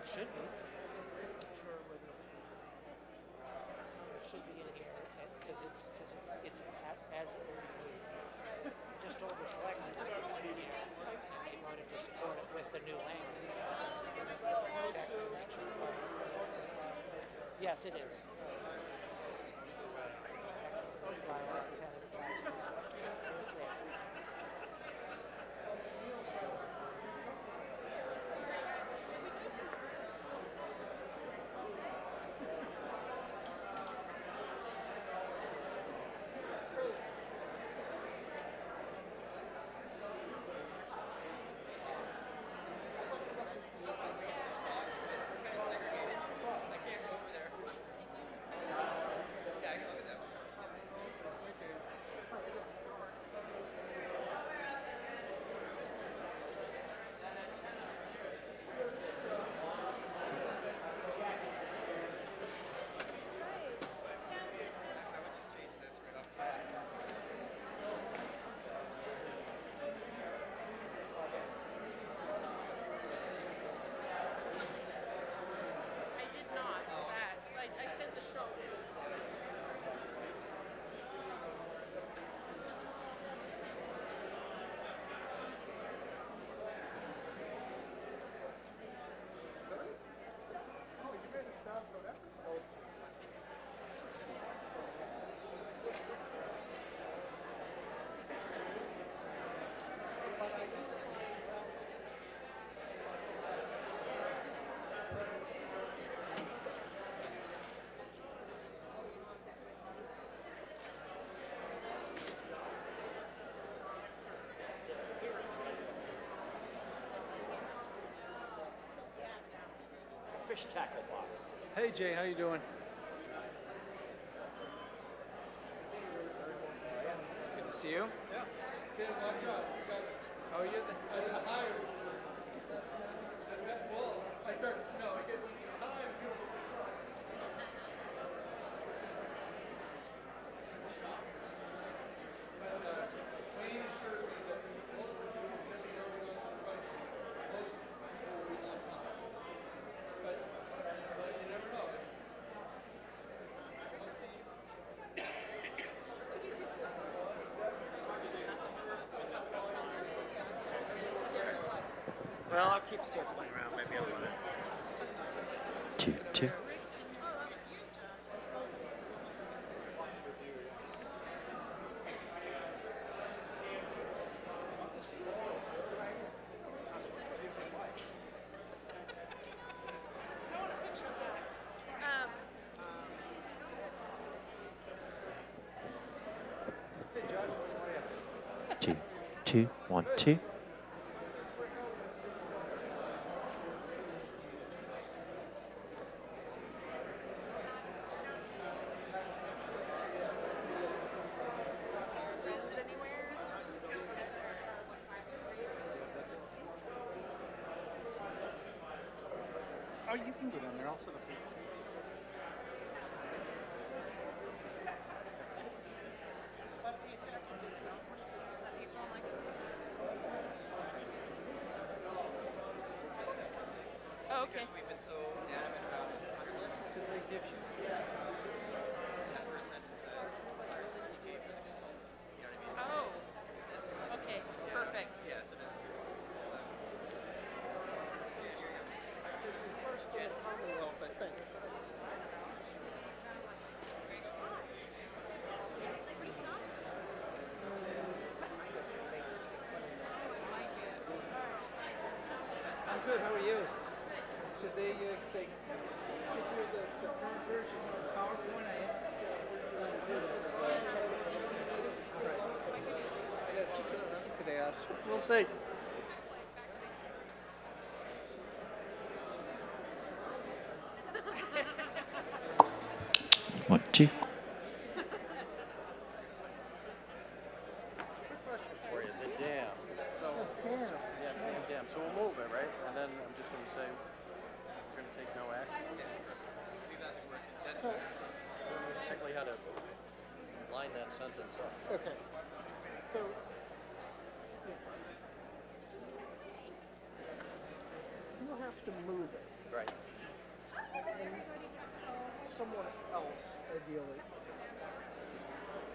should be. Not sure whether it should be in here because it's as it will be moved. Just told the selectmen that it should be here in order to support it with the new language. Check to make sure. Yes, it is. Those by our tentative license. So it's there. Fish tackle box. Hey Jay, how you doing? Good to see you. Yeah. Oh, you're the. I did a hire. Well, I started, no, I get time. My insurance means that most of the people that are going to the country, most will be long time. But you never know. Well, I'll keep circling around maybe a little bit. 2-2. Hey Josh, how are you? 2-2-1-2. Oh, you can get on there. I'll set up here. Oh, okay. Because we've been so adamant about its 100 list. Did they give you? That first sentence says 160K for the consultant. You know what I mean? Oh, That's okay, yeah. perfect. Yeah, so this. Yeah, here you go. First in the Commonwealth, I think. I'm good. How are you? Did they give you the current version of PowerPoint? Yeah, if you could ask. We'll see. 1-2. For you, the dam. So yeah, dam. So we'll move it, right? And then I'm just going to say we're going to take no action. We've been working. That's Exactly how to line that sentence up. Okay. So, you'll have to move it. Right. Someone else, ideally.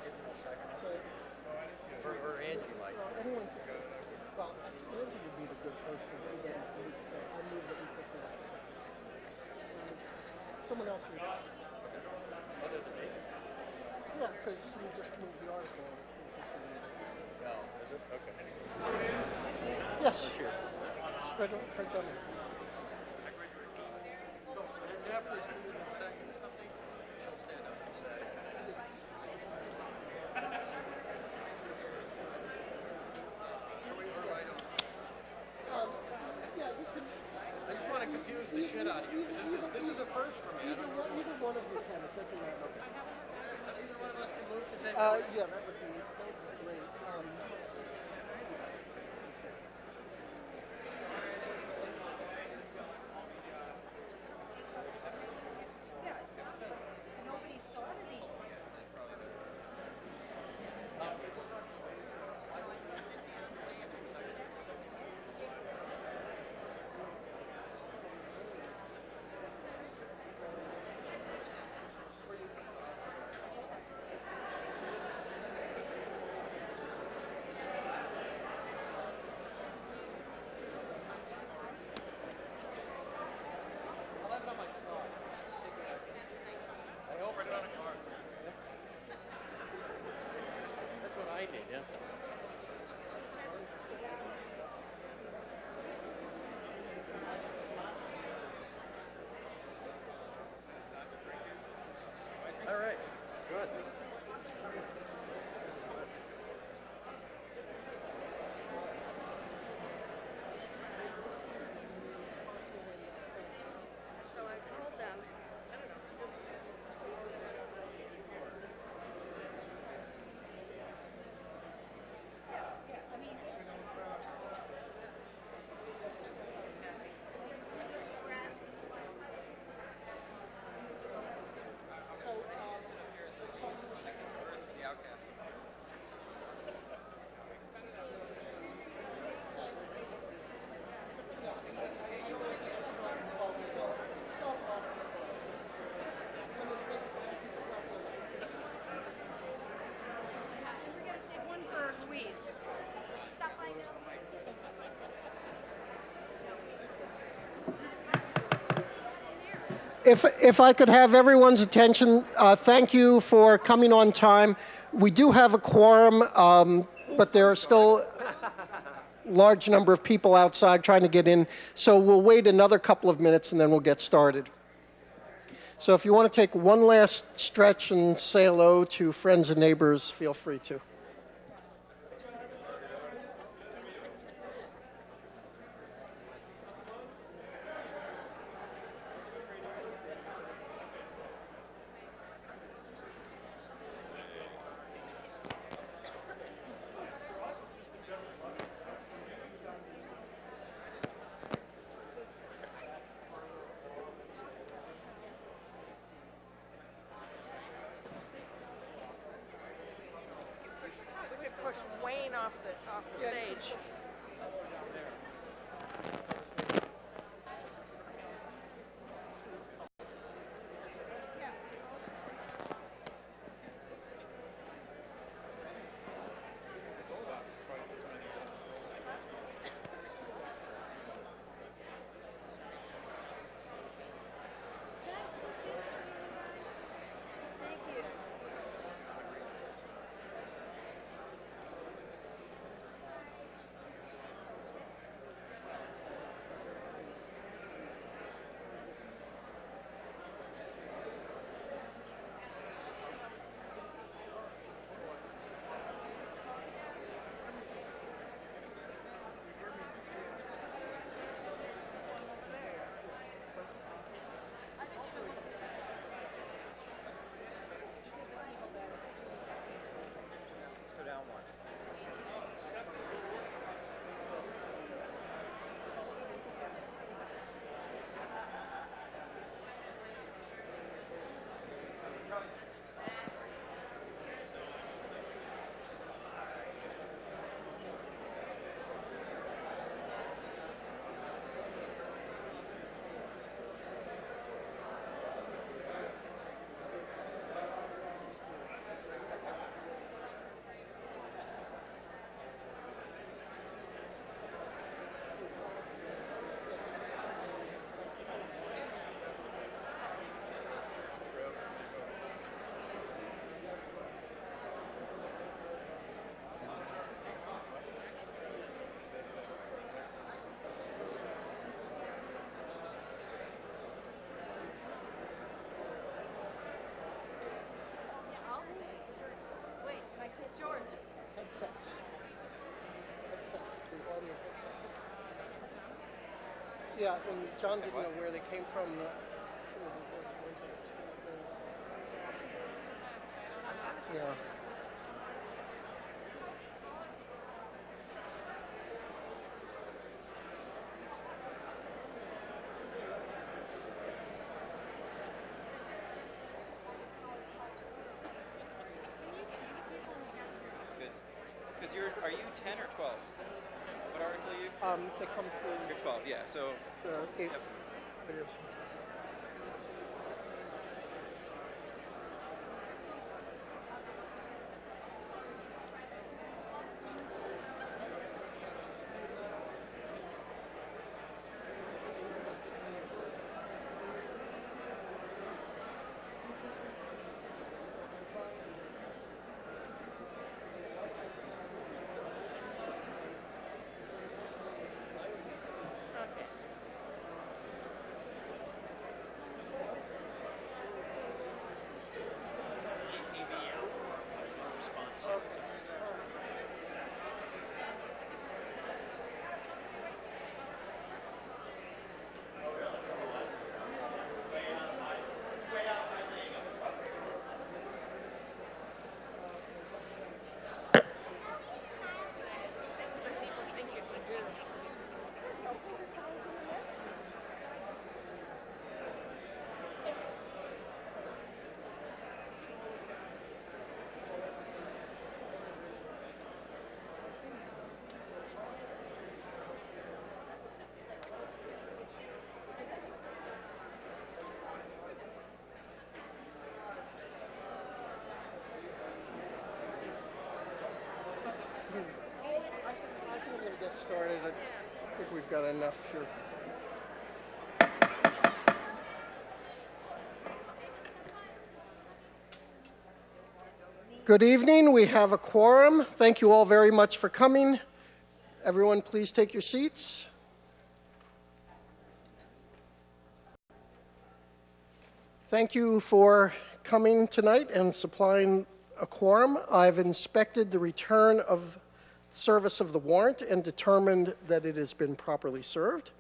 Give him a second. So, Or Angie might. anyone could. Well, Angie would be the good person who doesn't need to say, I move that we put that. Someone else would. Okay. Other than me? Yeah, because you just moved the article. It's interesting. No. Is it? Okay. Yes. Oh, cheers. Right down there. It's after it's moved in second or something. She'll stand up and say. We're right on. Yeah, we could. I just want to confuse the shit out of you. 'Cause this is a first for me. I don't know. Either one of you can. It doesn't matter. Either one of us can move to take. Yeah, that would be great. That's what I need, yeah. All right, good. So I told them, I don't know, just The outcast. we're gonna save one for Louise. Stop by now. If I could have everyone's attention, thank you for coming on time. We do have a quorum, but there are still a large number of people outside trying to get in. So we'll wait another couple of minutes and then we'll get started. So if you want to take one last stretch and say hello to friends and neighbors, feel free to. We could push Wayne off the stage. Thank you. Yeah, and John didn't know where they came from. Yeah. Good. Because are you 10 or 12? What article are you? They come through You're 12, yeah. So, eight. yep. It is. I think we're going to get started. I think we've got enough here. Good evening. We have a quorum. Thank you all very much for coming. Everyone, please take your seats. Thank you for coming tonight and supplying a quorum. I've inspected the return of service of the warrant and determined that it has been properly served.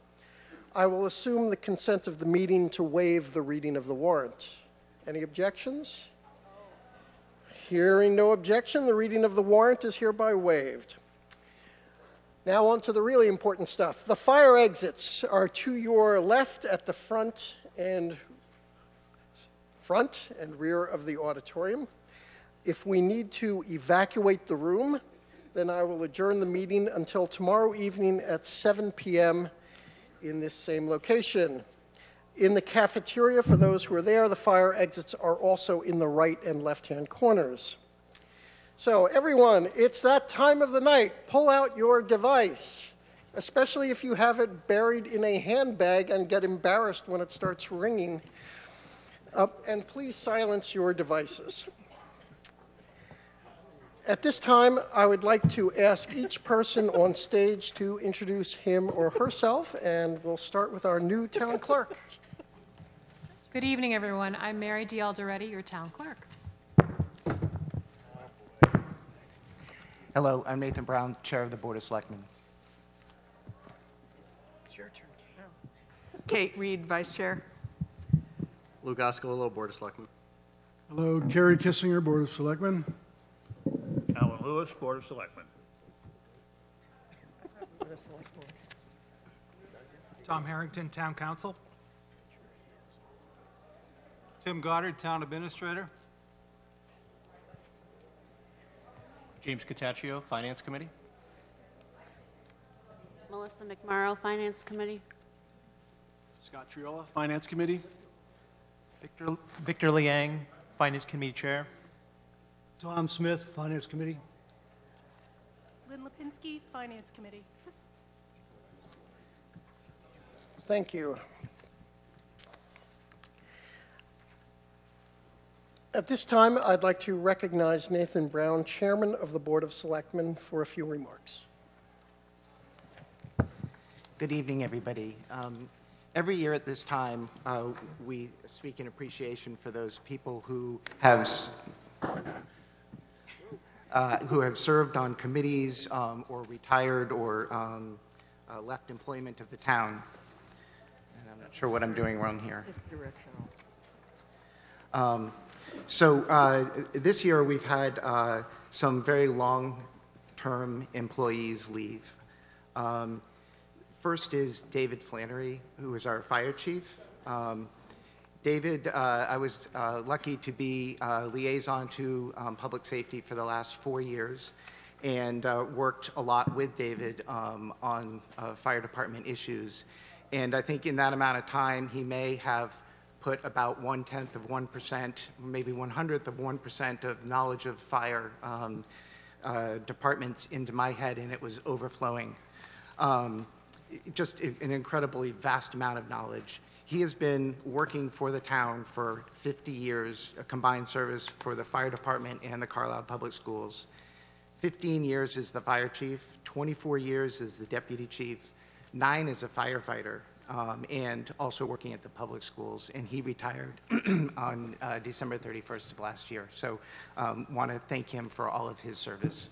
I will assume the consent of the meeting to waive the reading of the warrant. Any objections? Hearing no objection, the reading of the warrant is hereby waived. Now on to the really important stuff. The fire exits are to your left at the front and rear of the auditorium. If we need to evacuate the room, then I will adjourn the meeting until tomorrow evening at 7 p.m. in this same location. In the cafeteria, for those who are there, the fire exits are also in the right and left-hand corners. So everyone, it's that time of the night. Pull out your device, especially if you have it buried in a handbag and get embarrassed when it starts ringing. And please silence your devices. At this time, I would like to ask each person on stage to introduce him or herself, and we'll start with our new town clerk. Good evening, everyone. I'm Mary D. Alderetti, your town clerk. Hello, I'm Nathan Brown, Chair of the Board of Selectmen. It's your turn, Kate. Kate Reed, Vice Chair. Lou Goscolillo, Board of Selectmen. Hello, Kerry Kissinger, Board of Selectmen. Alan Lewis, Board of Selectmen. Tom Harrington, Town Council. Tim Goddard, Town Administrator. James Cataccio, Finance Committee. Melissa McMorrow, Finance Committee. Scott Triola, Finance Committee. Victor Liang, Finance Committee Chair. Tom Smith, Finance Committee. Lynn Lipinski, Finance Committee. Thank you. At this time, I'd like to recognize Nathan Brown, Chairman of the Board of Selectmen, for a few remarks. Good evening, everybody. Every year at this time, we speak in appreciation for those people who have served on committees or retired or left employment of the town. sure what I'm doing wrong here. It's directional. This year we've had some very long-term employees leave. First is David Flannery, who is our fire chief. David, I was lucky to be liaison to public safety for the last 4 years, and worked a lot with David on fire department issues. And I think in that amount of time, he may have put about 1/10 of 1%, maybe 1/100th of 1% of knowledge of fire departments into my head, and it was overflowing. Just an incredibly vast amount of knowledge. He has been working for the town for 50 years, a combined service for the fire department and the Carlisle Public Schools. 15 years as the fire chief, 24 years as the deputy chief, 9 as a firefighter, and also working at the public schools. And he retired on December 31st of last year. So want to thank him for all of his service.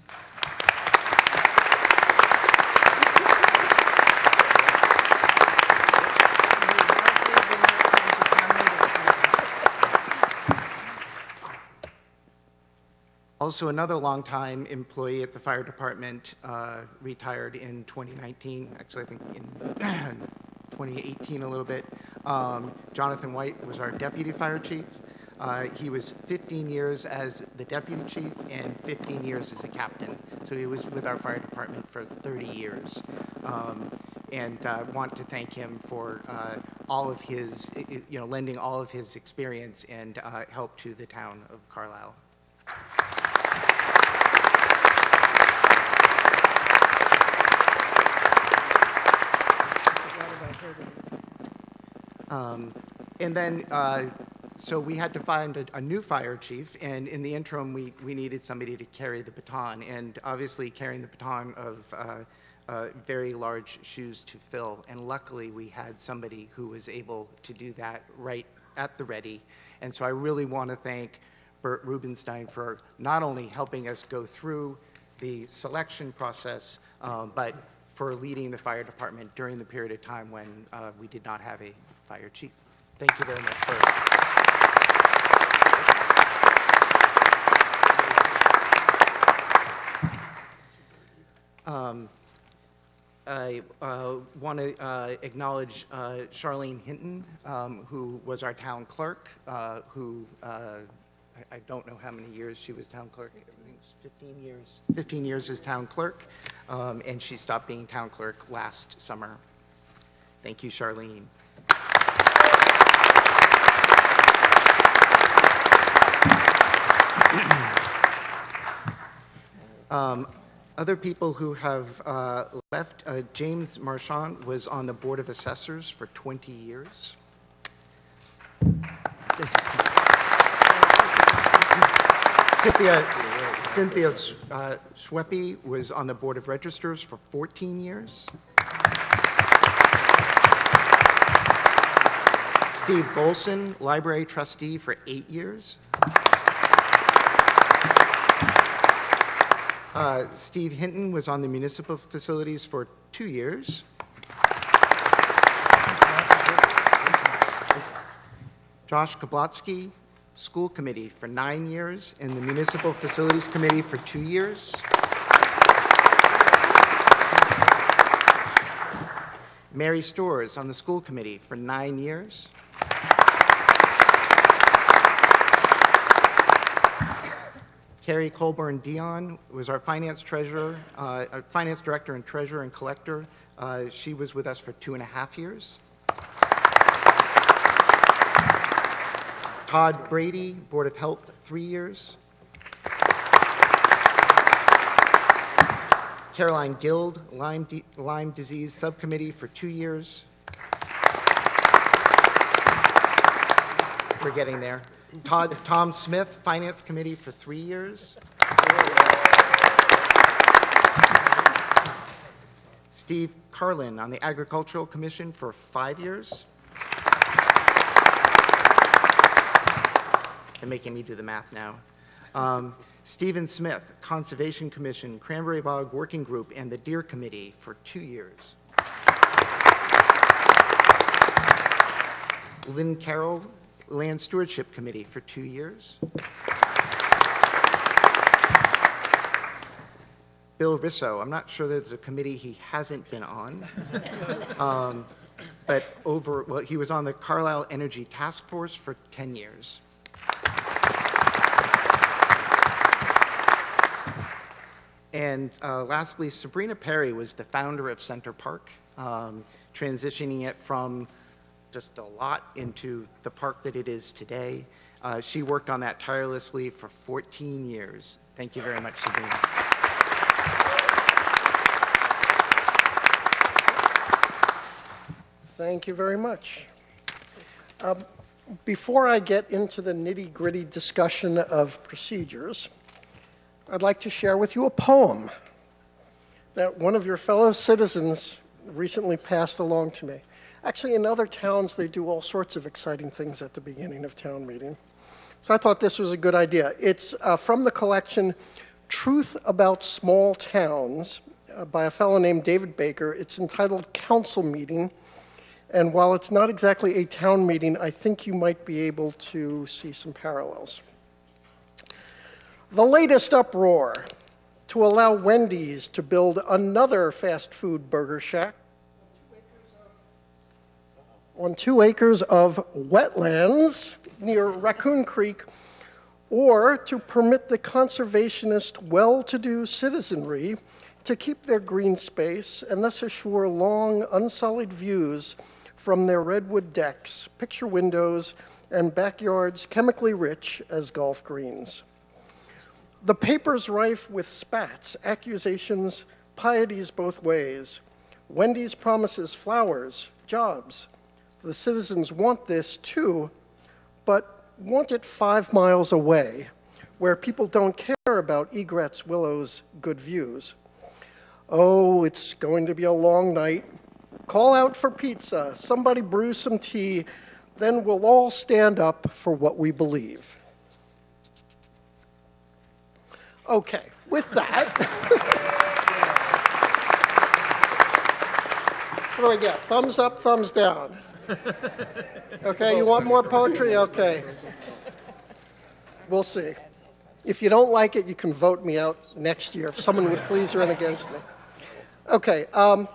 Also, another longtime employee at the fire department retired in 2019, actually I think in 2018 a little bit. Jonathan White was our deputy fire chief. He was 15 years as the deputy chief and 15 years as a captain. So he was with our fire department for 30 years. And want to thank him for all of his, lending all of his experience and help to the town of Carlisle. And then, so we had to find a new fire chief, and in the interim, we needed somebody to carry the baton, and obviously carrying the baton of very large shoes to fill, and luckily we had somebody who was able to do that right at the ready. And so I really want to thank Bert Rubenstein for not only helping us go through the selection process, but for leading the fire department during the period of time when we did not have a fire chief. Thank you very much, Bert. I want to acknowledge Charlene Hinton, who was our town clerk, who I don't know how many years she was town clerk. I think it was 15 years. 15 years as town clerk, and she stopped being town clerk last summer. Thank you, Charlene. Other people who have left, James Marchand was on the Board of Assessors for 20 years. Cynthia Schweppe was on the Board of Registrars for 14 years. Steve Golson, Library Trustee for 8 years. Steve Hinton was on the Municipal Facilities for 2 years. Josh Kablotsky, School Committee for 9 years, and the Municipal Facilities Committee for 2 years. Mary Storrs on the School Committee for 9 years. Carrie Colburn Dion was our finance treasurer, finance director and treasurer and collector. She was with us for 2.5 years. Todd Brady, Board of Health, 3 years. Caroline Guild, Lyme Disease Subcommittee for 2 years. We're getting there. Tom Smith, Finance Committee for 3 years. Steve Carlin on the Agricultural Commission for 5 years. They're making me do the math now. Stephen Smith, Conservation Commission, Cranberry Bog Working Group, and the Deer Committee for 2 years. Lynn Carroll, Land Stewardship Committee for 2 years. Bill Risso, I'm not sure there's a committee he hasn't been on, but he was on the Carlisle Energy Task Force for 10 years. And lastly, Sabrina Perry was the founder of Center Park, transitioning it from just a lot into the park that it is today. She worked on that tirelessly for 14 years. Thank you very much, Sabrina. Thank you very much. Before I get into the nitty-gritty discussion of procedures, I'd like to share with you a poem that one of your fellow citizens recently passed along to me. Actually, in other towns, they do all sorts of exciting things at the beginning of town meeting. So I thought this was a good idea. It's from the collection Truth About Small Towns by a fellow named David Baker. It's entitled Council Meeting. And while it's not exactly a town meeting, I think you might be able to see some parallels. The latest uproar to allow Wendy's to build another fast food burger shack on 2 acres of wetlands near Raccoon Creek, or to permit the conservationist, well-to-do citizenry to keep their green space and thus assure long, unsullied views from their redwood decks, picture windows, and backyards chemically rich as golf greens. The paper's rife with spats, accusations, pieties both ways. Wendy's promises flowers, jobs. The citizens want this too, but want it 5 miles away, where people don't care about egrets, willows, good views. Oh, it's going to be a long night. Call out for pizza, somebody brew some tea, then we'll all stand up for what we believe. Okay, with that, what do I get? Thumbs up, thumbs down. Okay, you want more poetry? Okay. We'll see. If you don't like it, you can vote me out next year if someone would please run against me. Okay, on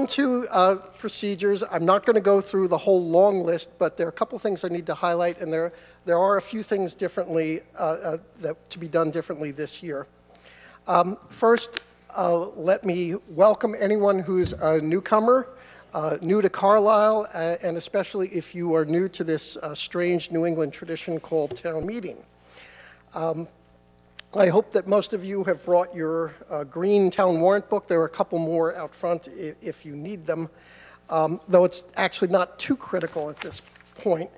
to procedures. I'm not going to go through the whole long list, but there are a couple things I need to highlight, and there are a few things differently that to be done differently this year. First, let me welcome anyone who's a newcomer, new to Carlisle, and especially if you are new to this strange New England tradition called town meeting. I hope that most of you have brought your green town warrant book. There are a couple more out front if you need them, though it's actually not too critical at this point.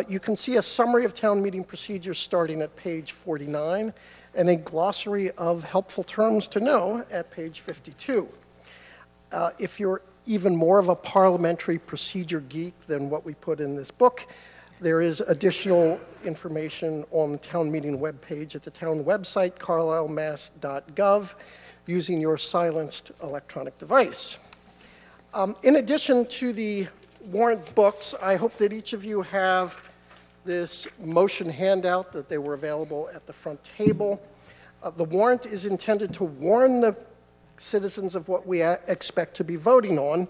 You can see a summary of town meeting procedures starting at page 49 and a glossary of helpful terms to know at page 52. If you're even more of a parliamentary procedure geek than what we put in this book, there is additional information on the town meeting webpage at the town website, carlislemass.gov, using your silenced electronic device. In addition to the warrant books, I hope that each of you have this motion handout that they were available at the front table. The warrant is intended to warn the citizens of what we expect to be voting on,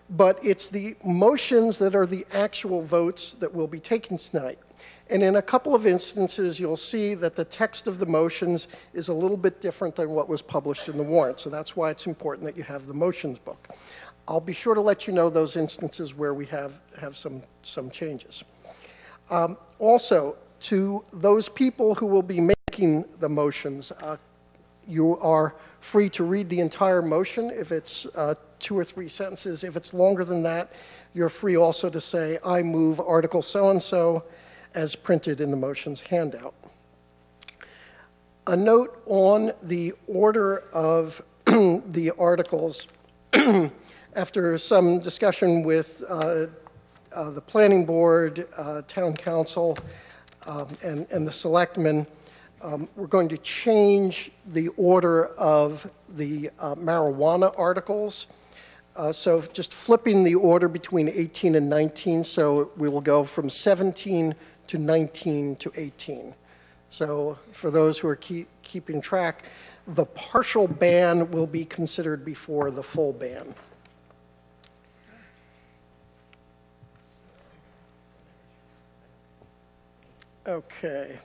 but it's the motions that are the actual votes that will be taken tonight. And in a couple of instances, you'll see that the text of the motions is a little bit different than what was published in the warrant, so that's why it's important that you have the motions book. I'll be sure to let you know those instances where we have some changes. Also, to those people who will be making the motions, you are free to read the entire motion if it's 2 or 3 sentences. If it's longer than that, you're free also to say, I move Article so-and-so as printed in the motions handout. A note on the order of the articles. After some discussion with the planning board, town council, and the selectmen, we're going to change the order of the marijuana articles. So just flipping the order between 18 and 19, so we will go from 17 to 19 to 18. So for those who are keeping track, the partial ban will be considered before the full ban. Okay.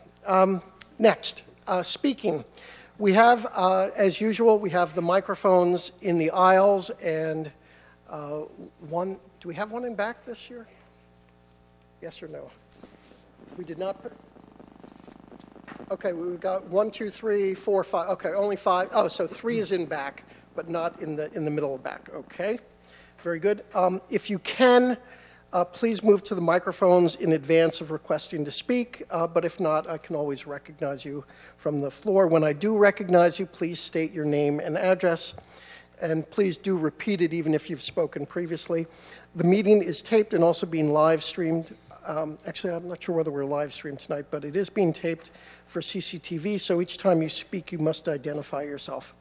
Next, speaking. We have, as usual, we have the microphones in the aisles and one. Do we have one in back this year? Yes or no? We did not. Okay, we've got 1, 2, 3, 4, 5. Okay, only 5. Oh, so 3 is in back, but not in the middle of back. Okay, very good. If you can, please move to the microphones in advance of requesting to speak. But if not, I can always recognize you from the floor. When I do recognize you, please state your name and address, and please do repeat it even if you've spoken previously. The meeting is taped and also being live streamed. Actually, I'm not sure whether we're live streamed tonight, but it is being taped for CCTV, so each time you speak, you must identify yourself.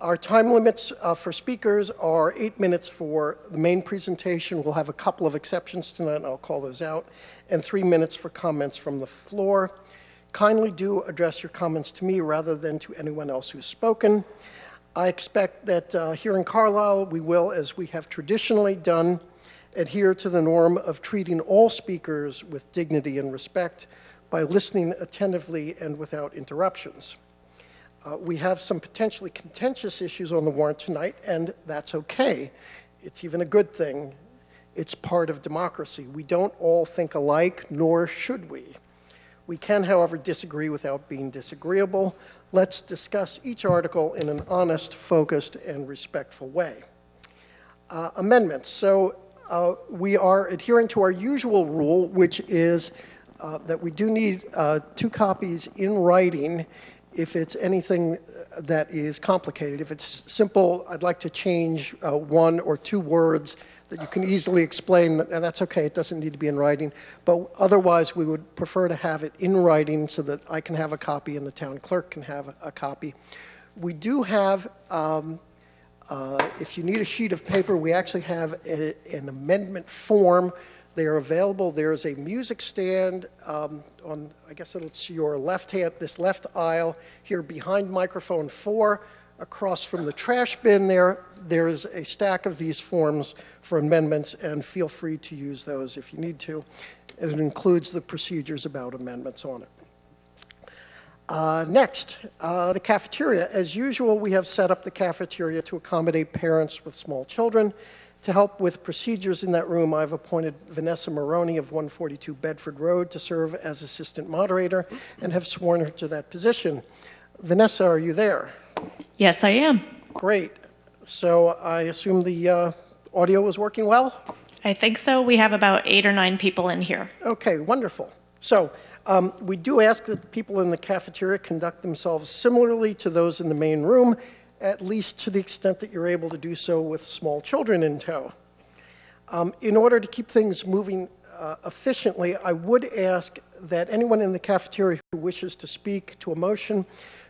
Our time limits for speakers are 8 minutes for the main presentation. We'll have a couple of exceptions tonight, and I'll call those out, and 3 minutes for comments from the floor. Kindly do address your comments to me rather than to anyone else who's spoken. I expect that here in Carlisle, we will, as we have traditionally done, adhere to the norm of treating all speakers with dignity and respect by listening attentively and without interruptions. We have some potentially contentious issues on the warrant tonight, and that's okay. It's even a good thing. It's part of democracy. We don't all think alike, nor should we. We can, however, disagree without being disagreeable. Let's discuss each article in an honest, focused, and respectful way. Amendments. So we are adhering to our usual rule, which is that we do need 2 copies in writing if it's anything that is complicated. If it's simple, I'd like to change 1 or 2 words that you can easily explain, and that's okay, it doesn't need to be in writing. But otherwise, we would prefer to have it in writing so that I can have a copy and the town clerk can have a copy. We do have, if you need a sheet of paper, we actually have an amendment form. They are available. There is a music stand on, I guess it's your left hand, this left aisle here behind microphone 4. Across from the trash bin there is a stack of these forms for amendments, and feel free to use those if you need to. And it includes the procedures about amendments on it. Next, the cafeteria. As usual, we have set up the cafeteria to accommodate parents with small children. To help with procedures in that room, I've appointed Vanessa Maroney of 142 Bedford Road to serve as assistant moderator and have sworn her to that position. Vanessa, are you there? Yes, I am. Great. So I assume the audio was working well? I think so. We have about 8 or 9 people in here. Okay, wonderful. So we do ask that people in the cafeteria conduct themselves similarly to those in the main room, at least to the extent that you're able to do so with small children in tow. In order to keep things moving efficiently, I would ask that anyone in the cafeteria who wishes to speak to a motion,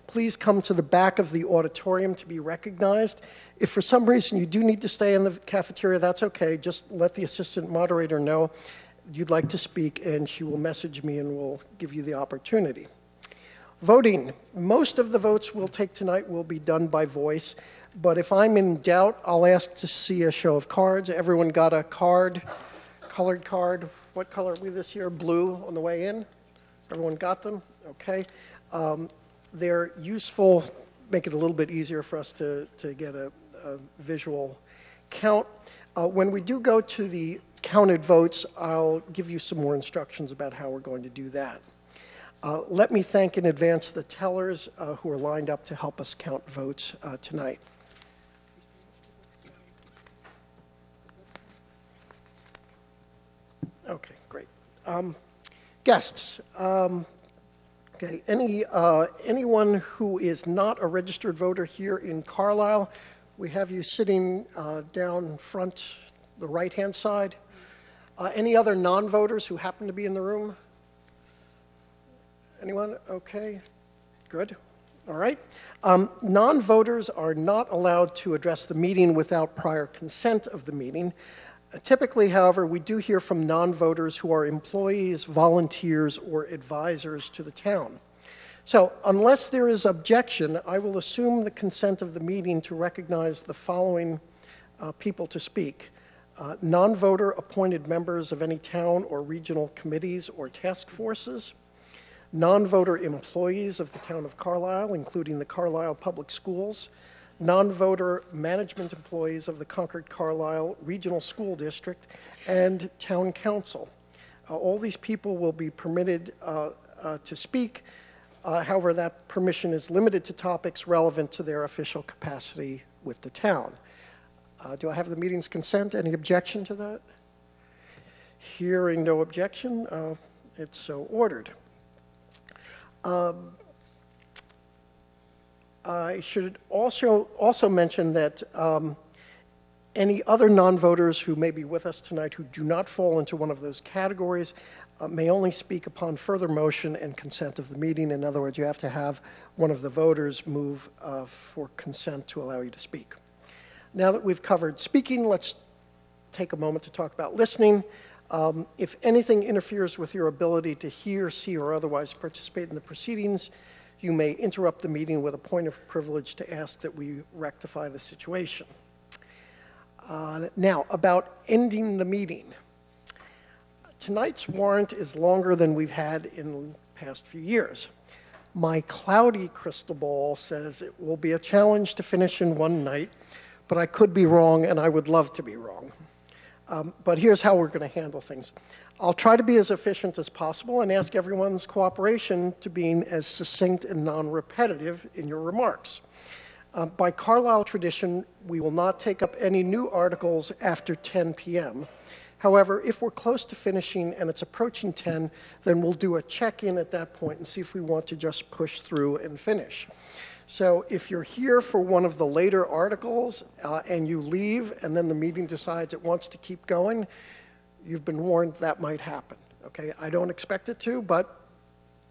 please come to the back of the auditorium to be recognized. If for some reason you do need to stay in the cafeteria, that's okay. Just let the assistant moderator know you'd like to speak, and she will message me and we'll give you the opportunity. Voting. Most of the votes we'll take tonight will be done by voice, but if I'm in doubt, I'll ask to see a show of cards. Everyone got a card, colored card. What color are we this year? Blue on the way in? Everyone got them? Okay. They're useful, make it a little bit easier for us to get a visual count. When we do go to the counted votes, I'll give you some more instructions about how we're going to do that. Let me thank in advance the tellers who are lined up to help us count votes tonight. Okay, great. Guests. Okay, anyone who is not a registered voter here in Carlisle, we have you sitting down front, the right-hand side. Any other non-voters who happen to be in the room? Anyone? Okay, good. All right. Non-voters are not allowed to address the meeting without prior consent of the meeting. Typically, however, we do hear from non-voters who are employees, volunteers, or advisors to the town. So, unless there is objection, I will assume the consent of the meeting to recognize the following people to speak. Non-voter appointed members of any town or regional committees or task forces, non-voter employees of the town of Carlisle, including the Carlisle Public Schools, non-voter management employees of the Concord-Carlisle Regional School District, and town council. All these people will be permitted to speak. However, that permission is limited to topics relevant to their official capacity with the town. Do I have the meeting's consent? Any objection to that? Hearing no objection, it's so ordered. I should also mention that any other non-voters who may be with us tonight who do not fall into one of those categories may only speak upon further motion and consent of the meeting. In other words, you have to have one of the voters move for consent to allow you to speak. Now that we've covered speaking, let's take a moment to talk about listening. If anything interferes with your ability to hear, see, or otherwise participate in the proceedings, you may interrupt the meeting with a point of privilege to ask that we rectify the situation. Now, about ending the meeting. Tonight's warrant is longer than we've had in the past few years. My cloudy crystal ball says it will be a challenge to finish in one night, but I could be wrong, and I would love to be wrong. But here's how we're going to handle things. I'll try to be as efficient as possible and ask everyone's cooperation to being as succinct and non-repetitive in your remarks. By Carlisle tradition, we will not take up any new articles after 10 p.m. However, if we're close to finishing and it's approaching 10, then we'll do a check-in at that point and see if we want to just push through and finish. So if you're here for one of the later articles and you leave and then the meeting decides it wants to keep going, you've been warned that might happen. Okay, I don't expect it to, but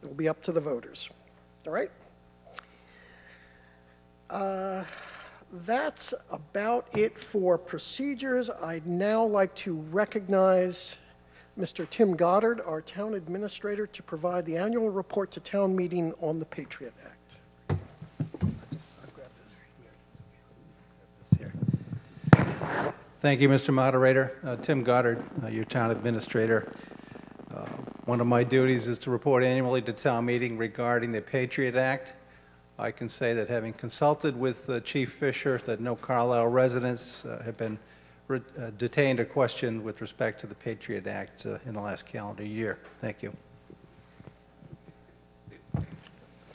it'll be up to the voters. All right? That's about it for procedures. I'd now like to recognize Mr. Tim Goddard, our town administrator, to provide the annual report to town meeting on the Patriot Act. Thank you, Mr. Moderator. Tim Goddard, your town administrator. One of my duties is to report annually to town meeting regarding the Patriot Act. I can say that having consulted with Chief Fisher, that no Carlisle residents have been detained or questioned with respect to the Patriot Act in the last calendar year. Thank you.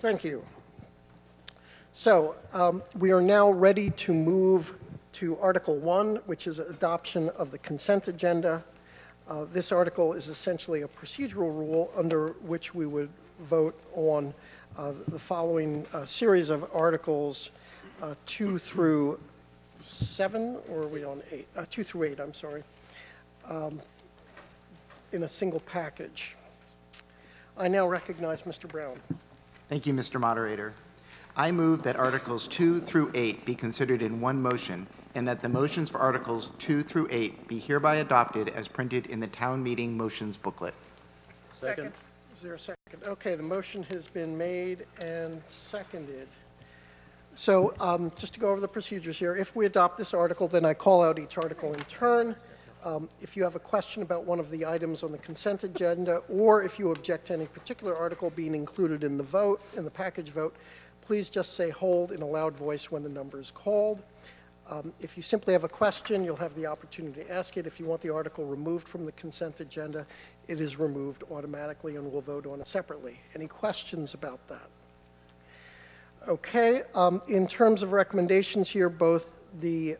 Thank you. So we are now ready to move to Article 1, which is adoption of the consent agenda. This article is essentially a procedural rule under which we would vote on the following series of articles 2 through 7, or are we on 8? 2 through 8, I'm sorry, in a single package. I now recognize Mr. Brown. Thank you, Mr. Moderator. I move that Articles 2 through 8 be considered in one motion, and that the motions for Articles 2 through 8 be hereby adopted as printed in the town meeting motions booklet. Second. Is there a second? Okay, the motion has been made and seconded. So just to go over the procedures here, if we adopt this article, then I call out each article in turn. If you have a question about one of the items on the consent agenda, or if you object to any particular article being included in the vote, in the package vote, please just say hold in a loud voice when the number is called. If you simply have a question, you'll have the opportunity to ask it. If you want the article removed from the consent agenda, it is removed automatically and we'll vote on it separately. Any questions about that? Okay, in terms of recommendations here, both the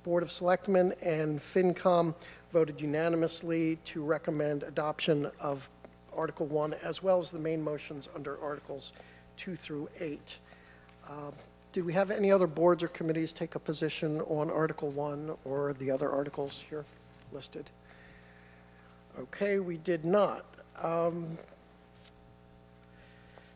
Board of Selectmen and FinCom voted unanimously to recommend adoption of Article 1 as well as the main motions under Articles 2 through 8. Did we have any other boards or committees take a position on Article 1 or the other articles here listed? Okay, we did not.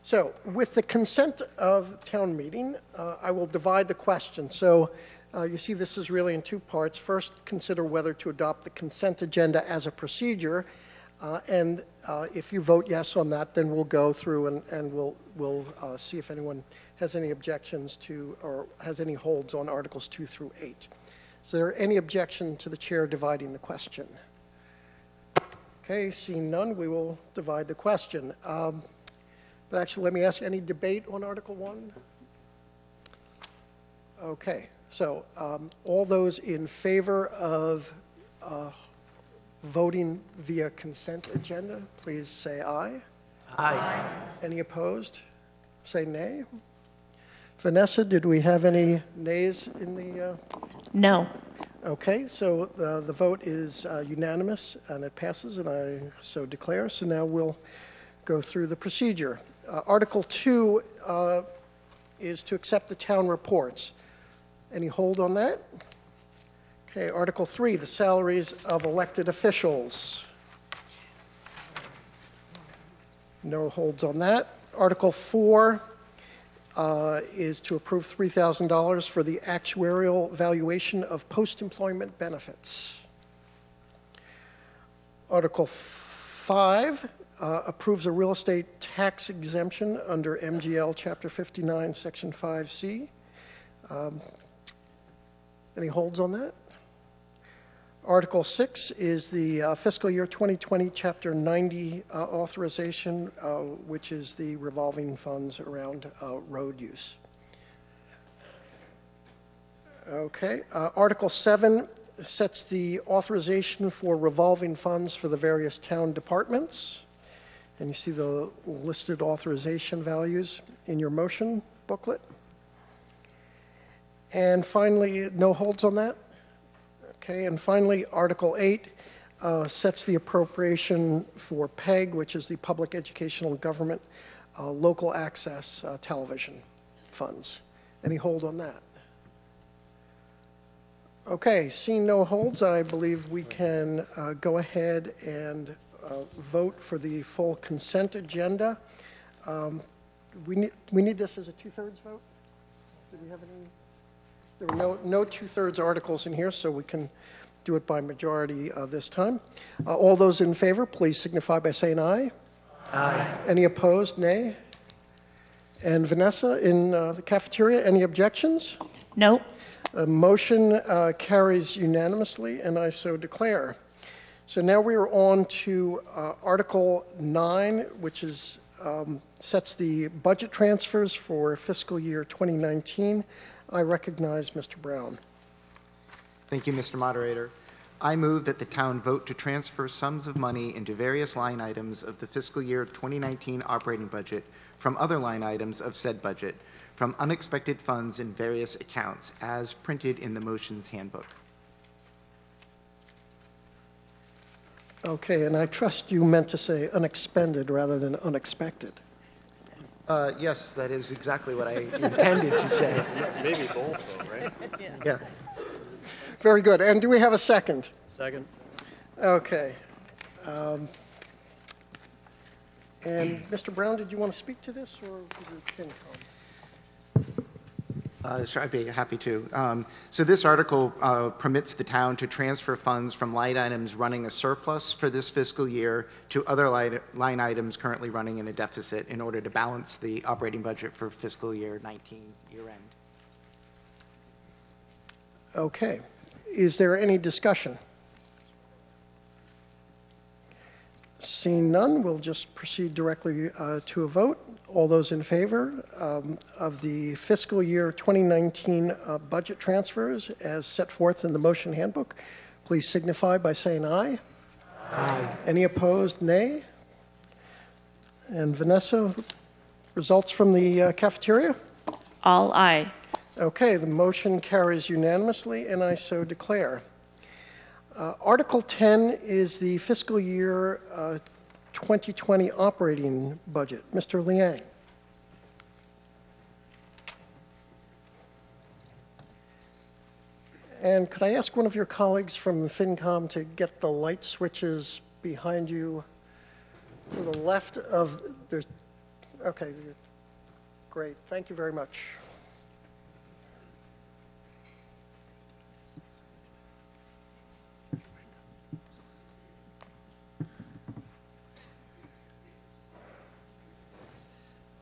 So with the consent of town meeting, I will divide the question. So you see this is really in two parts. First, consider whether to adopt the consent agenda as a procedure. And if you vote yes on that, then we'll go through and we'll see if anyone has any objections to or has any holds on Articles 2 through 8. Is there any objection to the chair dividing the question? Okay, seeing none, we will divide the question. But actually, let me ask, any debate on Article 1? Okay, so all those in favor of voting via consent agenda, please say aye. Aye. Any opposed? Say nay. Vanessa, did we have any nays in the? No. Okay, so the vote is unanimous and it passes, and I so declare. So now we'll go through the procedure. Article 2 is to accept the town reports. Any hold on that? Okay, Article 3, the salaries of elected officials. No holds on that. Article 4 is to approve $3,000 for the actuarial valuation of post-employment benefits. Article 5 approves a real estate tax exemption under MGL Chapter 59, Section 5C. Any holds on that? Article 6 is the fiscal year 2020 Chapter 90 authorization, which is the revolving funds around road use. Okay. Article 7 sets the authorization for revolving funds for the various town departments. And you see the listed authorization values in your motion booklet. And finally, no holds on that? Okay, and finally, Article 8 sets the appropriation for PEG, which is the Public Educational Government Local Access Television Funds. Any hold on that? Okay, seeing no holds, I believe we can go ahead and vote for the full consent agenda. We need this as a two-thirds vote? Did we have any? There were no two-thirds articles in here, so we can do it by majority this time. All those in favor, please signify by saying aye. Aye. Any opposed, nay? And Vanessa, in the cafeteria, any objections? No. The motion carries unanimously, and I so declare. So now we are on to Article 9, which is sets the budget transfers for fiscal year 2019. I recognize Mr. Brown. Thank you, Mr. Moderator. I move that the town vote to transfer sums of money into various line items of the fiscal year 2019 operating budget from other line items of said budget, from unexpected funds in various accounts, as printed in the motions handbook. Okay, and I trust you meant to say unexpended rather than unexpected. Yes, that is exactly what I intended to say. Maybe both, though, right? Yeah. Very good. And do we have a second? Second. Okay. And Mr. Brown, did you want to speak to this, or did you pin Sure, I'd be happy to. So this article permits the town to transfer funds from line items running a surplus for this fiscal year to other line items currently running in a deficit in order to balance the operating budget for fiscal year 19 year end. Okay. Is there any discussion? Seeing none, we'll just proceed directly to a vote. All those in favor of the fiscal year 2019 budget transfers as set forth in the motion handbook, please signify by saying aye. Aye. Any opposed, nay? And Vanessa, results from the cafeteria? All aye. Okay, the motion carries unanimously, and I so declare. Article 10 is the fiscal year 2020 operating budget. Mr. Liang. And could I ask one of your colleagues from FinCom to get the light switches behind you to the left of the... Okay, great. Thank you very much.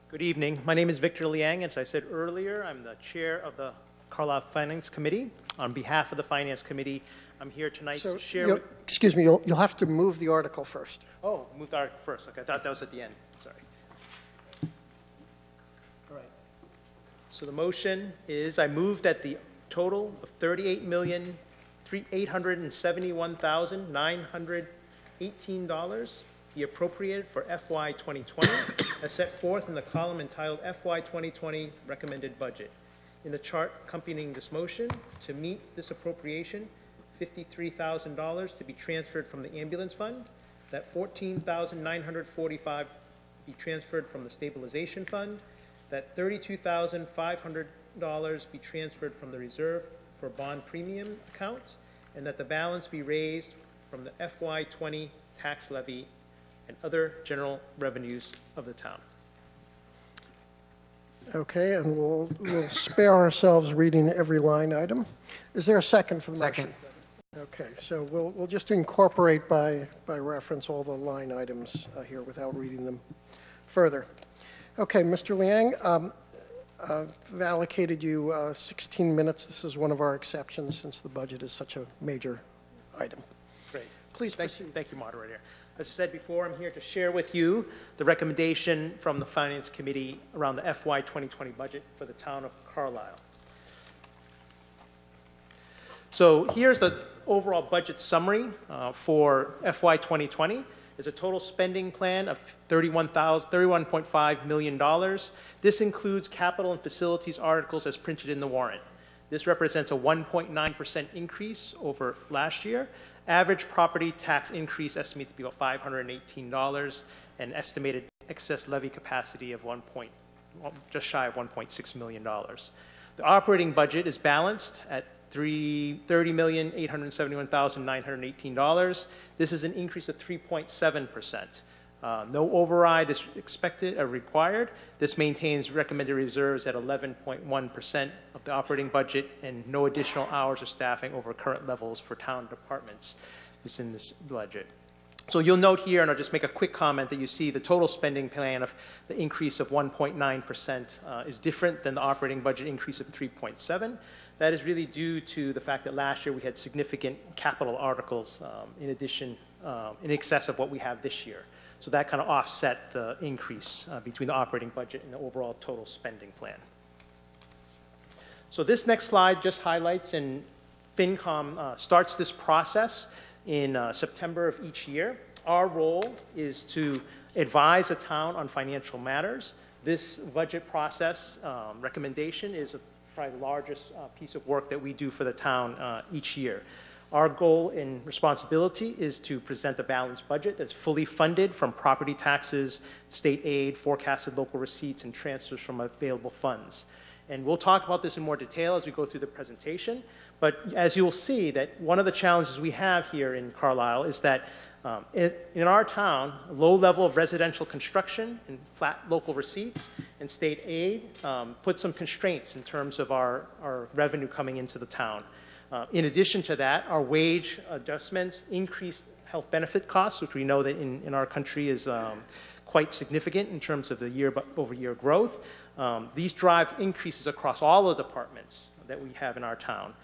Good evening. My name is Victor Liang. As I said earlier, I'm the chair of the Carlisle Finance Committee. On behalf of the Finance Committee, I'm here tonight to share excuse me, you'll have to move the article first. Oh, move the article first. Okay, I thought that was at the end. Sorry. All right. So the motion is I move that the total of $38,871,918 be appropriated for FY 2020 as set forth in the column entitled FY 2020 Recommended Budget. In the chart accompanying this motion, to meet this appropriation, $53,000 to be transferred from the ambulance fund, that $14,945 be transferred from the stabilization fund, that $32,500 be transferred from the reserve for bond premium account, and that the balance be raised from the FY 20 tax levy and other general revenues of the town. Okay, and we'll spare ourselves reading every line item. Is there a second for the motion? Second. Okay, so we'll just incorporate by reference all the line items here without reading them further. Okay, Mr. Liang, I've allocated you 16 minutes. This is one of our exceptions since the budget is such a major item. Great. Please proceed. Thank you, moderator. As I said before, I'm here to share with you the recommendation from the Finance Committee around the FY 2020 budget for the town of Carlisle. So here's the overall budget summary for FY 2020. There's a total spending plan of $31.5 million. This includes capital and facilities articles as printed in the warrant. This represents a 1.9% increase over last year. Average property tax increase estimated to be about $518, and estimated excess levy capacity of just shy of $1.6 million. The operating budget is balanced at $30,871,918. This is an increase of 3.7%. No override is expected or required. This maintains recommended reserves at 11.1% of the operating budget, and no additional hours of staffing over current levels for town departments is in this budget. So you'll note here, and I'll just make a quick comment, that you see the total spending plan of the increase of 1.9% is different than the operating budget increase of 3.7%. That is really due to the fact that last year we had significant capital articles in addition, in excess of what we have this year. So that kind of offset the increase between the operating budget and the overall total spending plan. So this next slide just highlights, and FinCom starts this process in September of each year. Our role is to advise the town on financial matters. This budget process recommendation is probably the largest piece of work that we do for the town each year. Our goal and responsibility is to present a balanced budget that's fully funded from property taxes, state aid, forecasted local receipts, and transfers from available funds. And we'll talk about this in more detail as we go through the presentation. But as you'll see, that one of the challenges we have here in Carlisle is that in our town, low level of residential construction and flat local receipts and state aid put some constraints in terms of our revenue coming into the town. In addition to that, our wage adjustments increased health benefit costs, which we know that in our country is quite significant in terms of the year-over-year growth. These drive increases across all the departments that we have in our town.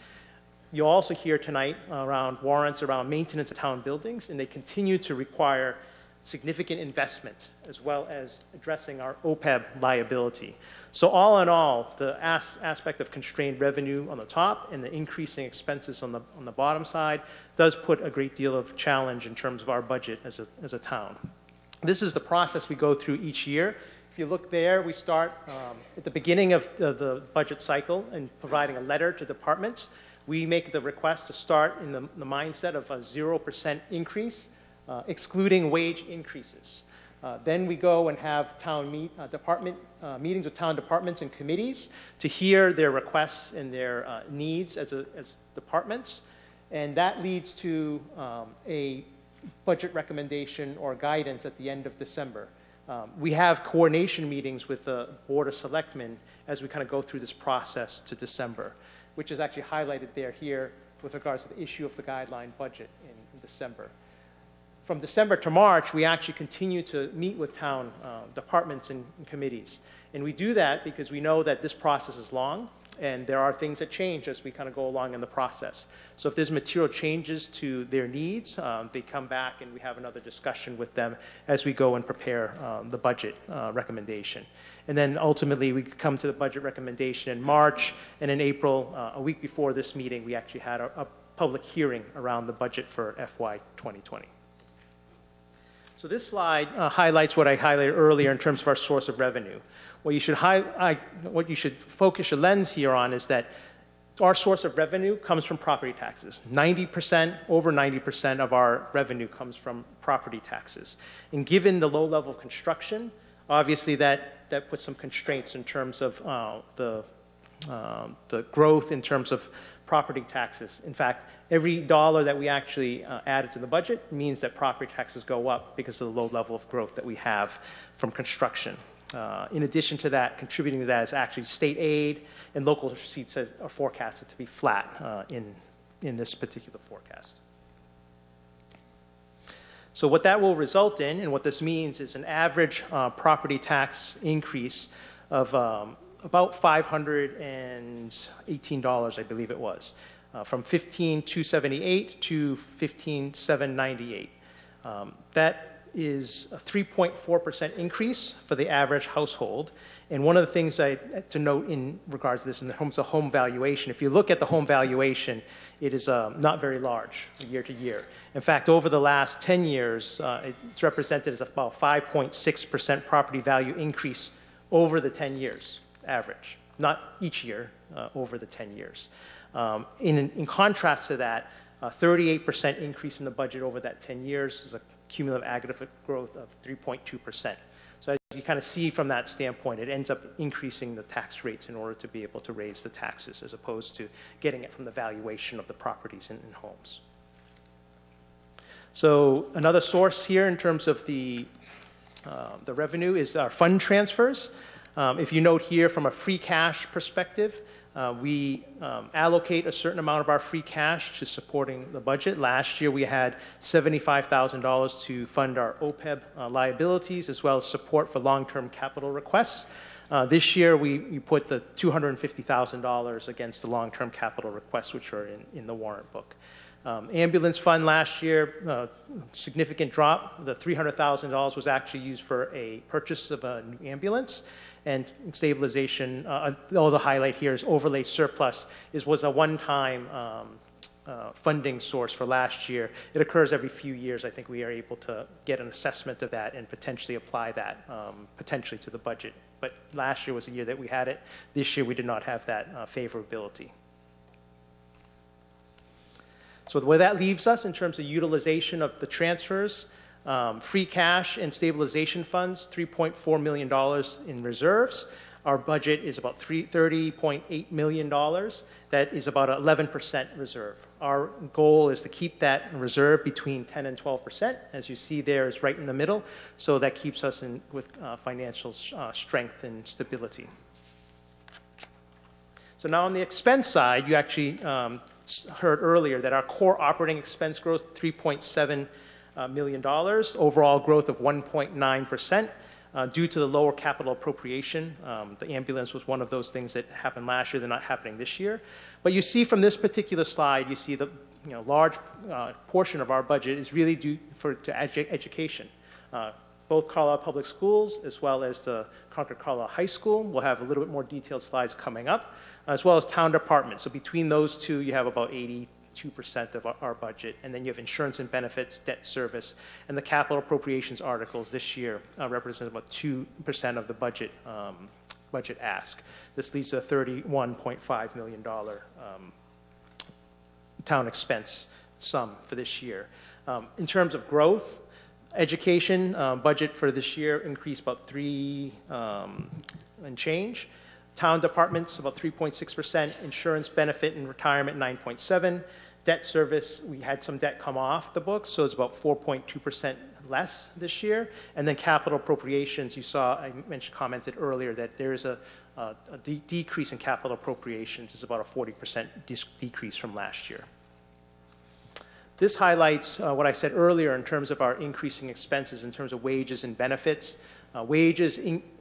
You'll also hear tonight around warrants around maintenance of town buildings, and they continue to require significant investment, as well as addressing our OPEB liability. So all in all, the aspect of constrained revenue on the top and the increasing expenses on the bottom side does put a great deal of challenge in terms of our budget as a town. This is the process we go through each year. If you look there, we start at the beginning of the budget cycle and providing a letter to departments. We make the request to start in the mindset of a 0% increase, excluding wage increases. Then we go and have meetings with town departments and committees to hear their requests and their needs as departments. And that leads to a budget recommendation or guidance at the end of December. We have coordination meetings with the Board of Selectmen as we kind of go through this process to December, which is actually highlighted there here with regards to the issue of the guideline budget in December. From December to March, we actually continue to meet with town departments and committees. And we do that because we know that this process is long, and there are things that change as we kind of go along in the process. So if there's material changes to their needs, they come back and we have another discussion with them as we go and prepare the budget recommendation. And then ultimately we come to the budget recommendation in March, and in April, a week before this meeting, we actually had a public hearing around the budget for FY 2020. So this slide highlights what I highlighted earlier in terms of our source of revenue. What you should focus your lens here on is that our source of revenue comes from property taxes. 90%, over 90% of our revenue comes from property taxes. And given the low level of construction, obviously that puts some constraints in terms of the growth in terms of property taxes. In fact, every dollar that we actually added to the budget means that property taxes go up because of the low level of growth that we have from construction. In addition to that, contributing to that is actually state aid, and local receipts are forecasted to be flat in this particular forecast. So what that will result in, and what this means, is an average property tax increase of about $518, I believe it was, from $15,278 to $15,798. That is a 3.4% increase for the average household. And one of the things to note in regards to this in terms of home valuation, if you look at the home valuation, it is not very large year to year. In fact, over the last 10 years, it's represented as about 5.6% property value increase over the 10 years average, not each year, over the 10 years. In contrast to that, a 38% increase in the budget over that 10 years is a cumulative aggregate growth of 3.2%. So as you kind of see from that standpoint, it ends up increasing the tax rates in order to be able to raise the taxes as opposed to getting it from the valuation of the properties in homes. So another source here in terms of the revenue is our fund transfers. If you note here from a free cash perspective, we allocate a certain amount of our free cash to supporting the budget. Last year we had $75,000 to fund our OPEB liabilities as well as support for long-term capital requests. This year we put the $250,000 against the long-term capital requests, which are in the warrant book. Ambulance fund last year, significant drop. The $300,000 was actually used for a purchase of a new ambulance. And stabilization, the highlight here is overlay surplus, was a one-time funding source for last year. It occurs every few years. I think we are able to get an assessment of that and potentially apply that potentially to the budget. But last year was the year that we had it. This year we did not have that favorability. So where that leaves us in terms of utilization of the transfers, free cash and stabilization funds, $3.4 million in reserves. Our budget is about $30.8 million. That is about 11% reserve. Our goal is to keep that reserve between 10 and 12%. As you see there, is right in the middle. So that keeps us with financial strength and stability. So now on the expense side, you actually heard earlier that our core operating expense growth, $3.7 million, overall growth of 1.9%. Due to the lower capital appropriation. The ambulance was one of those things that happened last year. They're not happening this year. But you see from this particular slide, you see the large portion of our budget is really due to education. Both Carlisle Public Schools as well as the Concord Carlisle High School. We'll have a little bit more detailed slides coming up, as well as town departments. So between those two, you have about 82% of our budget, and then you have insurance and benefits, debt service, and the capital appropriations articles this year represent about 2% of the budget ask. This leads to a $31.5 million town expense sum for this year. In terms of growth, education budget for this year increased about 3 and change. Town departments about 3.6%, insurance benefit and retirement 9.7%. Debt service, we had some debt come off the books, so it's about 4.2% less this year. And then capital appropriations, you saw, I commented earlier that there is a decrease in capital appropriations. It's about a 40% decrease from last year. This highlights what I said earlier in terms of our increasing expenses in terms of wages and benefits. Wages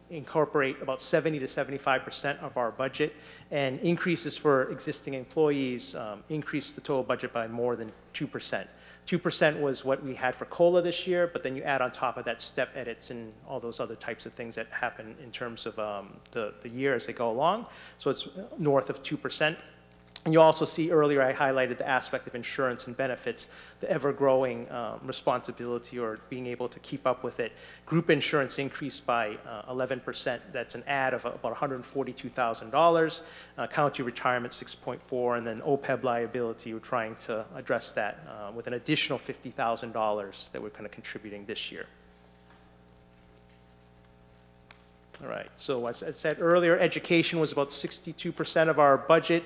incorporate about 70 to 75% of our budget, and increases for existing employees increase the total budget by more than 2%. 2% was what we had for COLA this year, but then you add on top of that step edits and all those other types of things that happen in terms of the year as they go along. So it's north of 2%. And you also see earlier I highlighted the aspect of insurance and benefits, the ever-growing responsibility or being able to keep up with it. Group insurance increased by 11%. That's an add of about $142,000. County retirement 6.4, and then OPEB liability, we're trying to address that with an additional $50,000 that we're kind of contributing this year. All right, so as I said earlier, education was about 62% of our budget.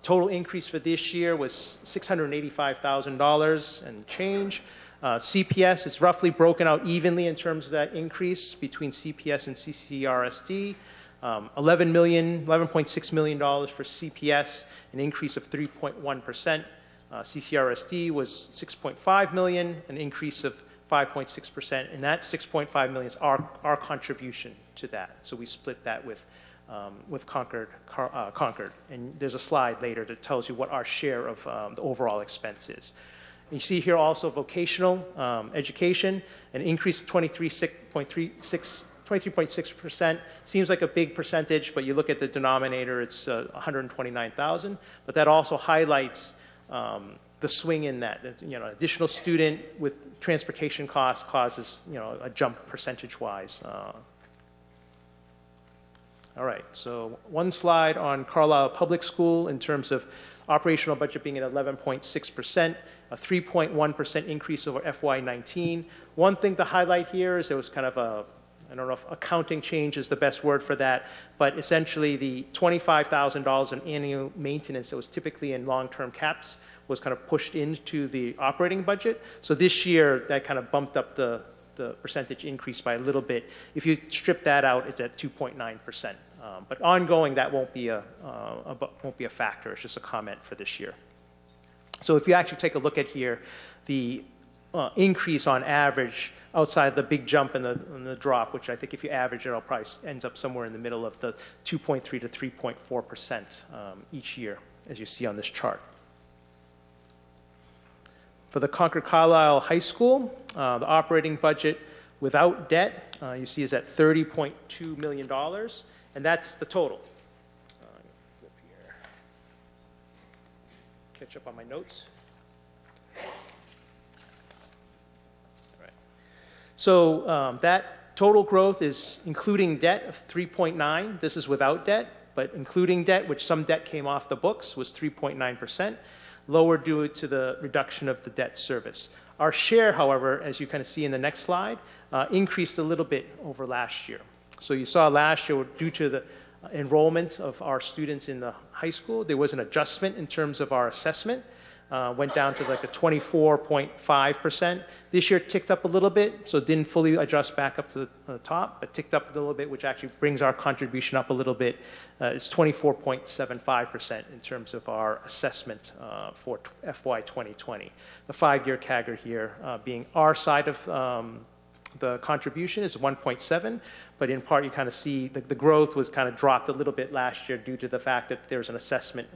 Total increase for this year was $685,000 and change. CPS is roughly broken out evenly in terms of that increase between CPS and CCRSD. $11.6 million for CPS, an increase of 3.1%. CCRSD was $6.5 million, an increase of 5.6%, and that $6.5 million is our contribution to that. So we split that with Concord, and there's a slide later that tells you what our share of the overall expense is. You see here also vocational education, an increase of 23.6%. Seems like a big percentage, but you look at the denominator, it's 129,000. But that also highlights the swing in that. Additional student with transportation costs causes a jump percentage-wise. All right, so one slide on Carlisle Public School in terms of operational budget being at 11.6%, a 3.1% increase over FY19. One thing to highlight here is there was kind of I don't know if accounting change is the best word for that, but essentially the $25,000 in annual maintenance that was typically in long-term caps was kind of pushed into the operating budget. So this year, that kind of bumped up the percentage increase by a little bit. If you strip that out, it's at 2.9%. But ongoing, that won't be a factor. It's just a comment for this year. So if you actually take a look at here, the increase on average outside the big jump and the drop, which I think if you average it, it'll probably ends up somewhere in the middle of the 2.3 to 3.4% each year, as you see on this chart. For the Concord Carlisle High School, the operating budget without debt, you see is at $30.2 million, and that's the total. Flip here. Catch up on my notes. All right. So that total growth is including debt of 3.9. This is without debt, but including debt, which some debt came off the books, was 3.9%. Lower due to the reduction of the debt service. Our share, however, as you kind of see in the next slide, increased a little bit over last year. So you saw last year, due to the enrollment of our students in the high school, there was an adjustment in terms of our assessment. Went down to like a 24.5%. This year ticked up a little bit, so it didn't fully adjust back up to the top, but ticked up a little bit, which actually brings our contribution up a little bit. It's 24.75% in terms of our assessment for FY 2020. The 5-year CAGR here being our side of the contribution is 1.7, but in part you kind of see the growth was kind of dropped a little bit last year due to the fact that there's an assessment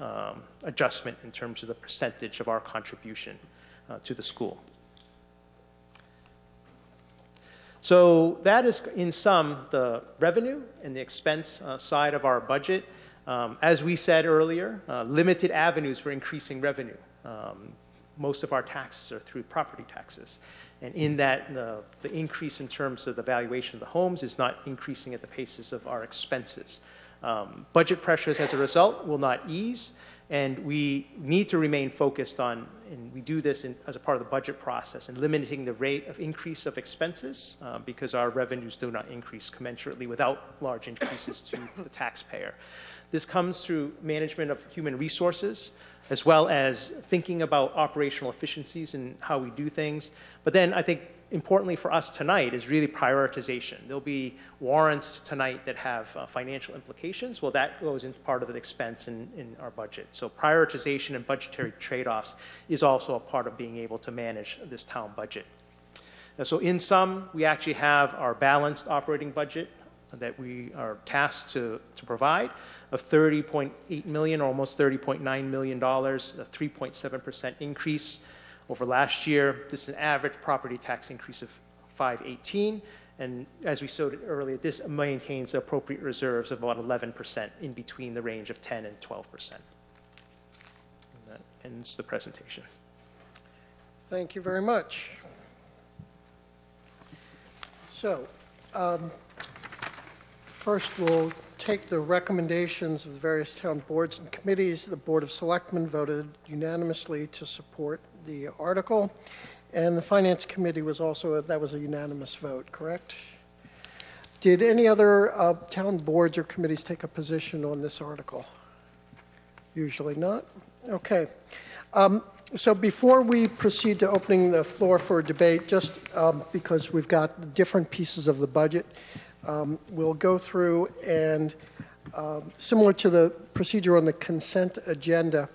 adjustment in terms of the percentage of our contribution to the school. So that is, in sum, the revenue and the expense side of our budget. As we said earlier, limited avenues for increasing revenue. Most of our taxes are through property taxes. And in that, the increase in terms of the valuation of the homes is not increasing at the paces of our expenses. Budget pressures, as a result, will not ease, and we need to remain focused on, and we do this as a part of the budget process, and limiting the rate of increase of expenses because our revenues do not increase commensurately without large increases to the taxpayer. This comes through management of human resources, as well as thinking about operational efficiencies and how we do things. But then I think importantly for us tonight is really prioritization. There'll be warrants tonight that have financial implications. Well, that goes into part of the expense in our budget. So prioritization and budgetary trade-offs is also a part of being able to manage this town budget. So in sum, we actually have our balanced operating budget that we are tasked to provide of $30.8 million, or almost $30.9 million, a 3.7% increase over last year. This is an average property tax increase of $518, and as we showed earlier, this maintains appropriate reserves of about 11% in between the range of 10 and 12%. And that ends the presentation. Thank you very much. So, first we'll take the recommendations of the various town boards and committees. The Board of Selectmen voted unanimously to support the article, and the Finance Committee was also, that was a unanimous vote, correct? Did any other town boards or committees take a position on this article? Usually not. Okay. So before we proceed to opening the floor for debate, just because we've got different pieces of the budget, we'll go through and, similar to the procedure on the consent agenda,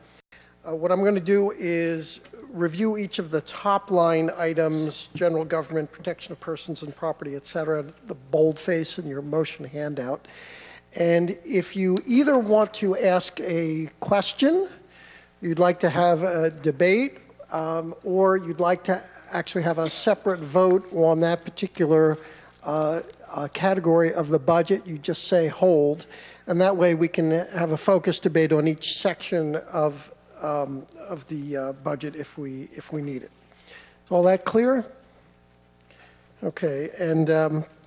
what I'm going to do is review each of the top line items, general government, protection of persons and property, et cetera, the boldface in your motion handout. And if you either want to ask a question, you'd like to have a debate, or you'd like to actually have a separate vote on that particular category of the budget, you just say hold, and that way we can have a focused debate on each section of the budget if we need it. Is all that clear? Okay, and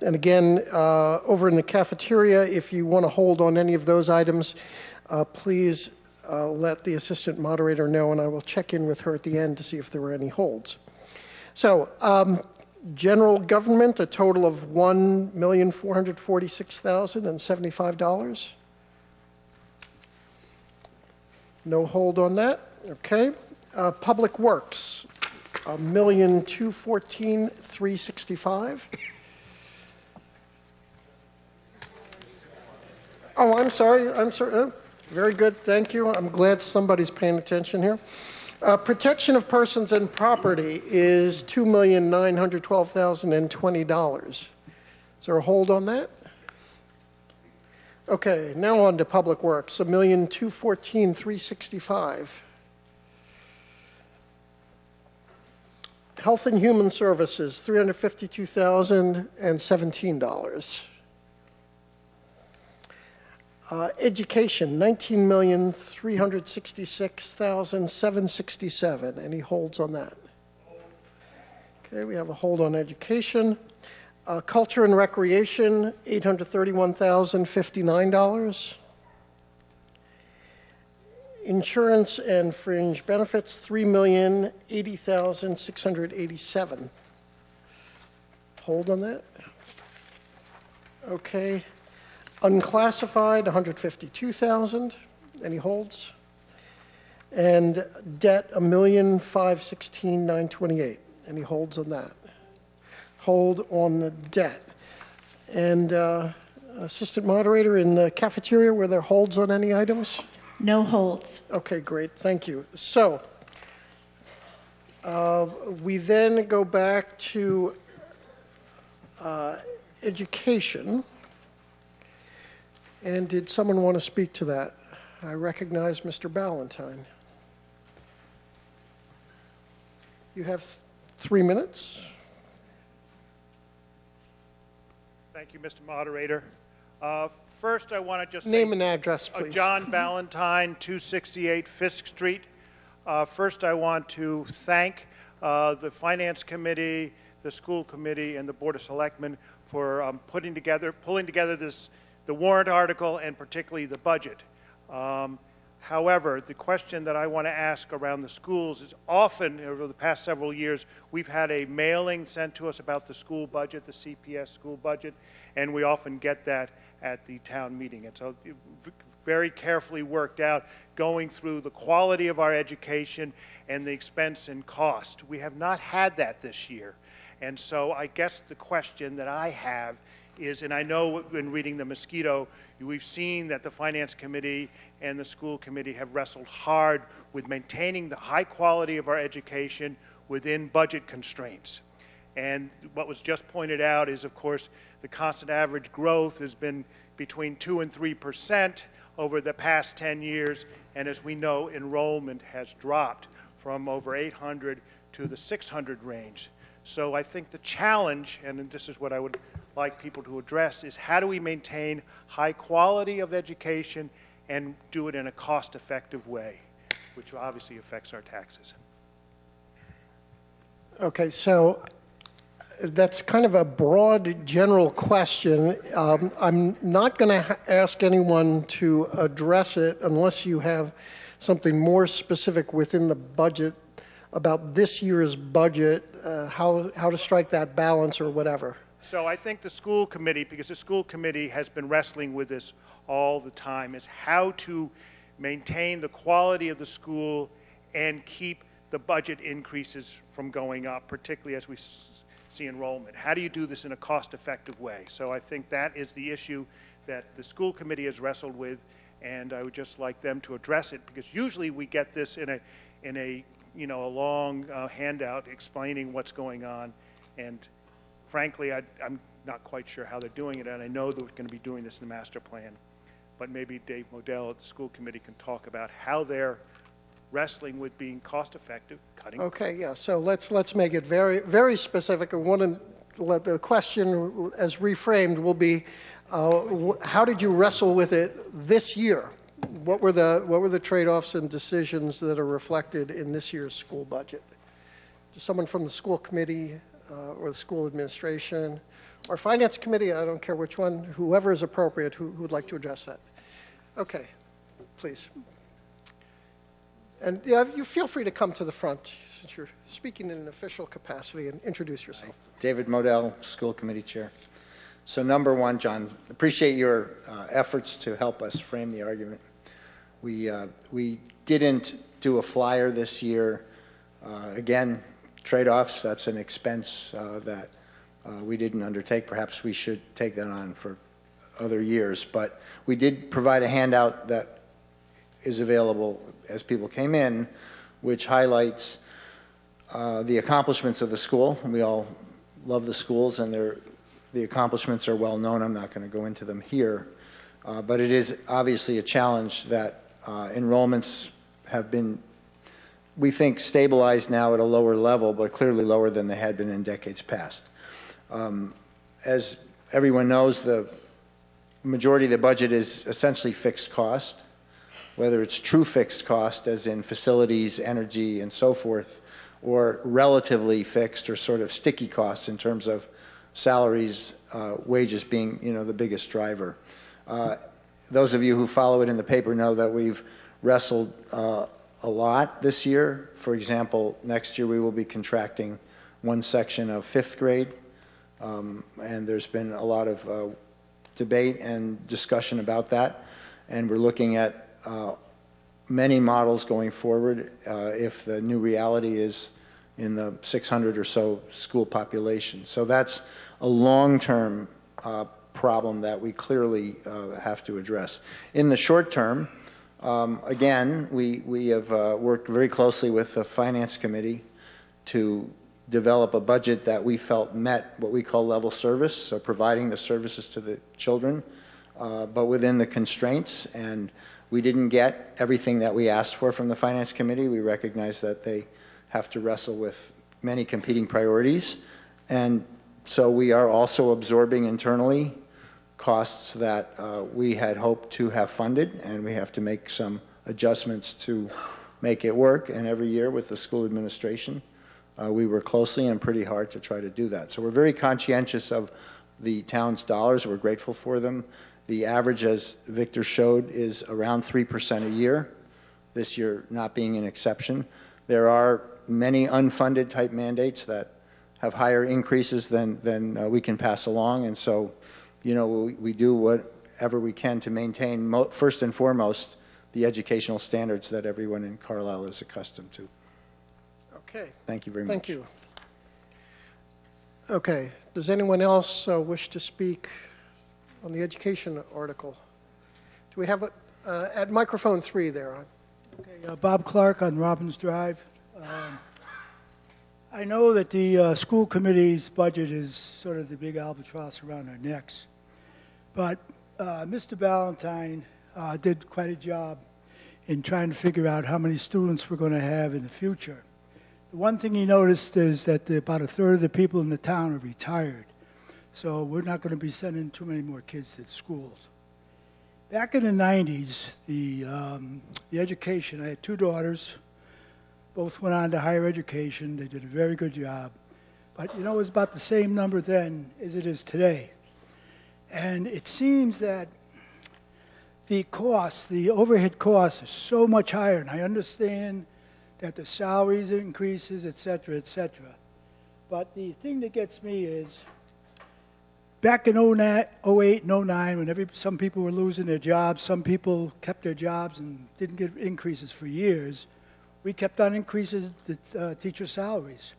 again, over in the cafeteria, if you want to hold on any of those items, please let the assistant moderator know, and I will check in with her at the end to see if there were any holds. So, general government, a total of $1,446,075. No hold on that. Okay. Public Works, $1,214,365. Oh, I'm sorry. Very good, thank you. I'm glad somebody's paying attention here. Protection of persons and property is $2,912,020. Is there a hold on that? Okay, now on to Public Works, $1,214,365. Health and Human Services, $352,017. Education, $19,366,767. Any holds on that? Okay, we have a hold on education. Culture and Recreation, $831,059. Insurance and Fringe Benefits, $3,080,687. Hold on that. Okay. Unclassified, $152,000. Any holds? And debt, $1,516,928. Any holds on that? Hold on the debt. And assistant moderator, in the cafeteria, were there holds on any items? No holds. Okay, great. Thank you. So we then go back to education. And did someone want to speak to that? I recognize Mr. Ballantyne. You have 3 minutes. Thank you, Mr. Moderator. First, I want to just name and address, please. John Ballantyne, 268 Fisk Street. First, I want to thank the Finance Committee, the School Committee, and the Board of Selectmen for pulling together the warrant article and particularly the budget. However, the question that I want to ask around the schools is often, over the past several years, we've had a mailing sent to us about the school budget, the CPS school budget, and we often get that at the town meeting. And so very carefully worked out, going through the quality of our education and the expense and cost. We have not had that this year. And so I guess the question that I have is, and I know when reading the Mosquito, we've seen that the Finance Committee and the School Committee have wrestled hard with maintaining the high quality of our education within budget constraints. And what was just pointed out is, of course, the constant average growth has been between 2 and 3% over the past 10 years, and as we know, enrollment has dropped from over 800 to the 600 range. So I think the challenge, and this is what I would like people to address, is how do we maintain high quality of education and do it in a cost-effective way, which obviously affects our taxes. Okay, so that's kind of a broad general question. I'm not going to ask anyone to address it unless you have something more specific within the budget about this year's budget, how to strike that balance or whatever. So I think the school committee, because the school committee has been wrestling with this all the time, is how to maintain the quality of the school and keep the budget increases from going up, particularly as we see enrollment. How do you do this in a cost-effective way? So I think that is the issue that the school committee has wrestled with, and I would just like them to address it, because usually we get this in a long handout explaining what's going on, and frankly, I'm not quite sure how they're doing it, and I know they're going to be doing this in the master plan, but maybe Dave Modell at the school committee can talk about how they're wrestling with being cost-effective, cutting. Okay, yeah, so let's make it very, very specific. The question as reframed will be, how did you wrestle with it this year? What were the trade-offs and decisions that are reflected in this year's school budget? Someone from the school committee or the school administration or finance committee, I don't care which one, whoever is appropriate, who would like to address that. Okay, please. And yeah, you feel free to come to the front since you're speaking in an official capacity and introduce yourself. David Modell, School Committee Chair. So number one, John, appreciate your efforts to help us frame the argument. We didn't do a flyer this year. Again, trade-offs, that's an expense that we didn't undertake. Perhaps we should take that on for other years. But we did provide a handout that is available as people came in, which highlights the accomplishments of the school. We all love the schools, and the accomplishments are well known. I'm not going to go into them here. But it is obviously a challenge that enrollments have been, we think, stabilized now at a lower level, but clearly lower than they had been in decades past. As everyone knows, the majority of the budget is essentially fixed cost, whether it's true fixed cost, as in facilities, energy, and so forth, or relatively fixed or sort of sticky costs in terms of salaries, wages being, the biggest driver. Those of you who follow it in the paper know that we've wrestled a lot this year. For example, next year we will be contracting one section of 5th grade, and there's been a lot of debate and discussion about that, and we're looking at many models going forward if the new reality is in the 600 or so school population. So that's a long-term problem that we clearly have to address. In the short term, again, we have worked very closely with the Finance Committee to develop a budget that we felt met what we call level service, so providing the services to the children, but within the constraints. And we didn't get everything that we asked for from the Finance Committee. We recognize that they have to wrestle with many competing priorities. And so we are also absorbing internally costs that we had hoped to have funded, and we have to make some adjustments to make it work. And every year with the school administration, we work closely and pretty hard to try to do that. So we're very conscientious of the town's dollars. We're grateful for them. The average, as Victor showed, is around 3% a year, this year not being an exception. There are many unfunded type mandates that have higher increases than we can pass along, and so we do whatever we can to maintain, first and foremost, the educational standards that everyone in Carlisle is accustomed to. Okay. Thank you very much. Thank you. Okay. Does anyone else wish to speak on the education article? Do we have it at microphone 3 there? Okay, Bob Clark on Robbins Drive. I know that the school committee's budget is sort of the big albatross around our necks, but Mr. Ballantyne did quite a job in trying to figure out how many students we're going to have in the future. The one thing he noticed is that about a third of the people in the town are retired, so we're not going to be sending too many more kids to the schools. Back in the 90s, the education, I had 2 daughters. Both went on to higher education. They did a very good job. But, you know, it was about the same number then as it is today. And it seems that the costs, the overhead costs, are so much higher. And I understand that the salaries increases, et cetera, et cetera. But the thing that gets me is, back in 08 and 09, when some people were losing their jobs, some people kept their jobs and didn't get increases for years, we kept on increasing the teacher salaries.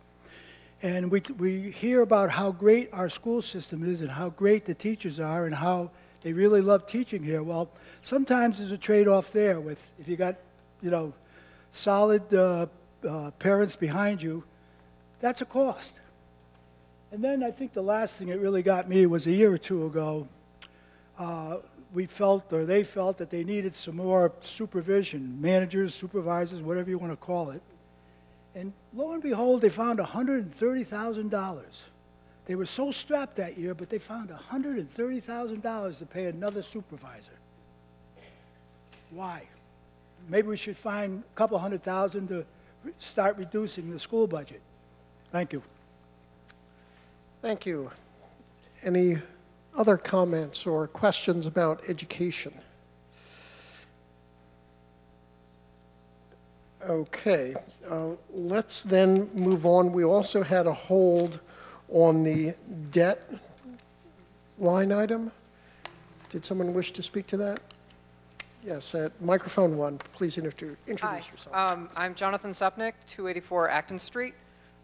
And we hear about how great our school system is and how great the teachers are and how they really love teaching here. Well, sometimes there's a trade-off there with, if you got, you know, solid parents behind you, that's a cost. And then I think the last thing that really got me was a year or 2 ago, we felt, or they felt, that they needed some more supervision, managers, supervisors, whatever you want to call it. And lo and behold, they found $130,000. They were so strapped that year, but they found $130,000 to pay another supervisor. Why? Maybe we should find a couple $100,000 to start reducing the school budget. Thank you. Thank you. Any other comments or questions about education? Okay, let's then move on. We also had a hold on the debt line item. Did someone wish to speak to that? Yes, at microphone 1, please introduce yourself. I'm Jonathan Supnick, 284 Acton Street.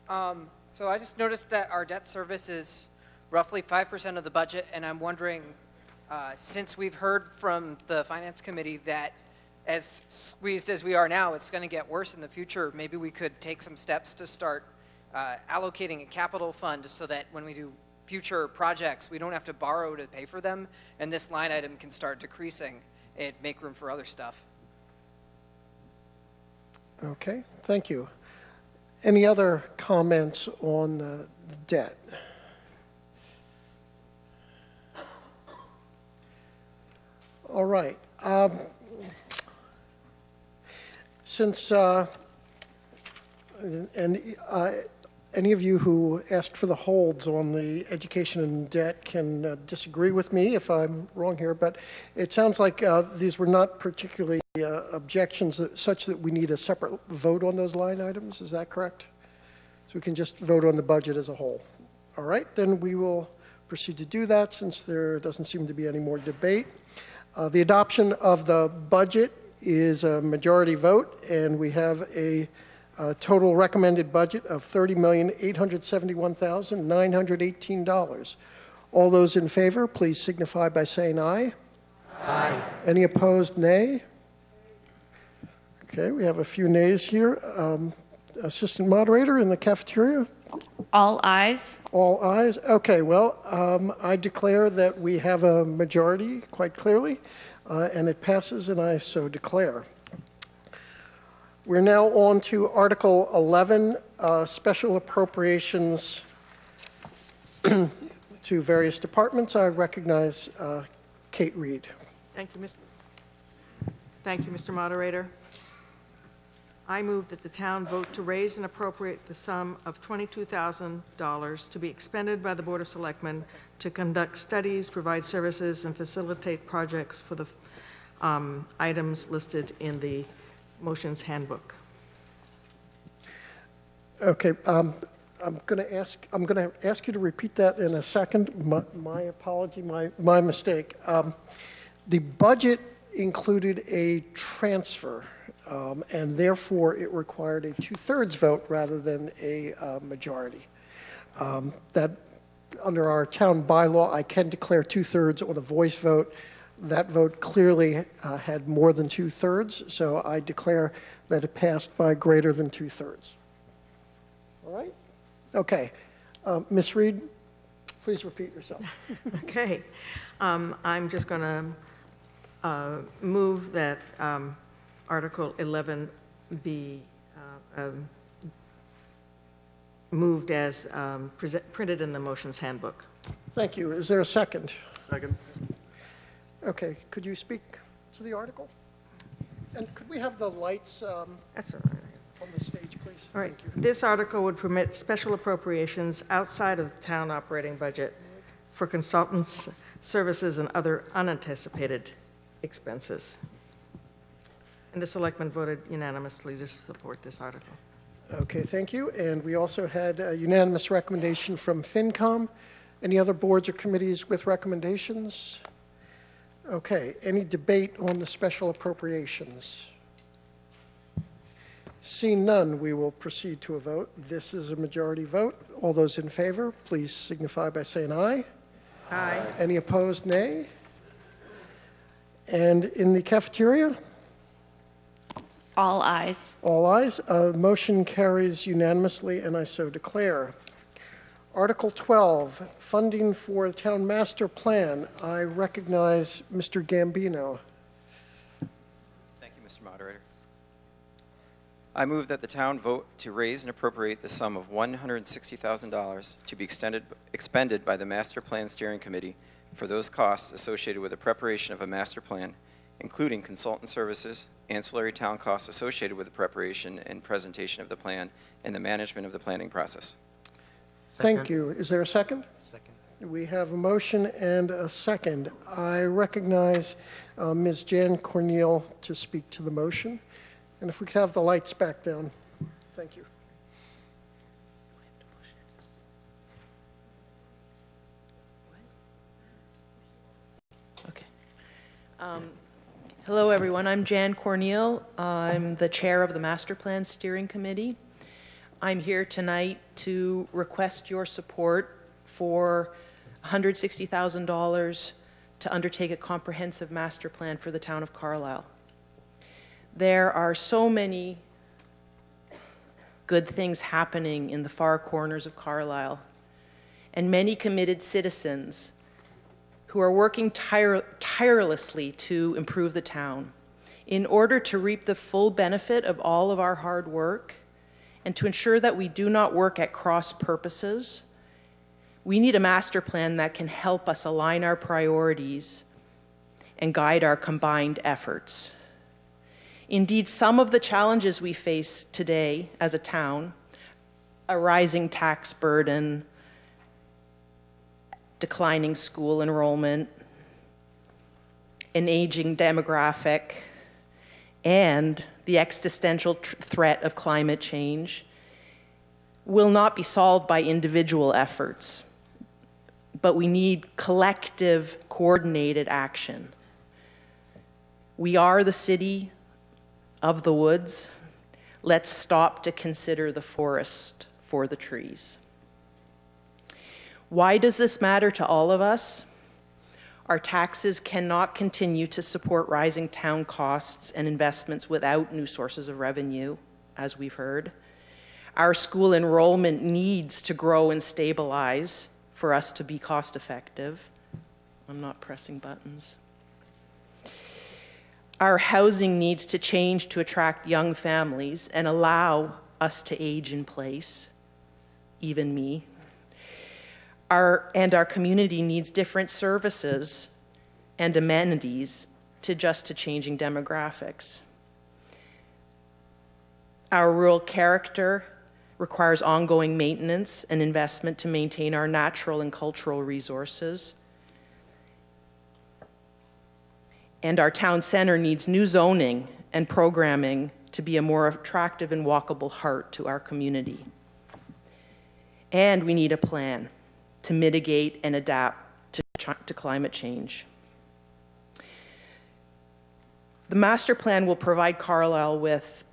So I just noticed that our debt service is roughly 5% of the budget, and I'm wondering, since we've heard from the Finance Committee that as squeezed as we are now, it's going to get worse in the future, maybe we could take some steps to start allocating a capital fund so that when we do future projects, we don't have to borrow to pay for them, and this line item can start decreasing and make room for other stuff. Okay, thank you. Any other comments on the debt? All right. Since any of you who asked for the holds on the education and debt can disagree with me if I'm wrong here, but it sounds like these were not particularly objections such that we need a separate vote on those line items. Is that correct? So we can just vote on the budget as a whole. All right, then we will proceed to do that since there doesn't seem to be any more debate. The adoption of the budget is a majority vote, and we have a total recommended budget of $30,871,918. All those in favor, please signify by saying aye. Aye. Any opposed, nay? Okay, we have a few nays here. Assistant moderator in the cafeteria? All ayes. All ayes. Okay, well, I declare that we have a majority quite clearly, and it passes, and I so declare. We're now on to Article 11, special appropriations to various departments. I recognize Kate Reed. Thank you, Mr. Moderator. I move that the town vote to raise and appropriate the sum of $22,000 to be expended by the Board of Selectmen to conduct studies, provide services, and facilitate projects for the items listed in the motions handbook. Okay, I'm going to ask you to repeat that in a second. My apology, my mistake. The budget included a transfer, and therefore it required a 2/3 vote rather than a majority. That under our town bylaw, I can declare 2/3 on a voice vote. That vote clearly had more than 2/3, so I declare that it passed by greater than 2/3. All right? Okay. Ms. Reed, please repeat yourself. Okay. I'm just going to move that Article 11 be moved as printed in the motions handbook. Thank you. Is there a second? Second. Okay. Could you speak to the article? And could we have the lights That's all right. on the stage, please? All right. Thank you. This article would permit special appropriations outside of the town operating budget for consultants, services, and other unanticipated expenses. And the selectmen voted unanimously to support this article. Okay, thank you. And we also had a unanimous recommendation from FinCom. Any other boards or committees with recommendations? Okay, any debate on the special appropriations? Seeing none, we will proceed to a vote. This is a majority vote. All those in favor, please signify by saying aye. Aye. Any opposed, nay? And in the cafeteria? All ayes. All ayes. Motion carries unanimously, and I so declare. Article 12, funding for the town master plan. I recognize Mr. Gambino. Thank you, Mr. Moderator. I move that the town vote to raise and appropriate the sum of $160,000 to be expended by the Master Plan Steering Committee for those costs associated with the preparation of a master plan, including consultant services, ancillary town costs associated with the preparation and presentation of the plan, and the management of the planning process. Thank you. Is there a second? Second. We have a motion and a second. I recognize Ms. Jan Corneal to speak to the motion. And if we could have the lights back down. Thank you. Hello, everyone. I'm Jan Corneal. I'm the chair of the Master Plan Steering Committee. I'm here tonight to request your support for $160,000 to undertake a comprehensive master plan for the town of Carlisle. There are so many good things happening in the far corners of Carlisle, and many committed citizens who are working tirelessly to improve the town. In order to reap the full benefit of all of our hard work and to ensure that we do not work at cross purposes, we need a master plan that can help us align our priorities and guide our combined efforts. Indeed, some of the challenges we face today as a town, a rising tax burden, declining school enrollment, an aging demographic, and the existential threat of climate change will not be solved by individual efforts, but we need collective, coordinated action. We are the city of the woods. Let's stop to consider the forest for the trees. Why does this matter to all of us? Our taxes cannot continue to support rising town costs and investments without new sources of revenue, as we've heard. Our school enrollment needs to grow and stabilize for us to be cost effective. I'm not pressing buttons. Our housing needs to change to attract young families and allow us to age in place, even me. Our community needs different services and amenities to adjust to changing demographics. Our rural character requires ongoing maintenance and investment to maintain our natural and cultural resources. And our town center needs new zoning and programming to be a more attractive and walkable heart to our community. And we need a plan to mitigate and adapt to climate change. The master plan will provide Carlisle with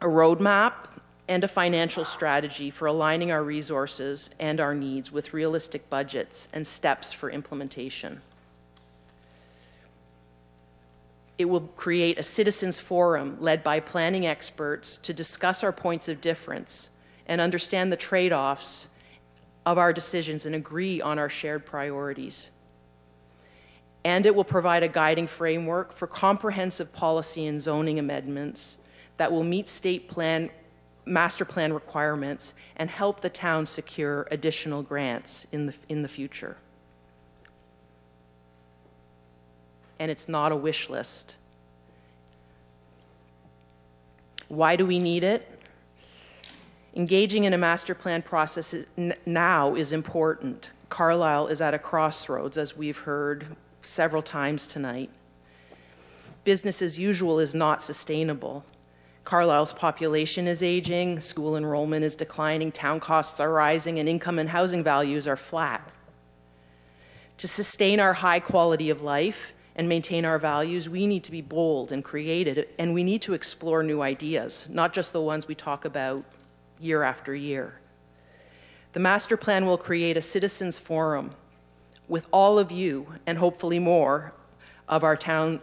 a roadmap and a financial strategy for aligning our resources and our needs with realistic budgets and steps for implementation. It will create a citizens forum led by planning experts to discuss our points of difference and understand the trade-offs of our decisions and agree on our shared priorities. And it will provide a guiding framework for comprehensive policy and zoning amendments that will meet master plan requirements and help the town secure additional grants in the future. And it's not a wish list. Why do we need it? Engaging in a master plan process now is important. Carlisle is at a crossroads, as we've heard several times tonight. Business as usual is not sustainable. Carlisle's population is aging, school enrollment is declining, town costs are rising, and income and housing values are flat. To sustain our high quality of life and maintain our values, we need to be bold and creative, and we need to explore new ideas, not just the ones we talk about year after year. The master plan will create a citizens forum with all of you, and hopefully more, of our town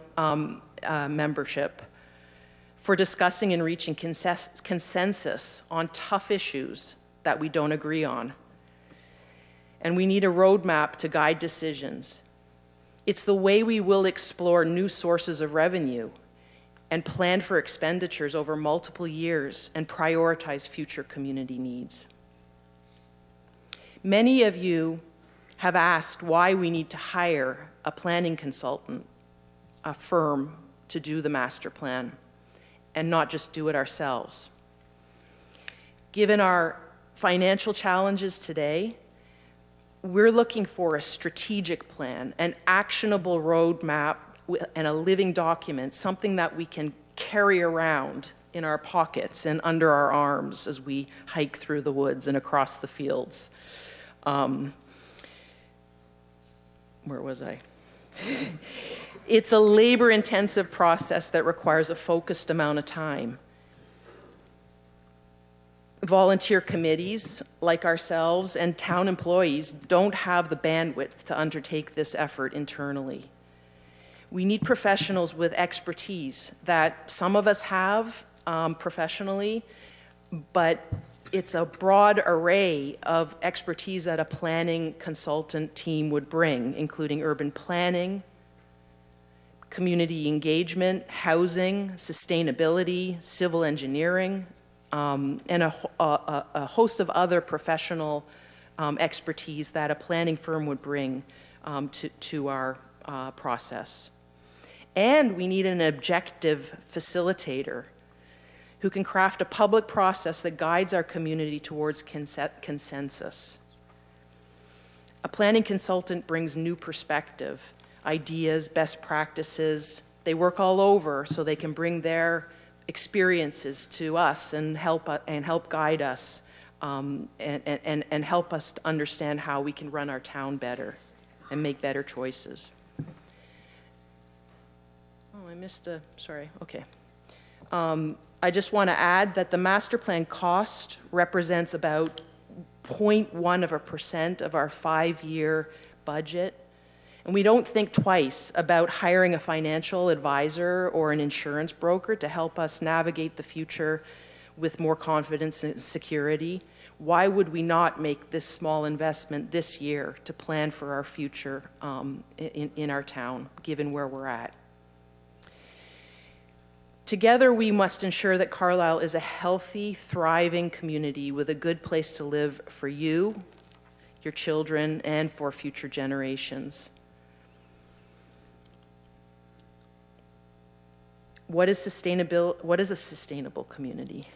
membership, for discussing and reaching consensus on tough issues that we don't agree on. And we need a roadmap to guide decisions. It's the way we will explore new sources of revenue and plan for expenditures over multiple years and prioritize future community needs. Many of you have asked why we need to hire a planning consultant, a firm, to do the master plan, and not just do it ourselves. Given our financial challenges today, we're looking for a strategic plan, an actionable roadmap, and a living document, something that we can carry around in our pockets and under our arms as we hike through the woods and across the fields. Where was I? It's a labor-intensive process that requires a focused amount of time. Volunteer committees like ourselves and town employees don't have the bandwidth to undertake this effort internally. We need professionals with expertise that some of us have professionally, but it's a broad array of expertise that a planning consultant team would bring, including urban planning, community engagement, housing, sustainability, civil engineering, and a host of other professional expertise that a planning firm would bring to our process. And we need an objective facilitator who can craft a public process that guides our community towards consensus. A planning consultant brings new perspective, ideas, best practices. They work all over so they can bring their experiences to us and help guide us and help us understand how we can run our town better and make better choices. Oh, I missed a, sorry, okay. I just want to add that the master plan cost represents about 0.1% of our 5-year budget. And we don't think twice about hiring a financial advisor or an insurance broker to help us navigate the future with more confidence and security. Why would we not make this small investment this year to plan for our future in our town, given where we're at? Together, we must ensure that Carlisle is a healthy, thriving community with a good place to live for you, your children, and for future generations. What is a sustainable community?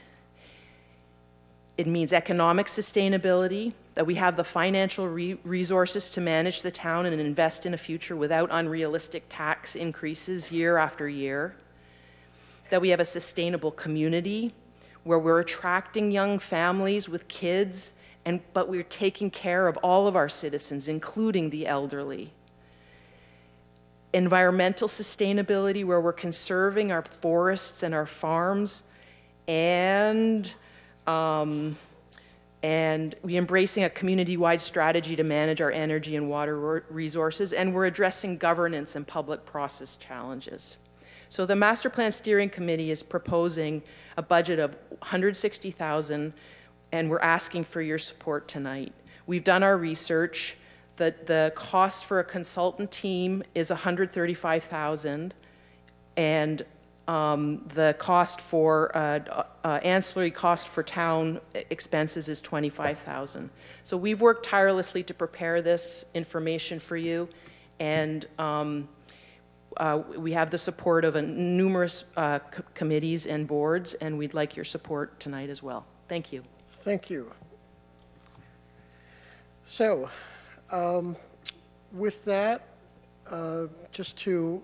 It means economic sustainability, that we have the financial resources to manage the town and invest in a future without unrealistic tax increases year after year. That we have a sustainable community where we're attracting young families with kids, but we're taking care of all of our citizens, including the elderly. Environmental sustainability, where we're conserving our forests and our farms, and And we're embracing a community-wide strategy to manage our energy and water resources, and we're addressing governance and public process challenges. So the Master Plan Steering Committee is proposing a budget of $160,000, and we're asking for your support tonight. We've done our research. The cost for a consultant team is $135,000, and the cost for ancillary cost for town expenses is $25,000. So we've worked tirelessly to prepare this information for you, and we have the support of numerous committees and boards, and we'd like your support tonight as well. Thank you. Thank you. So, with that, just to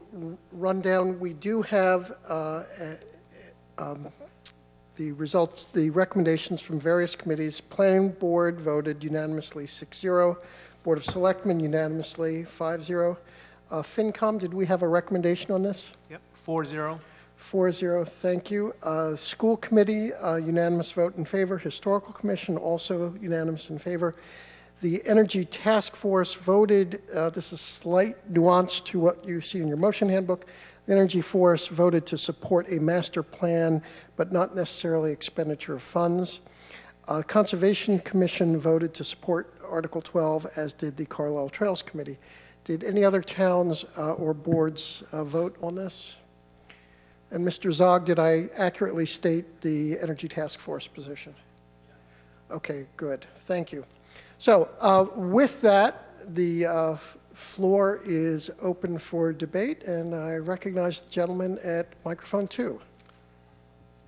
run down, we do have the results, the recommendations from various committees. Planning Board voted unanimously 6-0. Board of Selectmen unanimously 5-0. FinCom, did we have a recommendation on this? Yep, 4-0. 4-0, thank you. School Committee, unanimous vote in favor. Historical Commission, also unanimous in favor. The Energy Task Force voted, this is slight nuance to what you see in your motion handbook. The Energy Force voted to support a master plan, but not necessarily expenditure of funds. Conservation Commission voted to support Article 12, as did the Carlisle Trails Committee. Did any other towns or boards vote on this? And Mr. Zog, did I accurately state the Energy Task Force position? Okay, good. Thank you. So with that, the floor is open for debate, and I recognize the gentleman at microphone 2.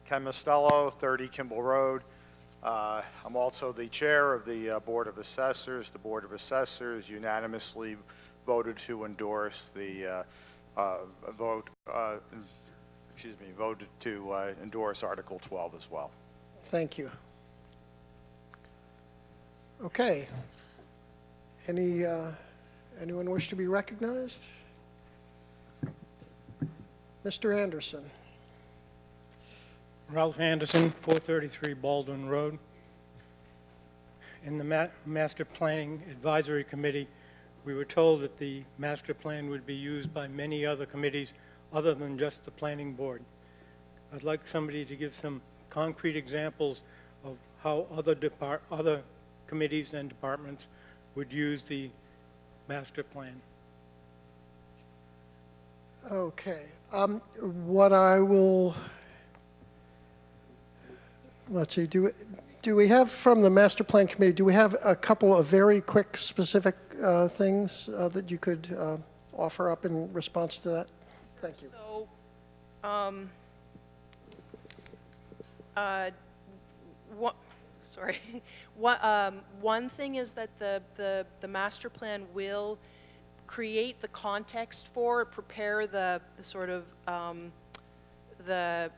Ken Mostello, 30 Kimball Road. I'm also the chair of the Board of Assessors. The Board of Assessors unanimously voted to endorse the voted to endorse Article 12 as well. Thank you. Okay. Anyone wish to be recognized? Mr. Anderson. Ralph Anderson, 433 Baldwin Road. In the Master Planning Advisory Committee, we were told that the master plan would be used by many other committees other than just the Planning Board. I'd like somebody to give some concrete examples of how other committees and departments would use the master plan. Okay. What I will, let's see, do we have from the Master Plan Committee, do we have a couple of very quick specific things that you could offer up in response to that? Thank you. So, one thing is that the master plan will create the context for, prepare the sort of the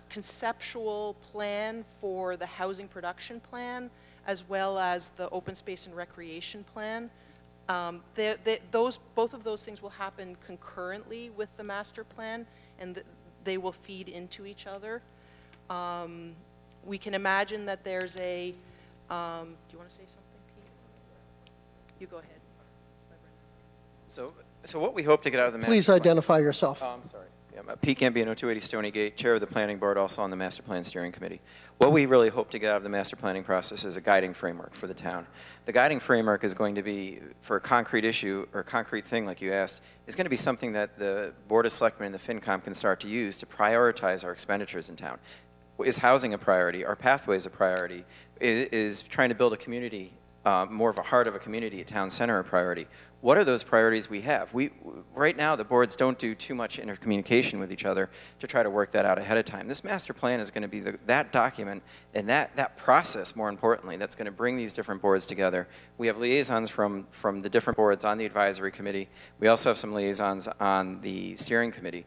conceptual plan for the housing production plan, as well as the open space and recreation plan. Both of those things will happen concurrently with the master plan, and they will feed into each other. We can imagine that there's a, do you want to say something, Pete? You go ahead. So what we hope to get out of the master Please identify yourself. I'm sorry. Yeah, Pete Gambino, 280 Stony Gate, chair of the Planning Board, also on the Master Plan Steering Committee. What we really hope to get out of the master planning process is a guiding framework for the town. The guiding framework is going to be, for a concrete issue or a concrete thing like you asked, is going to be something that the Board of Selectmen and the FinCom can start to use to prioritize our expenditures in town. Is housing a priority? Are pathways a priority? Is trying to build a community, more of a heart of a community, a town center, a priority? What are those priorities we have? Right now, the boards don't do too much intercommunication with each other to try to work that out ahead of time. This master plan is going to be that document and that process, more importantly, that's going to bring these different boards together. We have liaisons from the different boards on the advisory committee. We also have some liaisons on the steering committee.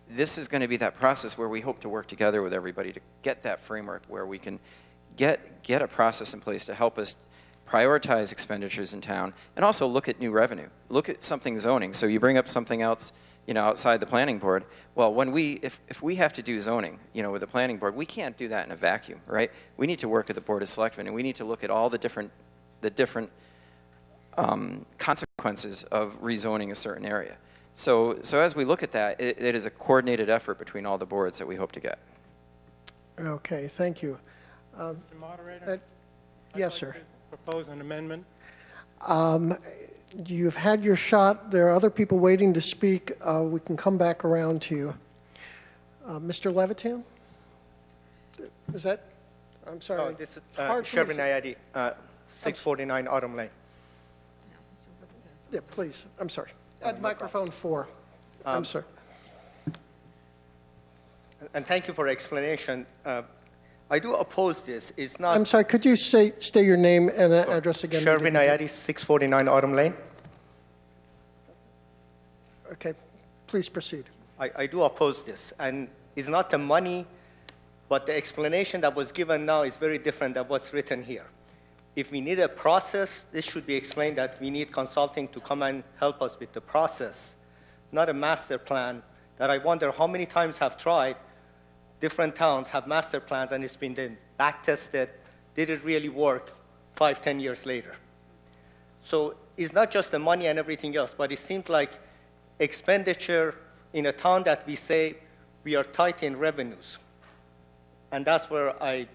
This is going to be that process where we hope to work together with everybody to get that framework where we can get a process in place to help us prioritize expenditures in town, and also look at new revenue. Look at something zoning. So you bring up something else, outside the planning board. Well, if we have to do zoning, with the planning board, we can't do that in a vacuum, right? We need to work with the Board of Selectmen, and we need to look at all the different consequences of rezoning a certain area. So as we look at that, it is a coordinated effort between all the boards that we hope to get. Okay, thank you. Mr. Moderator? Yes, sir. Propose an amendment. You've had your shot. There are other people waiting to speak. We can come back around to you. Mr. Levitan? Is that? I'm sorry. Oh, this is It's hard for me to Shervin say. Ayadi, 649 Autumn Lane. Yeah, please. I'm sorry. At microphone 4. I'm sorry. And thank you for explanation. I do oppose this. It's not. I'm sorry. Could you state your name and address again? Shervin Ayadi, 649 Autumn Lane. Okay. Please proceed. I do oppose this. And it's not the money, but the explanation that was given now is very different than what's written here. If we need a process, this should be explained that we need consulting to come and help us with the process, not a master plan that I wonder how many times have tried. Different towns have master plans and it's been then back tested. Did it really work 5, 10 years later? So it's not just the money and everything else, but it seems like expenditure in a town that we say we are tight in revenues. And that's where I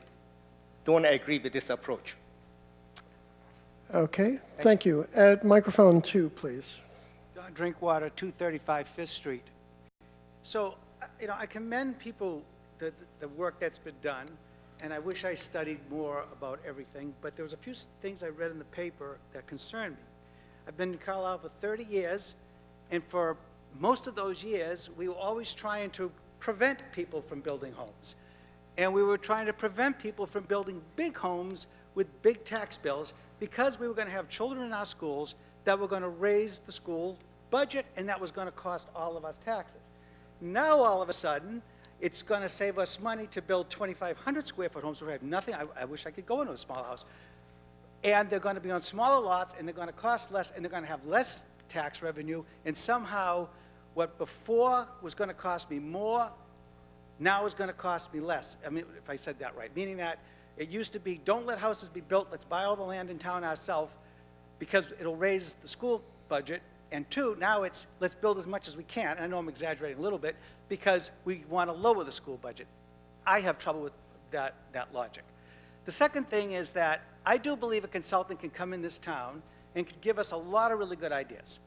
don't agree with this approach. Okay. Thank you. At microphone 2, please. Don Drinkwater, 235 Fifth Street. So, I commend people, the work that's been done, and I wish I studied more about everything, but there was a few things I read in the paper that concerned me. I've been in Carlisle for 30 years, and for most of those years, we were always trying to prevent people from building homes. And we were trying to prevent people from building big homes with big tax bills because we were going to have children in our schools that were going to raise the school budget, and that was going to cost all of us taxes. Now, all of a sudden, it's going to save us money to build 2,500 square foot homes where we have nothing. I wish I could go into a small house. And they're going to be on smaller lots, and they're going to cost less, and they're going to have less tax revenue, and somehow what before was going to cost me more now is going to cost me less. I mean, if I said that right, meaning that it used to be, don't let houses be built, let's buy all the land in town ourselves because it'll raise the school budget. And 2, now it's, let's build as much as we can. And I know I'm exaggerating a little bit because we want to lower the school budget. I have trouble with that logic. The second thing is that I do believe a consultant can come in this town and can give us a lot of really good ideas.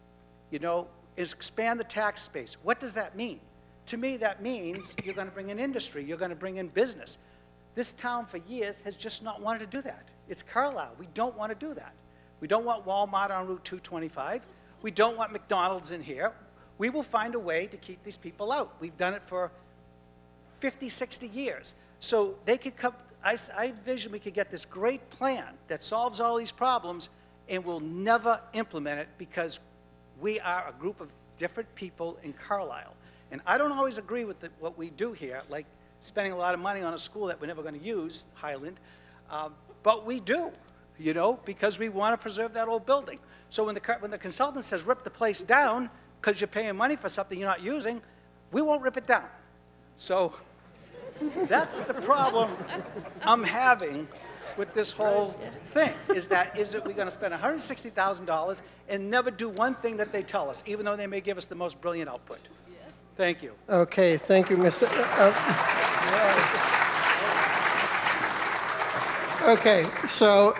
Is expand the tax space. What does that mean? To me, that means you're going to bring in industry, you're going to bring in business. This town for years has just not wanted to do that. It's Carlisle. We don't want to do that. We don't want Walmart on Route 225. We don't want McDonald's in here. We will find a way to keep these people out. We've done it for 50, 60 years. So they could come, I envision we could get this great plan that solves all these problems, and we'll never implement it because we are a group of different people in Carlisle. And I don't always agree with what we do here, like spending a lot of money on a school that we're never going to use, Highland, but we do, because we want to preserve that old building. So when the consultant says rip the place down because you're paying money for something you're not using, we won't rip it down. So that's the problem I'm having with this whole thing, is that we're going to spend $160,000 and never do one thing that they tell us, even though they may give us the most brilliant output. Thank you. Okay, thank you, Mr. Okay, so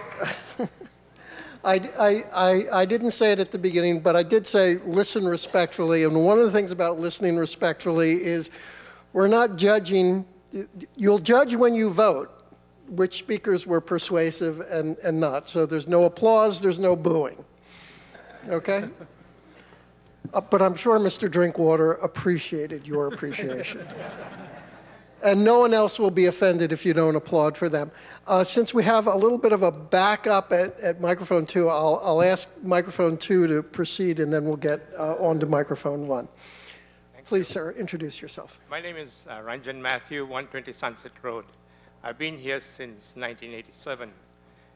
I didn't say it at the beginning, but I did say listen respectfully. And one of the things about listening respectfully is we're not judging. You'll judge when you vote which speakers were persuasive and not. So there's no applause, there's no booing. Okay? But I'm sure Mr. Drinkwater appreciated your appreciation. And no one else will be offended if you don't applaud for them. Since we have a little bit of a backup at microphone 2, I'll ask microphone 2 to proceed, and then we'll get on to microphone 1. Please, sir, introduce yourself. My name is Ranjan Matthew, 120 Sunset Road. I've been here since 1987.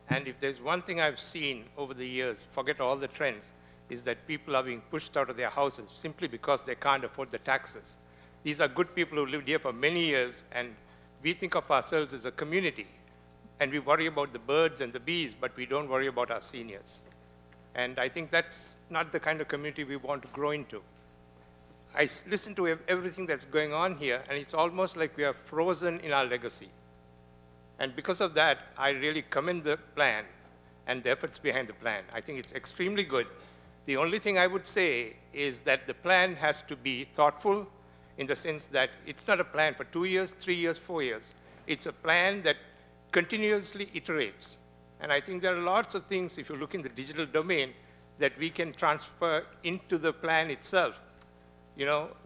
And if there's one thing I've seen over the years, forget all the trends, is that people are being pushed out of their houses simply because they can't afford the taxes. These are good people who lived here for many years, and we think of ourselves as a community, and we worry about the birds and the bees, but we don't worry about our seniors. And I think that's not the kind of community we want to grow into. I listen to everything that's going on here, and it's almost like we are frozen in our legacy. And because of that, I really commend the plan and the efforts behind the plan. I think it's extremely good. The only thing I would say is that the plan has to be thoughtful in the sense that it's not a plan for 2 years, 3 years, 4 years. It's a plan that continuously iterates. And I think there are lots of things, if you look in the digital domain, that we can transfer into the plan itself,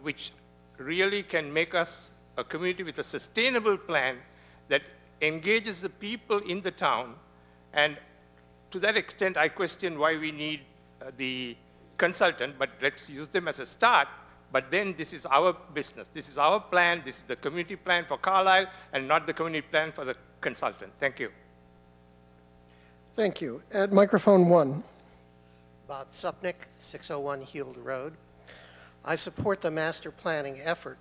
which really can make us a community with a sustainable plan that engages the people in the town. And to that extent, I question why we need the consultant, but let's use them as a start. But then this is our business. This is our plan. This is the community plan for Carlisle and not the community plan for the consultant. Thank you. Thank you. At microphone 1. Bob Supnick, 601 Heald Road. I support the master planning effort.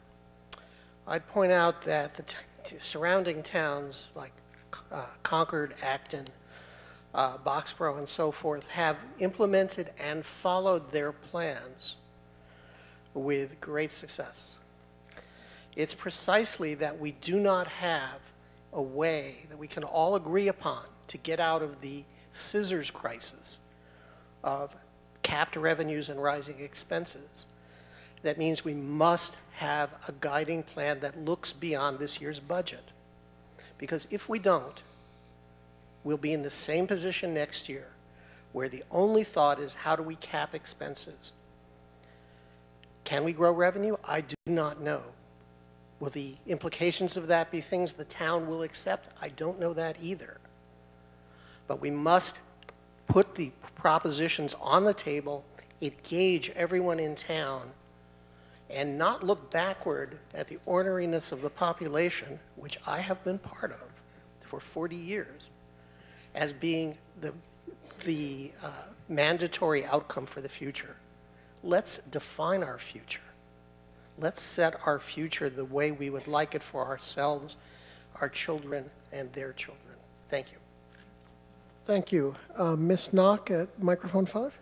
I'd point out that the surrounding towns like Concord, Acton, Boxborough, and so forth have implemented and followed their plans with great success. It's precisely that we do not have a way that we can all agree upon to get out of the scissors crisis of capped revenues and rising expenses. That means we must have a guiding plan that looks beyond this year's budget. Because if we don't, we'll be in the same position next year, where the only thought is how do we cap expenses? Can we grow revenue? I do not know. Will the implications of that be things the town will accept? I don't know that either. But we must put the propositions on the table, engage everyone in town, and not look backward at the orneriness of the population, which I have been part of for 40 years, as being the mandatory outcome for the future. Let's define our future. Let's set our future the way we would like it for ourselves, our children, and their children. Thank you. Thank you. Ms. Knock at microphone 5.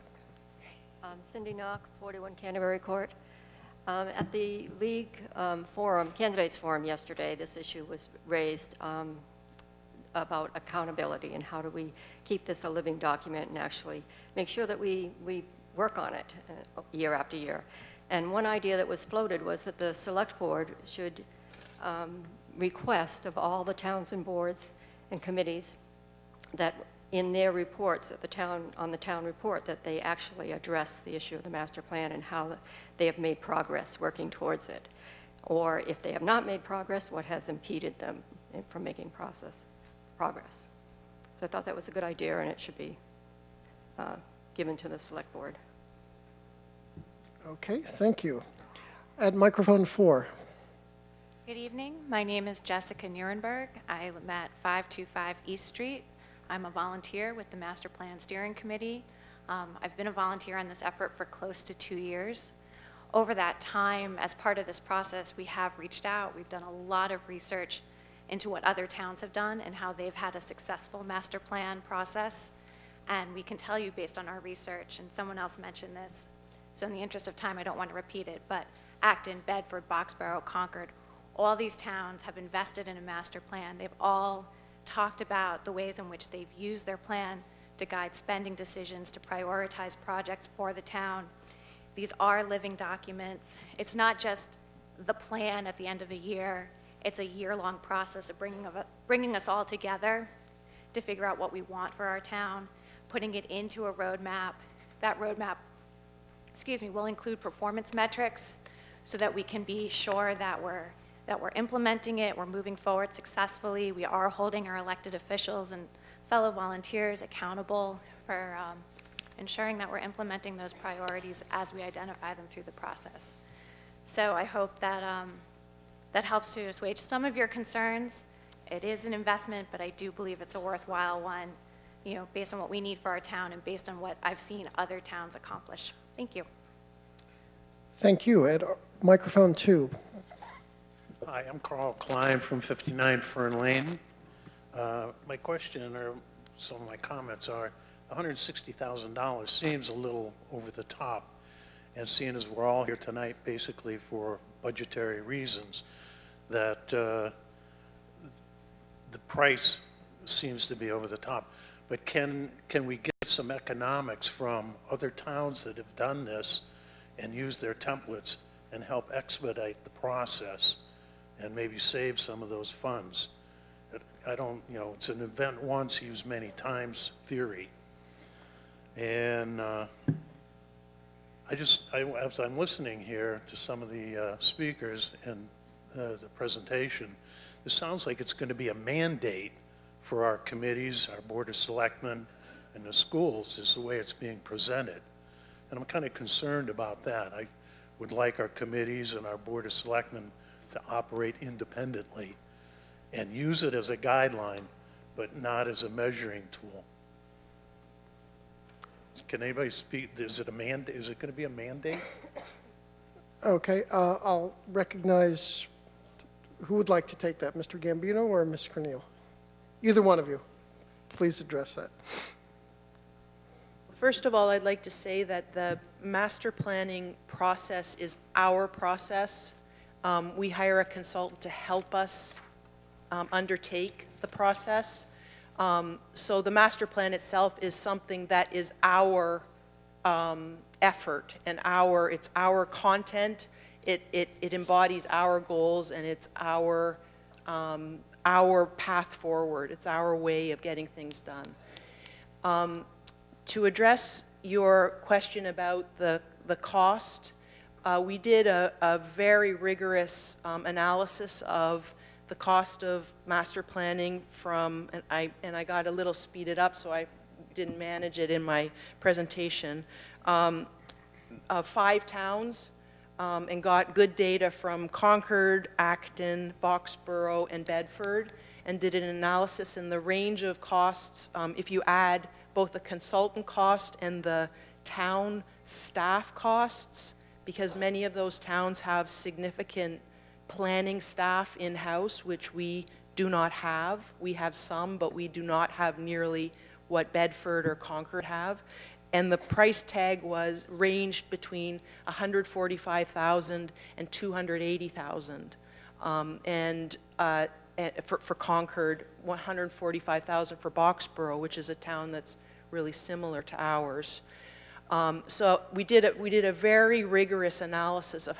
Cindy Knock, 41 Canterbury Court. At the League forum, candidates forum yesterday, this issue was raised about accountability and how do we keep this a living document and actually make sure that we work on it year after year. And one idea that was floated was that the select board should request of all the towns and boards and committees that in their reports at the town, on the town report, that they actually address the issue of the master plan and how they have made progress working towards it. Or if they have not made progress, what has impeded them from making progress. So I thought that was a good idea, and it should be given to the select board. Okay, thank you. At microphone 4. Good evening. My name is Jessica Nuremberg. I live at 525 East Street. I'm a volunteer with the Master Plan Steering Committee. I've been a volunteer on this effort for close to 2 years. Over that time, as part of this process, we have reached out. We've done a lot of research into what other towns have done and how they've had a successful master plan process. And we can tell you based on our research, and someone else mentioned this, so in the interest of time, I don't want to repeat it, but Acton, Bedford, Boxborough, Concord, all these towns have invested in a master plan. They've all talked about the ways in which they've used their plan to guide spending decisions, to prioritize projects for the town. These are living documents. It's not just the plan at the end of a year. It's a year-long process of bringing us all together to figure out what we want for our town, putting it into a roadmap. That roadmap, will include performance metrics so that we can be sure that we're implementing it, we're moving forward successfully. We are holding our elected officials and fellow volunteers accountable for ensuring that we're implementing those priorities as we identify them through the process. So I hope that that helps to assuage some of your concerns. It is an investment, but I do believe it's a worthwhile one based on what we need for our town and based on what I've seen other towns accomplish. Thank you. Thank you. At microphone 2. Hi, I'm Carl Klein from 59 Fern Lane. My question, or some of my comments are, $160,000 seems a little over the top, and seeing as we're all here tonight basically for budgetary reasons, that the price seems to be over the top. But can we get some economics from other towns that have done this and use their templates and help expedite the process and maybe save some of those funds? I don't, it's an event once, used many times theory. And as I'm listening here to some of the speakers and the presentation, it sounds like it's going to be a mandate for our committees, our Board of Selectmen, and the schools is the way it's being presented. And I'm kind of concerned about that. I would like our committees and our Board of Selectmen to operate independently and use it as a guideline, but not as a measuring tool. Can anybody speak? Is it a mandate? Is it going to be a mandate? Okay, I'll recognize, who would like to take that, Mr. Gambino or Ms. Corneal? Either one of you, please address that. First of all, I'd like to say that the master planning process is our process. We hire a consultant to help us undertake the process. So the master plan itself is something that is our effort and it's our content. It embodies our goals, and it's our path forward. It's our way of getting things done. To address your question about the cost, we did a very rigorous analysis of the cost of master planning and I got a little speeded up, so I didn't manage it in my presentation, of 5 towns, and got good data from Concord, Acton, Boxborough, and Bedford, and did an analysis in the range of costs, if you add both the consultant cost and the town staff costs, because many of those towns have significant planning staff in-house, which we do not have. We have some, but we do not have nearly what Bedford or Concord have. And the price tag ranged between $145,000 and $280,000. For Concord, $145,000 for Boxborough, which is a town that's really similar to ours. So we did a very rigorous analysis of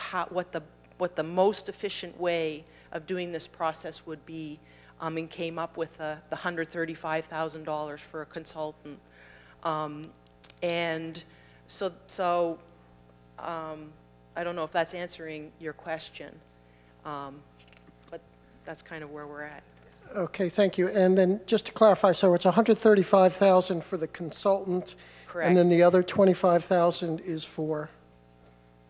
what the most efficient way of doing this process would be, and came up with the $135,000 for a consultant. And so I don't know if that's answering your question, but that's kind of where we're at. Okay, thank you. And then just to clarify, so it's $135,000 for the consultant. Correct. And then the other $25,000 is for?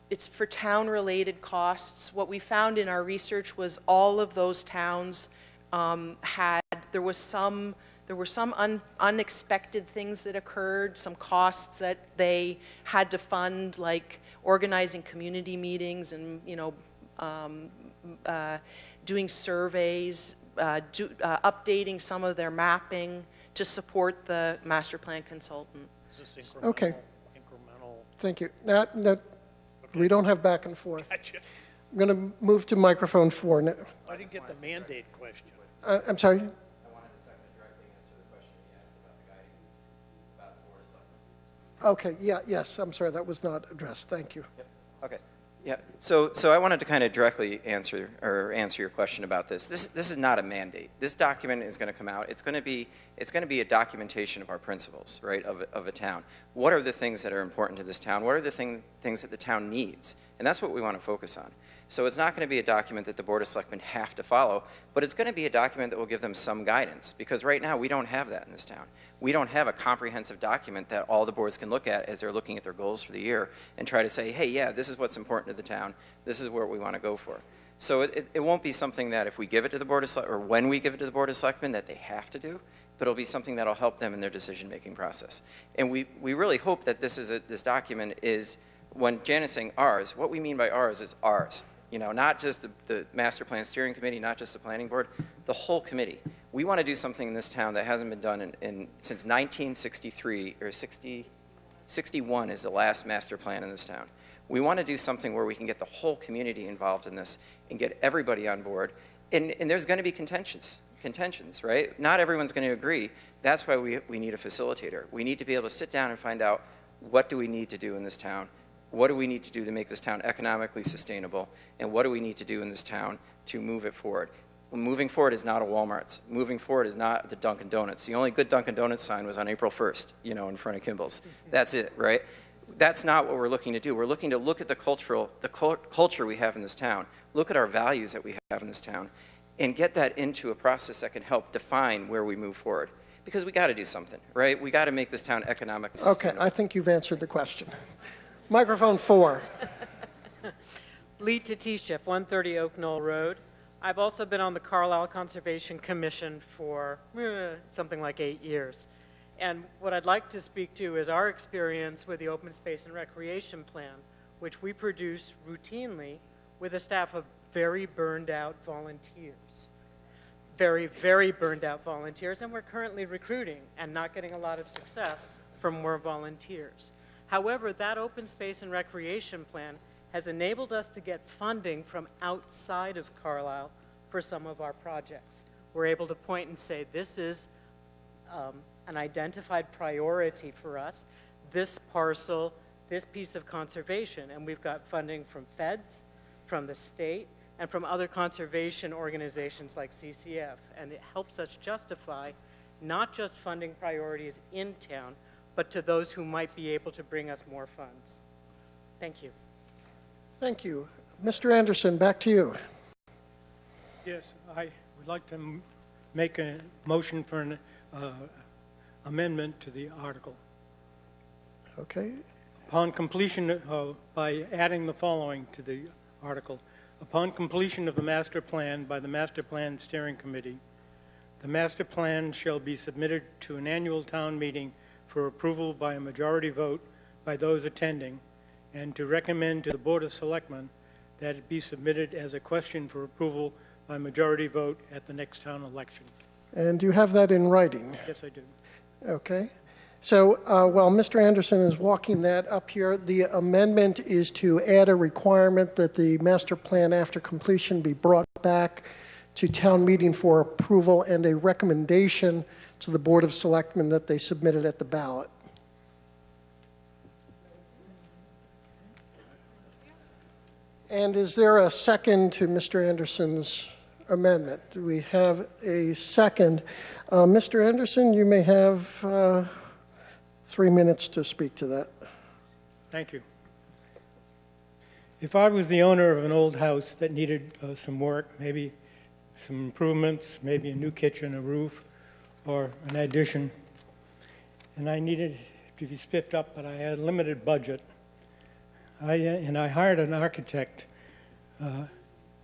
It's for town-related costs. What we found in our research was all of those towns there were some unexpected things that occurred, some costs that they had to fund, like organizing community meetings and doing surveys, updating some of their mapping to support the master plan consultant. Is this incremental? Okay. Incremental. Thank you. We don't have back and forth. Gotcha. I'm going to move to microphone 4 now. I didn't get the mandate question. I'm sorry? I wanted to second directly answer the question he asked about the guidance about the Board of Selectmen. Okay, yes, I'm sorry, that was not addressed. Thank you. Yep. Okay. Yeah. So I wanted to kind of directly answer your question about this. This is not a mandate. This document is going to come out. It's going to be a documentation of our principles, right, of a town. What are the things that are important to this town? What are the things that the town needs? And that's what we want to focus on. So it's not going to be a document that the Board of Selectmen have to follow, but it's going to be a document that will give them some guidance, because right now we don't have that in this town. We don't have a comprehensive document that all the boards can look at as they're looking at their goals for the year and try to say, hey, yeah, this is what's important to the town. This is where we want to go for. So it won't be something that if we give it to the Board of Selectmen, or when we give it to the Board of Selectmen, that they have to do, but it'll be something that'll help them in their decision-making process. And we really hope that this document is, when Janet's saying ours, what we mean by ours is ours. You know, not just the Master Plan Steering Committee, not just the Planning Board, the whole committee. We want to do something in this town that hasn't been done since 1963, or 61 is the last master plan in this town. We want to do something where we can get the whole community involved in this and get everybody on board. And there's going to be contentions, right? Not everyone's going to agree. That's why we need a facilitator. We need to be able to sit down and find out, what do we need to do in this town? What do we need to do to make this town economically sustainable? And what do we need to do in this town to move it forward? Well, moving forward is not a Walmart's. Moving forward is not the Dunkin' Donuts. The only good Dunkin' Donuts sign was on April 1st, you know, in front of Kimball's. That's it, right? That's not what we're looking to do. We're looking to look at the culture we have in this town, look at our values that we have in this town, and get that into a process that can help define where we move forward. Because we got to do something, right? We got to make this town economically sustainable. Okay, I think you've answered the question. Microphone 4. Lee Tatishif, 130 Oak Knoll Road. I've also been on the Carlisle Conservation Commission for something like 8 years. And what I'd like to speak to is our experience with the Open Space and Recreation Plan, which we produce routinely with a staff of very burned out volunteers. Very, very burned out volunteers, and we're currently recruiting and not getting a lot of success from more volunteers. However, that Open Space and Recreation Plan has enabled us to get funding from outside of Carlisle for some of our projects. We're able to point and say, this is an identified priority for us, this parcel, this piece of conservation, and we've got funding from feds, from the state, and from other conservation organizations like CCF, and it helps us justify not just funding priorities in town, but to those who might be able to bring us more funds. Thank you. Thank you. Mr. Anderson, back to you. Yes, I would like to make a motion for an amendment to the article. Okay. Upon completion, by adding the following to the article. Upon completion of the master plan by the Master Plan Steering Committee, the master plan shall be submitted to an annual town meeting for approval by a majority vote by those attending, and to recommend to the Board of Selectmen that it be submitted as a question for approval by majority vote at the next town election. And do you have that in writing? Yes, I do. Okay. So while Mr. Anderson is walking that up here, the amendment is to add a requirement that the master plan after completion be brought back to town meeting for approval and a recommendation to the Board of Selectmen that they submit it at the ballot. And is there a second to Mr. Anderson's amendment? Do we have a second? Mr. Anderson, you may have 3 minutes to speak to that. Thank you. If I was the owner of an old house that needed some work, maybe some improvements, maybe a new kitchen, a roof, or an addition, and I needed to be spiffed up, but I had a limited budget, I hired an architect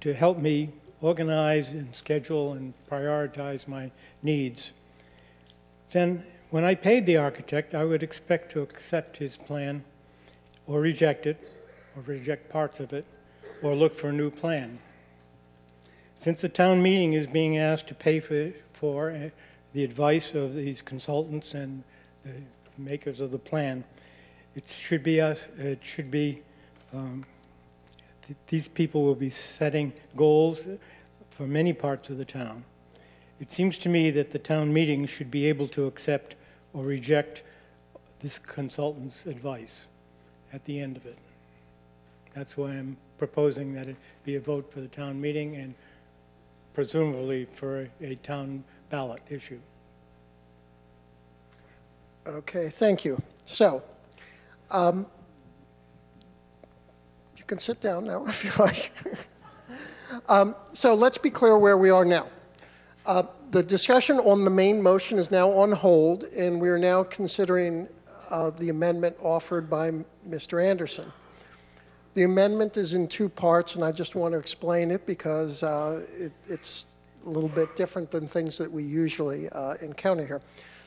to help me organize and schedule and prioritize my needs. Then, when I paid the architect, I would expect to accept his plan or reject it, or reject parts of it, or look for a new plan. Since the town meeting is being asked to pay for the advice of these consultants and the makers of the plan, it should be these people will be setting goals for many parts of the town. It seems to me that the town meeting should be able to accept or reject this consultant's advice at the end of it. That's why I'm proposing that it be a vote for the town meeting and presumably for a town ballot issue. Okay, thank you. So, you can sit down now if you like. So let's be clear where we are now. The discussion on the main motion is now on hold, and we are now considering the amendment offered by Mr. Anderson. The amendment is in two parts, and I just want to explain it because it's little bit different than things that we usually encounter here.